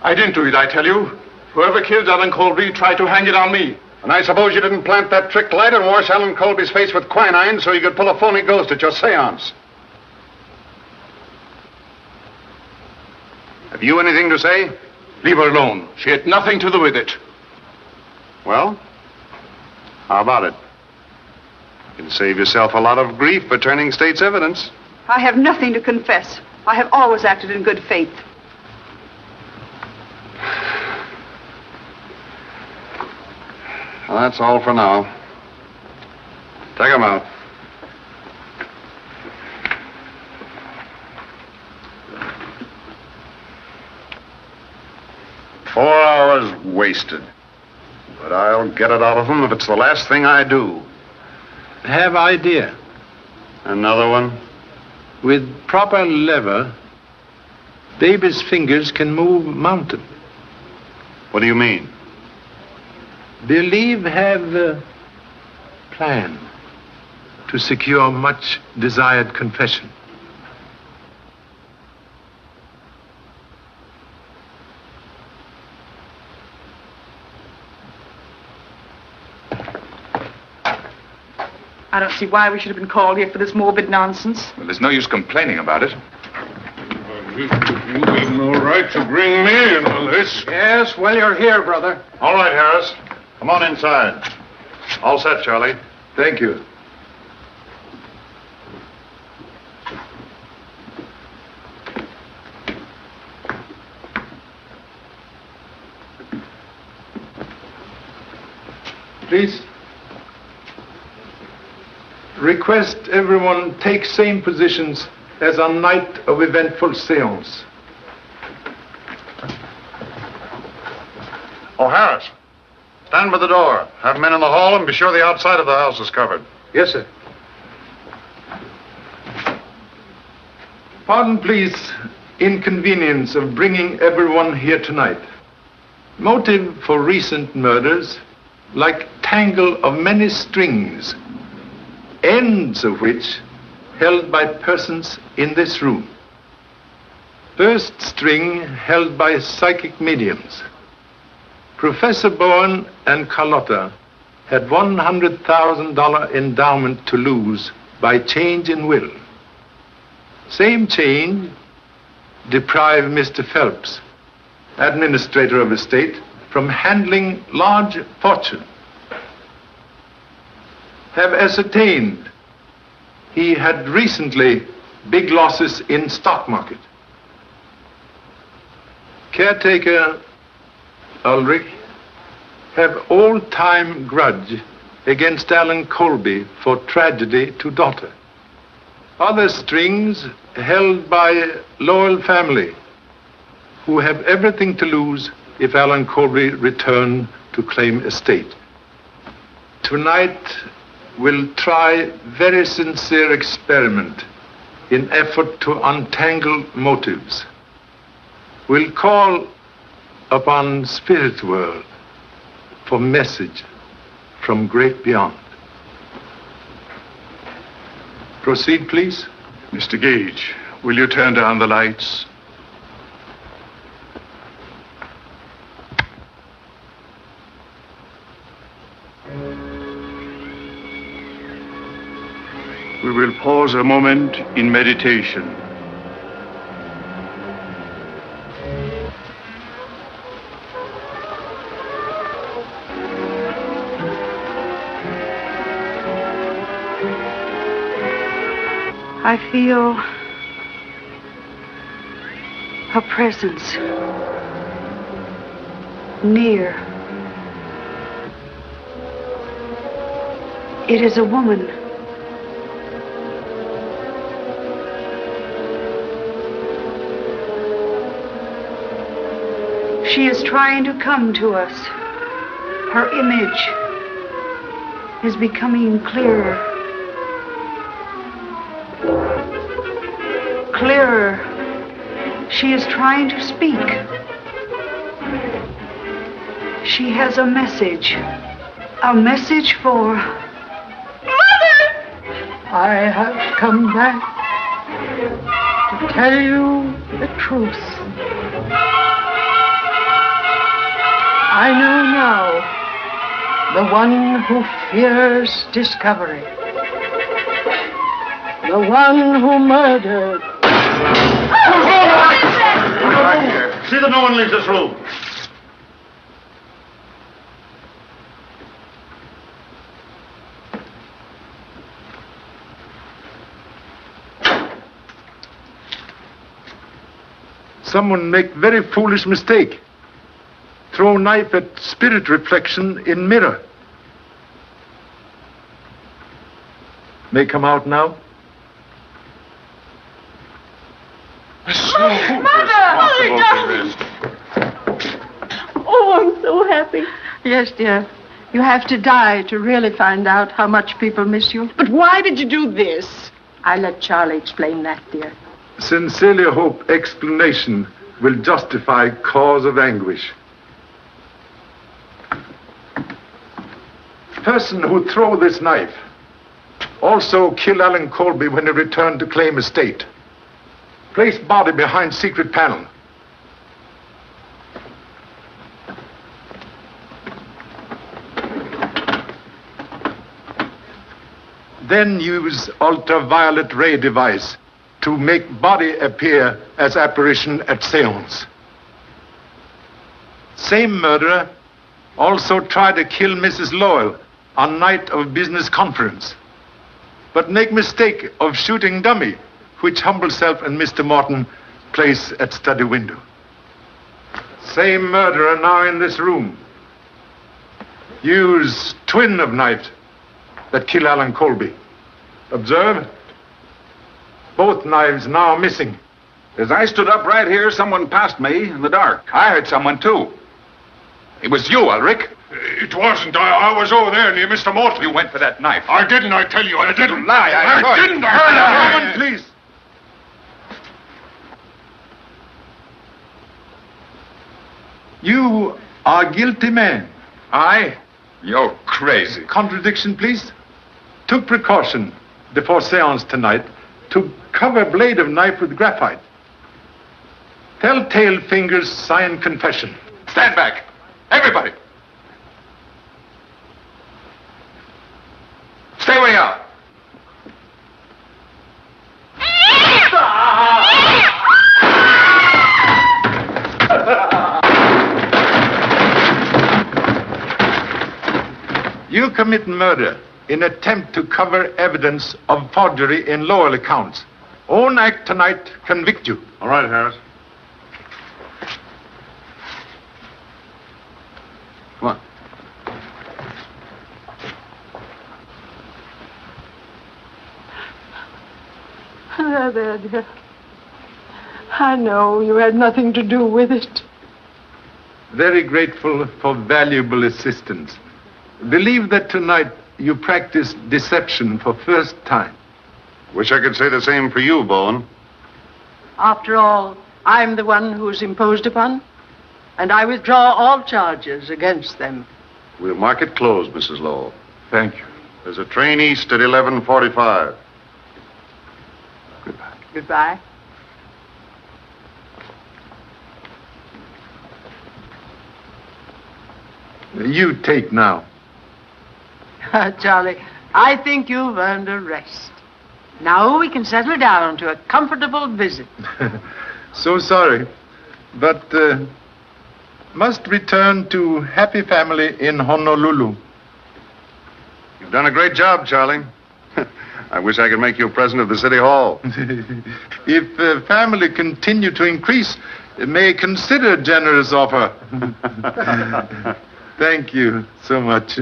I didn't do it, I tell you. Whoever killed Allen Colby tried to hang it on me. And I suppose you didn't plant that trick light and wash Allen Colby's face with quinine so you could pull a phony ghost at your seance. Have you anything to say? Leave her alone. She had nothing to do with it. Well, how about it? You can save yourself a lot of grief by turning state's evidence. I have nothing to confess. I have always acted in good faith. Well, that's all for now. Take 'em out. Four hours wasted. But I'll get it out of them if it's the last thing I do. Have idea. Another one? With proper lever, baby's fingers can move mountain. What do you mean? believe have a plan to secure much desired confession. I don't see why we should have been called here for this morbid nonsense. Well, there's no use complaining about it. You have no right to bring me in on this. Yes, well, you're here, brother. All right, Harris. Come on inside. All set, Charlie. Thank you. Please. Request everyone take same positions as on night of eventful seance. Oh, Harris. Stand by the door. Have men in the hall and be sure the outside of the house is covered. Yes, sir. Pardon, please, inconvenience of bringing everyone here tonight. Motive for recent murders, like tangle of many strings, ends of which held by persons in this room. First string held by psychic mediums. Professor Bowen and Carlotta had $100,000 endowment to lose by change in will. Same change deprived Mr. Phelps, administrator of estate, from handling large fortune. Have ascertained he had recently big losses in stock market. Caretaker Ulrich have all-time grudge against Allen Colby for tragedy to daughter. Other strings held by loyal family who have everything to lose if Allen Colby return to claim estate. Tonight we'll try very sincere experiment in effort to untangle motives. We'll call upon spirit world for message from great beyond. Proceed, please. Mr. Gage, will you turn down the lights? We will pause a moment in meditation. I feel a presence near. It is a woman. She is trying to come to us. Her image is becoming clearer. Clearer. She is trying to speak. She has a message. A message for... Mother! I have come back to tell you the truth. I know now the one who fears discovery. The one who murdered. Back here. See that no one leaves this room. Someone make very foolish mistake. Throw knife at spirit reflection in mirror. May come out now. Mother, darling. Oh, I'm so happy. Yes, dear. You have to die to really find out how much people miss you. But why did you do this? I let Charlie explain that, dear. Sincerely hope explanation will justify cause of anguish. person who threw this knife also killed Allen Colby when he returned to claim estate. Place body behind secret panel. Then use ultraviolet ray device to make body appear as apparition at seance. Same murderer also tried to kill Mrs. Lowell on night of business conference, but make mistake of shooting dummy, which humble self and Mr. Morton place at study window. Same murderer now in this room. Use twin of knife that kill Allen Colby. Observe. Both knives now missing. As I stood up right here, someone passed me in the dark. I heard someone, too. It was you, Ulrich. It wasn't. I was over there near Mr. Morton. You went for that knife. I didn't, I tell you. I didn't. Lie, I didn't. Woman, please. You are guilty man. I? You're crazy. Contradiction, please. Took precaution before seance tonight to cover blade of knife with graphite. Telltale fingers sign confession. Stand back. Everybody. Stay where you are. You commit murder in attempt to cover evidence of forgery in Lowell accounts. Own act tonight convict you. All right, Harris. Come on. There, dear. I know you had nothing to do with it. Very grateful for valuable assistance. Believe that tonight you practiced deception for first time. Wish I could say the same for you, Bowen. After all, I'm the one who's imposed upon, and I withdraw all charges against them. We'll mark it closed, Mrs. Lowell. Thank you. There's a train east at 11:45. Goodbye. Goodbye. You take now. Charlie, I think you've earned a rest. Now we can settle down to a comfortable visit. So sorry, but must return to happy family in Honolulu. You've done a great job, Charlie. I wish I could make you president of the city hall. If family continue to increase, may consider generous offer. Thank you so much.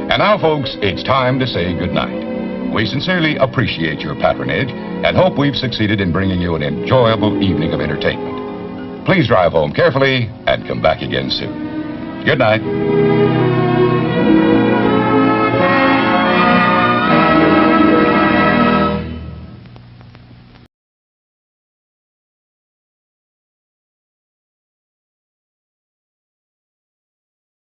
And now, folks, it's time to say goodnight. We sincerely appreciate your patronage and hope we've succeeded in bringing you an enjoyable evening of entertainment. Please drive home carefully and come back again soon. Good night.